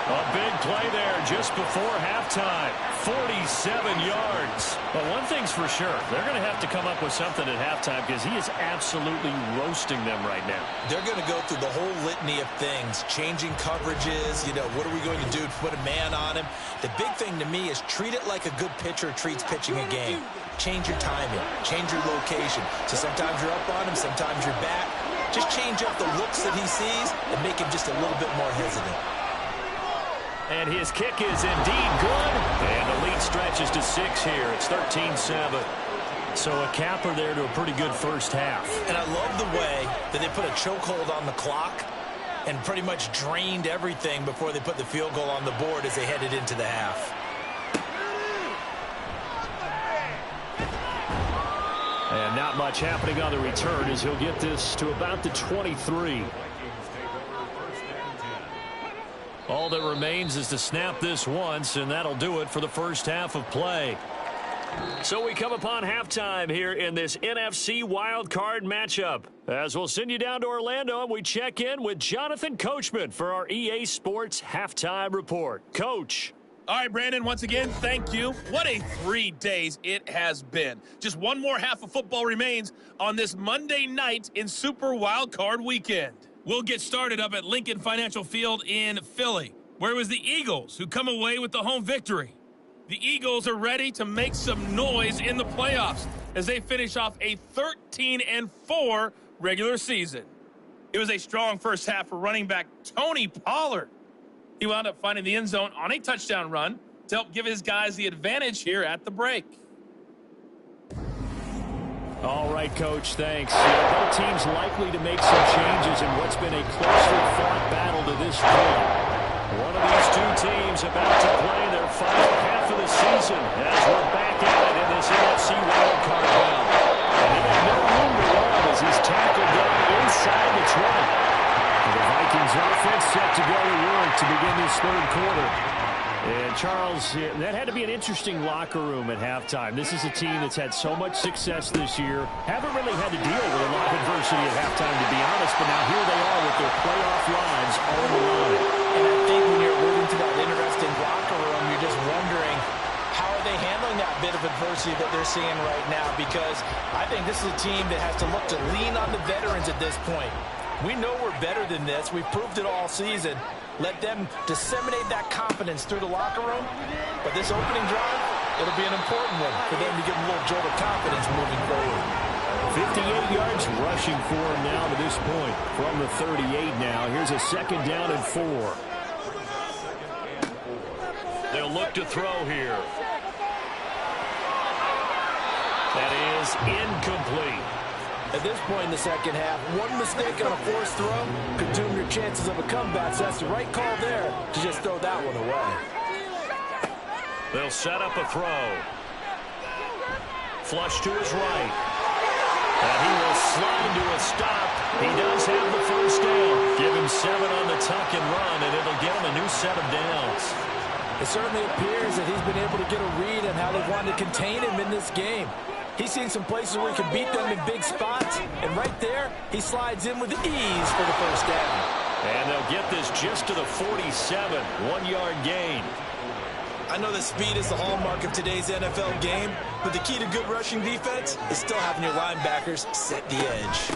A big play there just before halftime. 47 yards. But one thing's for sure, they're going to have to come up with something at halftime because he is absolutely roasting them right now. They're going to go through the whole litany of things, changing coverages, what are we going to do to put a man on him? The big thing to me is treat it like a good pitcher treats pitching a game. Change your timing, change your location. So sometimes you're up on him, sometimes you're back. Just change up the looks that he sees and make him just a little bit more hesitant. And his kick is indeed good. And the lead stretches to 6 here. It's 13-7. So a capper there to a pretty good first half. And I love the way that they put a chokehold on the clock and pretty much drained everything before they put the field goal on the board as they headed into the half. And not much happening on the return as he'll get this to about the 23. All that remains is to snap this once, and that'll do it for the first half of play. So we come upon halftime here in this NFC Wildcard matchup. As we'll send you down to Orlando, and we check in with Jonathan Coachman for our EA Sports Halftime Report. Coach. All right, Brandon, once again, thank you. What a 3 days it has been. Just one more half of football remains on this Monday night in Super Wildcard Weekend. We'll get started up at Lincoln Financial Field in Philly, where it was the Eagles who come away with the home victory. The Eagles are ready to make some noise in the playoffs as they finish off a 13-4 regular season. It was a strong first half for running back Tony Pollard. He wound up finding the end zone on a touchdown run to help give his guys the advantage here at the break. All right, Coach, thanks. Both teams likely to make some changes in what's been a closely fought battle to this point. One of these two teams about to play their final half of the season as we're back at it in this NFC wildcard round. And he had no room to run as he's tackled down inside the 20. The Vikings offense set to go to work to begin this third quarter. And, Charles, that had to be an interesting locker room at halftime. This is a team that's had so much success this year. Haven't really had to deal with a lot of adversity at halftime, to be honest. But now here they are with their playoff lives on the line. And I think when you're alluding to that interesting locker room, you're just wondering, how are they handling that bit of adversity that they're seeing right now? Because I think this is a team that has to look to lean on the veterans at this point. We know we're better than this. We've proved it all season. Let them disseminate that confidence through the locker room. But this opening drive, it'll be an important one for them to give them a little jolt of confidence moving forward. 58 yards rushing for him now to this point from the 38 now. Here's a 2nd down and 4. They'll look to throw here. That is incomplete. At this point in the second half, one mistake on a forced throw could doom your chances of a comeback. So that's the right call there to just throw that one away. They'll set up a throw. Flush to his right. And he will slide to a stop. He does have the first down. Give him 7 on the tuck and run, and it'll get him a new set of downs. It certainly appears that he's been able to get a read on how they wanted to contain him in this game. He's seen some places where he can beat them in big spots, and right there, he slides in with ease for the first down. And they'll get this just to the 47, 1-yard gain. I know that speed is the hallmark of today's NFL game, but the key to good rushing defense is still having your linebackers set the edge.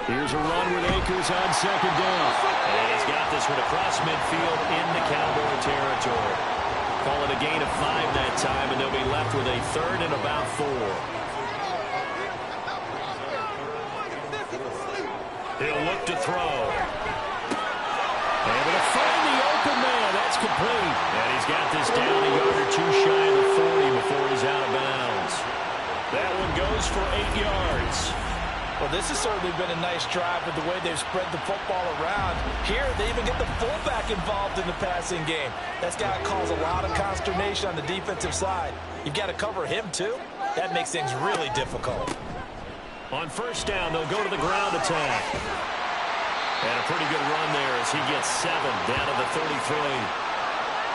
Here's a run with Akers on second down. And he's got this one across midfield into Cowboy territory. Call it a gain of 5 that time, and they'll be left with a 3rd and about 4. He'll look to throw. Able to find the open man. That's complete. And he's got this down a yard or 2 shy of the 40 before he's out of bounds. That one goes for 8 yards. Well, this has certainly been a nice drive with the way they've spread the football around. Here, they even get the fullback involved in the passing game. That's got to cause a lot of consternation on the defensive side. You've got to cover him, too. That makes things really difficult. On first down, they'll go to the ground attack. And a pretty good run there as he gets 7 down to the 33.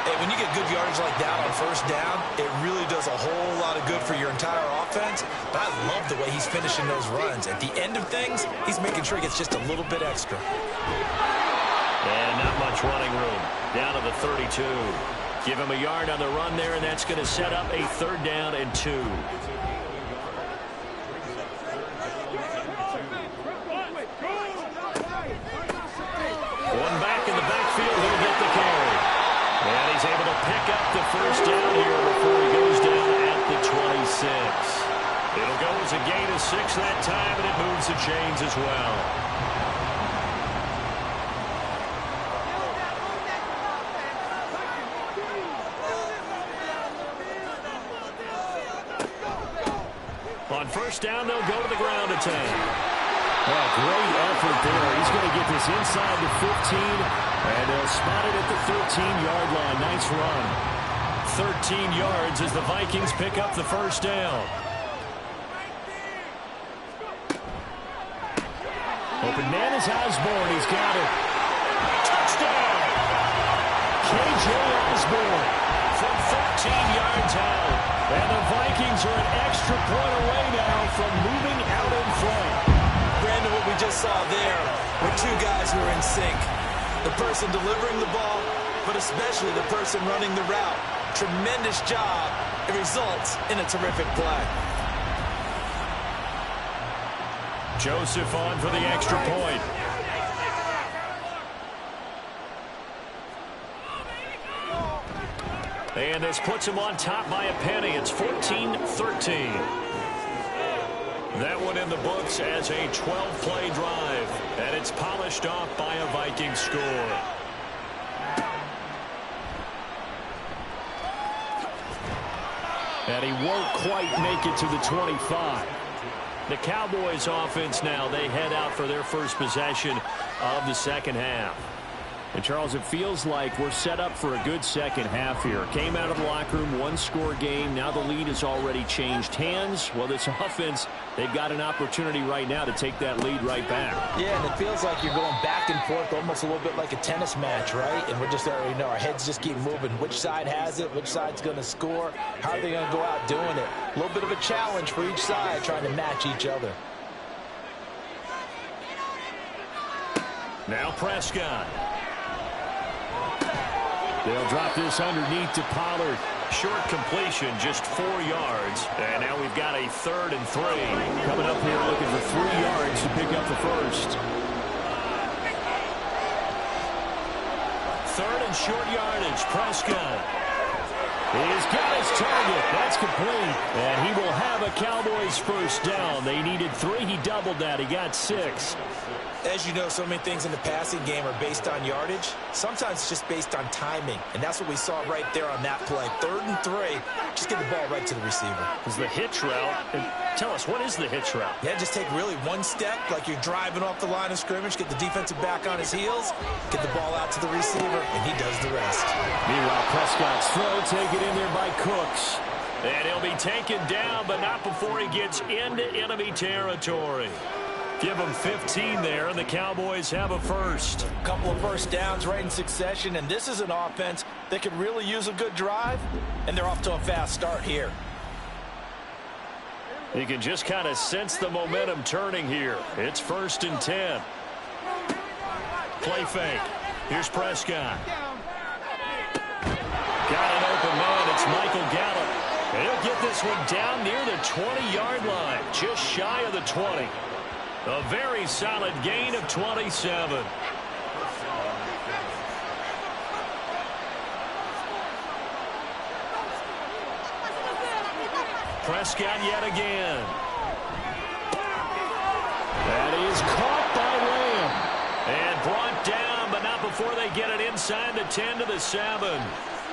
Hey, when you get good yardage like that on first down, it really does a whole lot of good for your entire offense. But I love the way he's finishing those runs. At the end of things, he's making sure he gets just a little bit extra. And not much running room. Down to the 32. Give him a yard on the run there, and that's going to set up a 3rd down and 2. One back in the backfield, he'll get the carry. And he's able to pick up the first down here before he goes down at the 26. It'll go as a gain of 6 that time, and it moves the chains as well. On first down, they'll go to the ground attack. Well, great effort there. He's going to get this inside the 15, and they'll spot it at the 13-yard line. Nice run. 13 yards as the Vikings pick up the first down. Open man is Osborne. He's got it. Touchdown! K.J. Osborne from 13 yards out. And the Vikings are an extra point away now from moving out in front. Brandon, what we just saw there were 2 guys who are in sync. The person delivering the ball, but especially the person running the route. Tremendous job. It results in a terrific play. Joseph on for the extra point. And this puts him on top by a penny. It's 14-13. That one in the books as a 12-play drive. And it's polished off by a Viking score. And he won't quite make it to the 25. The Cowboys offense now, they head out for their first possession of the second half. And, Charles, it feels like we're set up for a good second half here. Came out of the locker room, 1-score game. Now the lead has already changed hands. Well, this offense, they've got an opportunity right now to take that lead right back. Yeah, and it feels like you're going back and forth almost a little bit like a tennis match, right? And we're just already know our heads just keep moving. Which side has it? Which side's going to score? How are they going to go out doing it? A little bit of a challenge for each side trying to match each other. Now Prescott. They'll drop this underneath to Pollard. Short completion, just 4 yards. And now we've got a 3rd and 3. Coming up here looking for 3 yards to pick up the first. 3rd and short yardage. Prescott. He's got his target. That's complete. And he will have a Cowboys first down. They needed 3. He doubled that. He got 6. As you know, so many things in the passing game are based on yardage. Sometimes it's just based on timing. And that's what we saw right there on that play. 3rd and 3. Just get the ball right to the receiver. Is the hitch route. And tell us, what is the hitch route? Yeah, just take really one step like you're driving off the line of scrimmage. Get the defensive back on his heels. Get the ball out to the receiver. And he does the rest. Meanwhile, Prescott's throw taken in there by Cooks. And he'll be taken down, but not before he gets into enemy territory. Give them 15 there, and the Cowboys have a first. A couple of first downs right in succession, and this is an offense that could really use a good drive, and they're off to a fast start here. You can just kind of sense the momentum turning here. It's 1st and 10. Play fake. Here's Prescott. Got an open man. It's Michael Gallup. And he'll get this one down near the 20-yard line, just shy of the 20. A very solid gain of 27. Prescott yet again. That is caught by Lamb. And brought down, but not before they get it inside the 10 to the 7.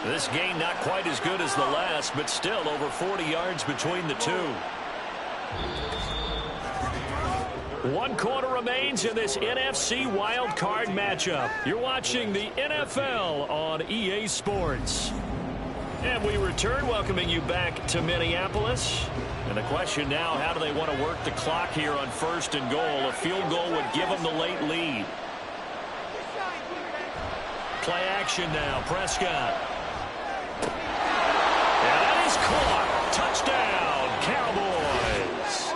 This gain not quite as good as the last, but still over 40 yards between the two. 1 quarter remains in this NFC Wildcard matchup. You're watching the NFL on EA Sports. And we return, welcoming you back to Minneapolis. And the question now, how do they want to work the clock here on 1st and goal? A field goal would give them the late lead. Play action now, Prescott. And that is caught. Touchdown, Cowboys.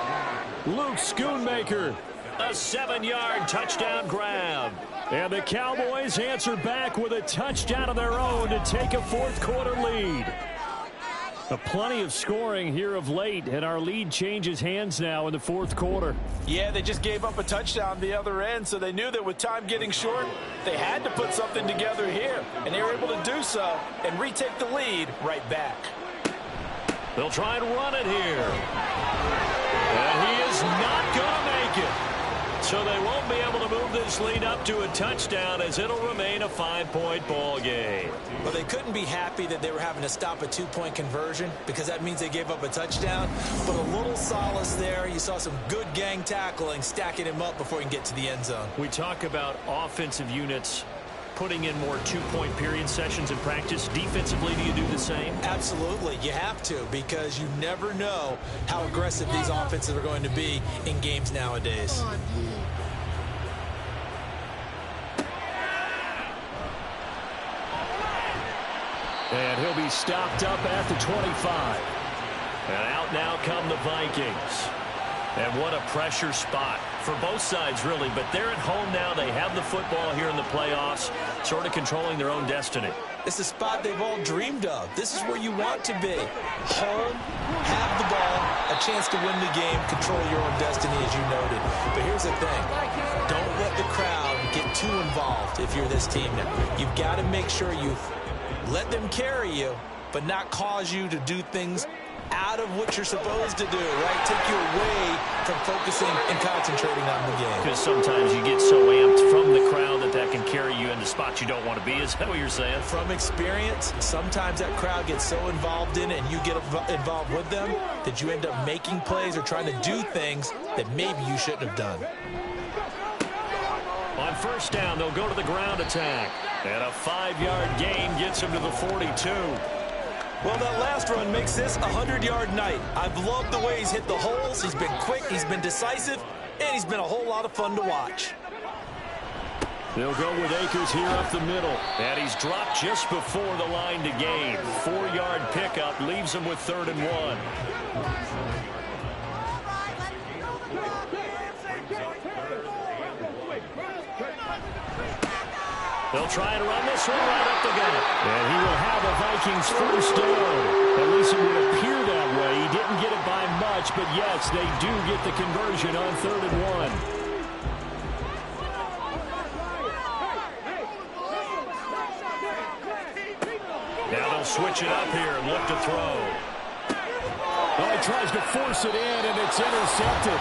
Luke Schoonmaker, a 7-yard touchdown grab. And the Cowboys answer back with a touchdown of their own to take a 4th quarter lead. Plenty of scoring here of late, and our lead changes hands now in the 4th quarter. Yeah, they just gave up a touchdown the other end, so they knew that with time getting short, they had to put something together here, and they were able to do so and retake the lead right back. They'll try and run it here. And he is not going to make it. So they won't be able to move this lead up to a touchdown, as it'll remain a 5-point ball game. Well, they couldn't be happy that they were having to stop a 2-point conversion, because that means they gave up a touchdown. But a little solace there. You saw some good gang tackling, stacking him up before he can get to the end zone. We talk about offensive units putting in more 2-point period sessions in practice. Defensively, do you do the same? Absolutely. You have to, because you never know how aggressive these offenses are going to be in games nowadays. And he'll be stopped up at the 25. And out now come the Vikings. And what a pressure spot for both sides, really. But they're at home now. They have the football here in the playoffs, sort of controlling their own destiny. It's a spot they've all dreamed of. This is where you want to be. Home, have the ball, a chance to win the game, control your own destiny, as you noted. But here's the thing. Don't let the crowd get too involved if you're this team now. You've got to make sure you let them carry you, but not cause you to do things out of what you're supposed to do, right? Take you away from focusing and concentrating on the game. Because sometimes you get so amped from the crowd that can carry you into spots you don't want to be. Is that what you're saying? From experience, sometimes that crowd gets so involved in it and you get involved with them that you end up making plays or trying to do things that maybe you shouldn't have done. On 1st down, they'll go to the ground attack. And a 5-yard gain gets him to the 42. Well, that last run makes this a 100-yard night. I've loved the way he's hit the holes. He's been quick, he's been decisive, and he's been a whole lot of fun to watch. They'll go with Akers here up the middle. And he's dropped just before the line to gain. 4-yard pickup leaves him with 3rd and 1. They'll try and run this one right up the gut. And he will have a Vikings 1st down. At least it would appear that way. He didn't get it by much, but yes, they do get the conversion on 3rd and 1. Now they'll switch it up here and look to throw. Well, he tries to force it in, and it's intercepted.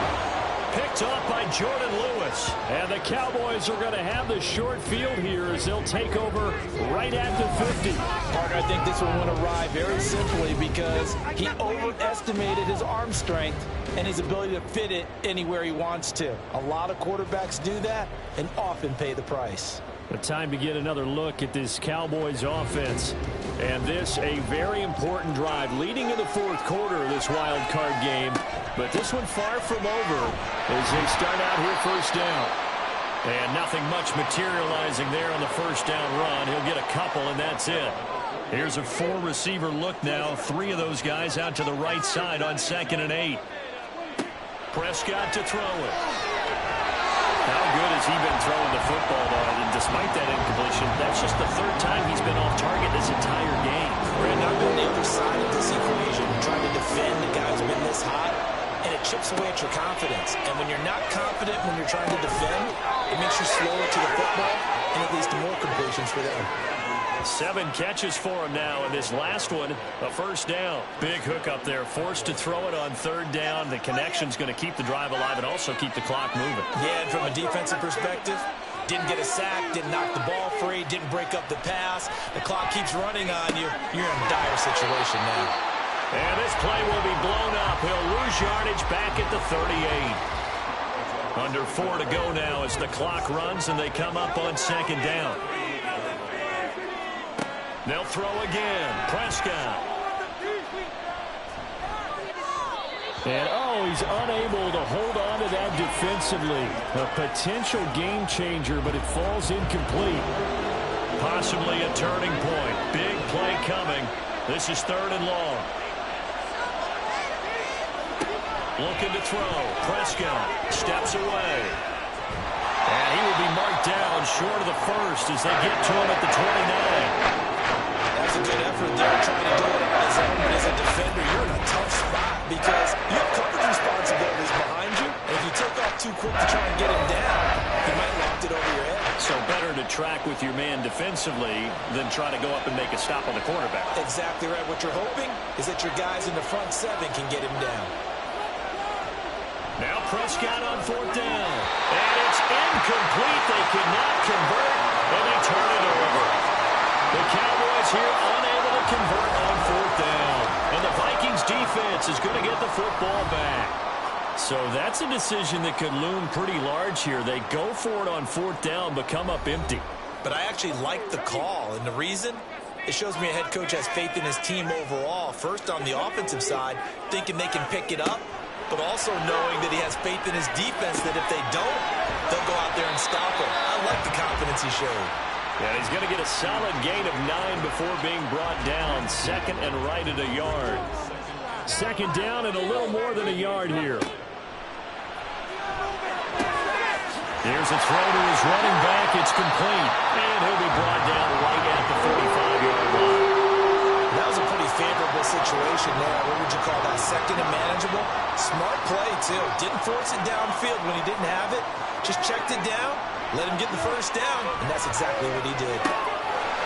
Picked off by Jordan Lewis. And the Cowboys are going to have the short field here as they'll take over right at the 50. Partner, I think this one went awry very simply because he overestimated his arm strength and his ability to fit it anywhere he wants to. A lot of quarterbacks do that and often pay the price. The time to get another look at this Cowboys offense. And this a very important drive leading in the 4th quarter of this wild card game. But this one far from over as they start out here 1st down. And nothing much materializing there on the 1st down run. He'll get a couple, and that's it. Here's a 4-receiver look now. 3 of those guys out to the right side on 2nd and 8. Prescott to throw it. How good has he been throwing the football, though? And despite that incompletion, that's just the 3rd time he's been off target this entire game. Brandon, I've been on the other side of this equation, trying to defend a guy who's been this hot. And it chips away at your confidence. And when you're not confident when you're trying to defend, it makes you slower to the football and it leads to more completions for them. 7 catches for him now, and this last one, a first down. Big hook up there, forced to throw it on 3rd down. The connection's going to keep the drive alive and also keep the clock moving. Yeah, and from a defensive perspective, didn't get a sack, didn't knock the ball free, didn't break up the pass. The clock keeps running on you. You're in a dire situation now. And this play will be blown up. He'll lose yardage back at the 38. Under 4 to go now as the clock runs and they come up on 2nd down. They'll throw again. Prescott. And, he's unable to hold on to that defensively. A potential game changer, but it falls incomplete. Possibly a turning point. Big play coming. This is 3rd and long. Looking to throw. Prescott steps away. And he will be marked down short of the first as they get to him at the 29. That's a good effort there, trying to do it as a defender. You're in a tough spot because you have coverage responsibilities behind you. And if you take off too quick to try and get him down, he might loft it over your head. So better to track with your man defensively than try to go up and make a stop on the quarterback. Exactly right. What you're hoping is that your guys in the front 7 can get him down. Now Prescott on 4th down. And it's incomplete. They cannot convert, and they turn it over. The Cowboys here unable to convert on 4th down. And the Vikings defense is going to get the football back. So that's a decision that could loom pretty large here. They go for it on 4th down, but come up empty. But I actually like the call, and the reason? It shows me a head coach has faith in his team overall. First on the offensive side, thinking they can pick it up, but also knowing that he has faith in his defense that if they don't, they'll go out there and stop him. I like the confidence he showed. Yeah, he's going to get a solid gain of 9 before being brought down. 2nd and right at a yard. 2nd down and a little more than a yard here. Here's a throw to his running back. It's complete. And he'll be brought down right at the 45-yard line. That was a pretty favorable situation there. What would you call that? 2nd and manageable? Smart play, too. Didn't force it downfield when he didn't have it. Just checked it down. Let him get the first down, and that's exactly what he did.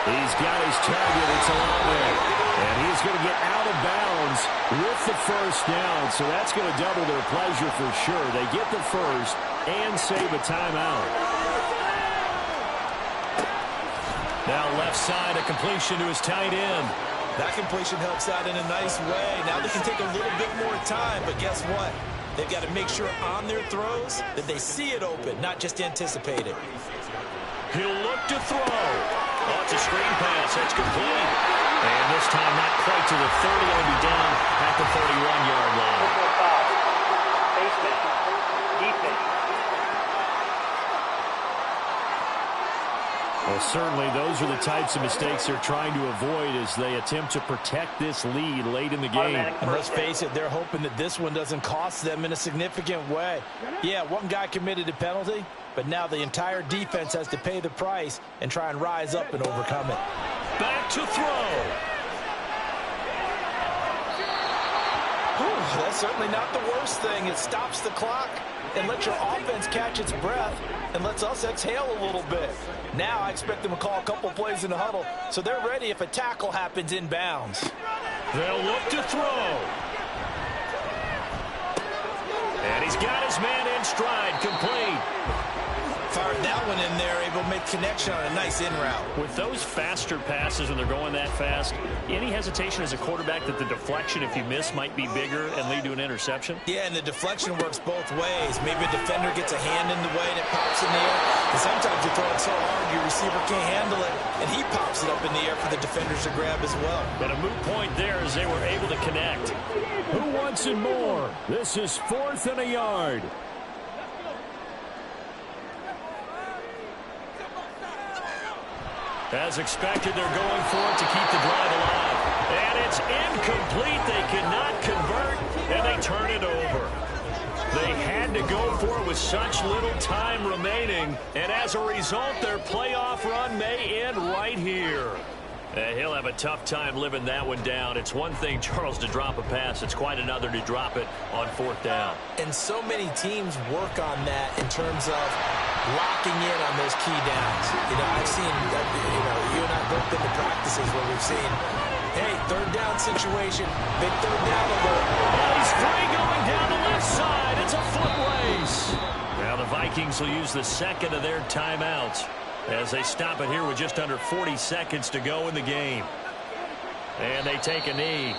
He's got his target. It's a long way. And he's going to get out of bounds with the first down, so that's going to double their pleasure for sure. They get the first and save a timeout. Now left side, a completion to his tight end. That completion helps out in a nice way. Now they can take a little bit more time, but guess what? They've got to make sure on their throws that they see it open, not just anticipate it. He'll look to throw. Oh, it's a screen pass. That's complete. And this time not quite to the 30. It'll be down at the 31-yard line. Well, certainly those are the types of mistakes they're trying to avoid as they attempt to protect this lead late in the game. And let's face it, they're hoping that this one doesn't cost them in a significant way. Yeah, one guy committed a penalty, but now the entire defense has to pay the price and try and rise up and overcome it. Back to throw. Whew, that's certainly not the worst thing. It stops the clock and lets your offense catch its breath and lets us exhale a little bit. Now I expect them to call a couple plays in the huddle so they're ready if a tackle happens in bounds. They'll look to throw. And he's got his man in stride, complete. Fired that one in there, able to make connection on a nice in route. With those faster passes when they're going that fast, any hesitation as a quarterback that the deflection, if you miss, might be bigger and lead to an interception? Yeah, and the deflection works both ways. Maybe a defender gets a hand in the way and it pops in the air. And sometimes you throw it so hard your receiver can't handle it, and he pops it up in the air for the defenders to grab as well. But a moot point there as they were able to connect. Who wants it more? This is 4th and a yard. As expected, they're going for it to keep the drive alive. And it's incomplete. They cannot convert, and they turn it over. They had to go for it with such little time remaining, and as a result, their playoff run may end right here. He'll have a tough time living that one down. It's one thing, Charles, to drop a pass. It's quite another to drop it on 4th down. And so many teams work on that in terms of locking in on those key downs. I've seen, you and I have both been to practices where we've seen, hey, 3rd down situation, big 3rd down alert. And he's free going down the left side. It's a foot race. Now the Vikings will use the second of their timeouts as they stop it here with just under 40 seconds to go in the game. And they take a knee.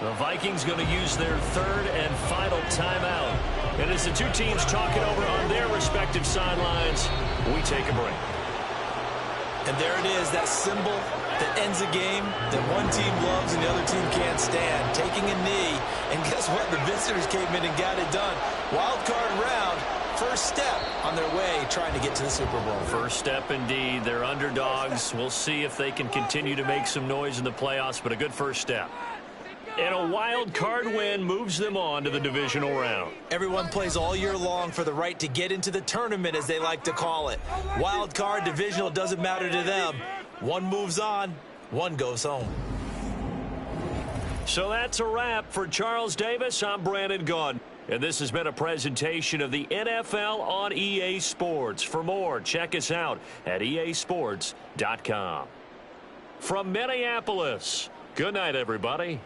The Vikings going to use their 3rd and final timeout. And as the two teams talk it over on their respective sidelines, we take a break. And there it is, that symbol that ends a game that one team loves and the other team can't stand. Taking a knee. And guess what? The visitors came in and got it done. Wild card round. First step on their way trying to get to the Super Bowl. First step indeed. They're underdogs. We'll see if they can continue to make some noise in the playoffs, but a good first step. And a wild card win moves them on to the divisional round. Everyone plays all year long for the right to get into the tournament, as they like to call it. Wild card, divisional, doesn't matter to them. One moves on, one goes home. So that's a wrap for Charles Davis. I'm Brandon Gaudin. And this has been a presentation of the NFL on EA Sports. For more, check us out at easports.com. From Minneapolis, good night, everybody.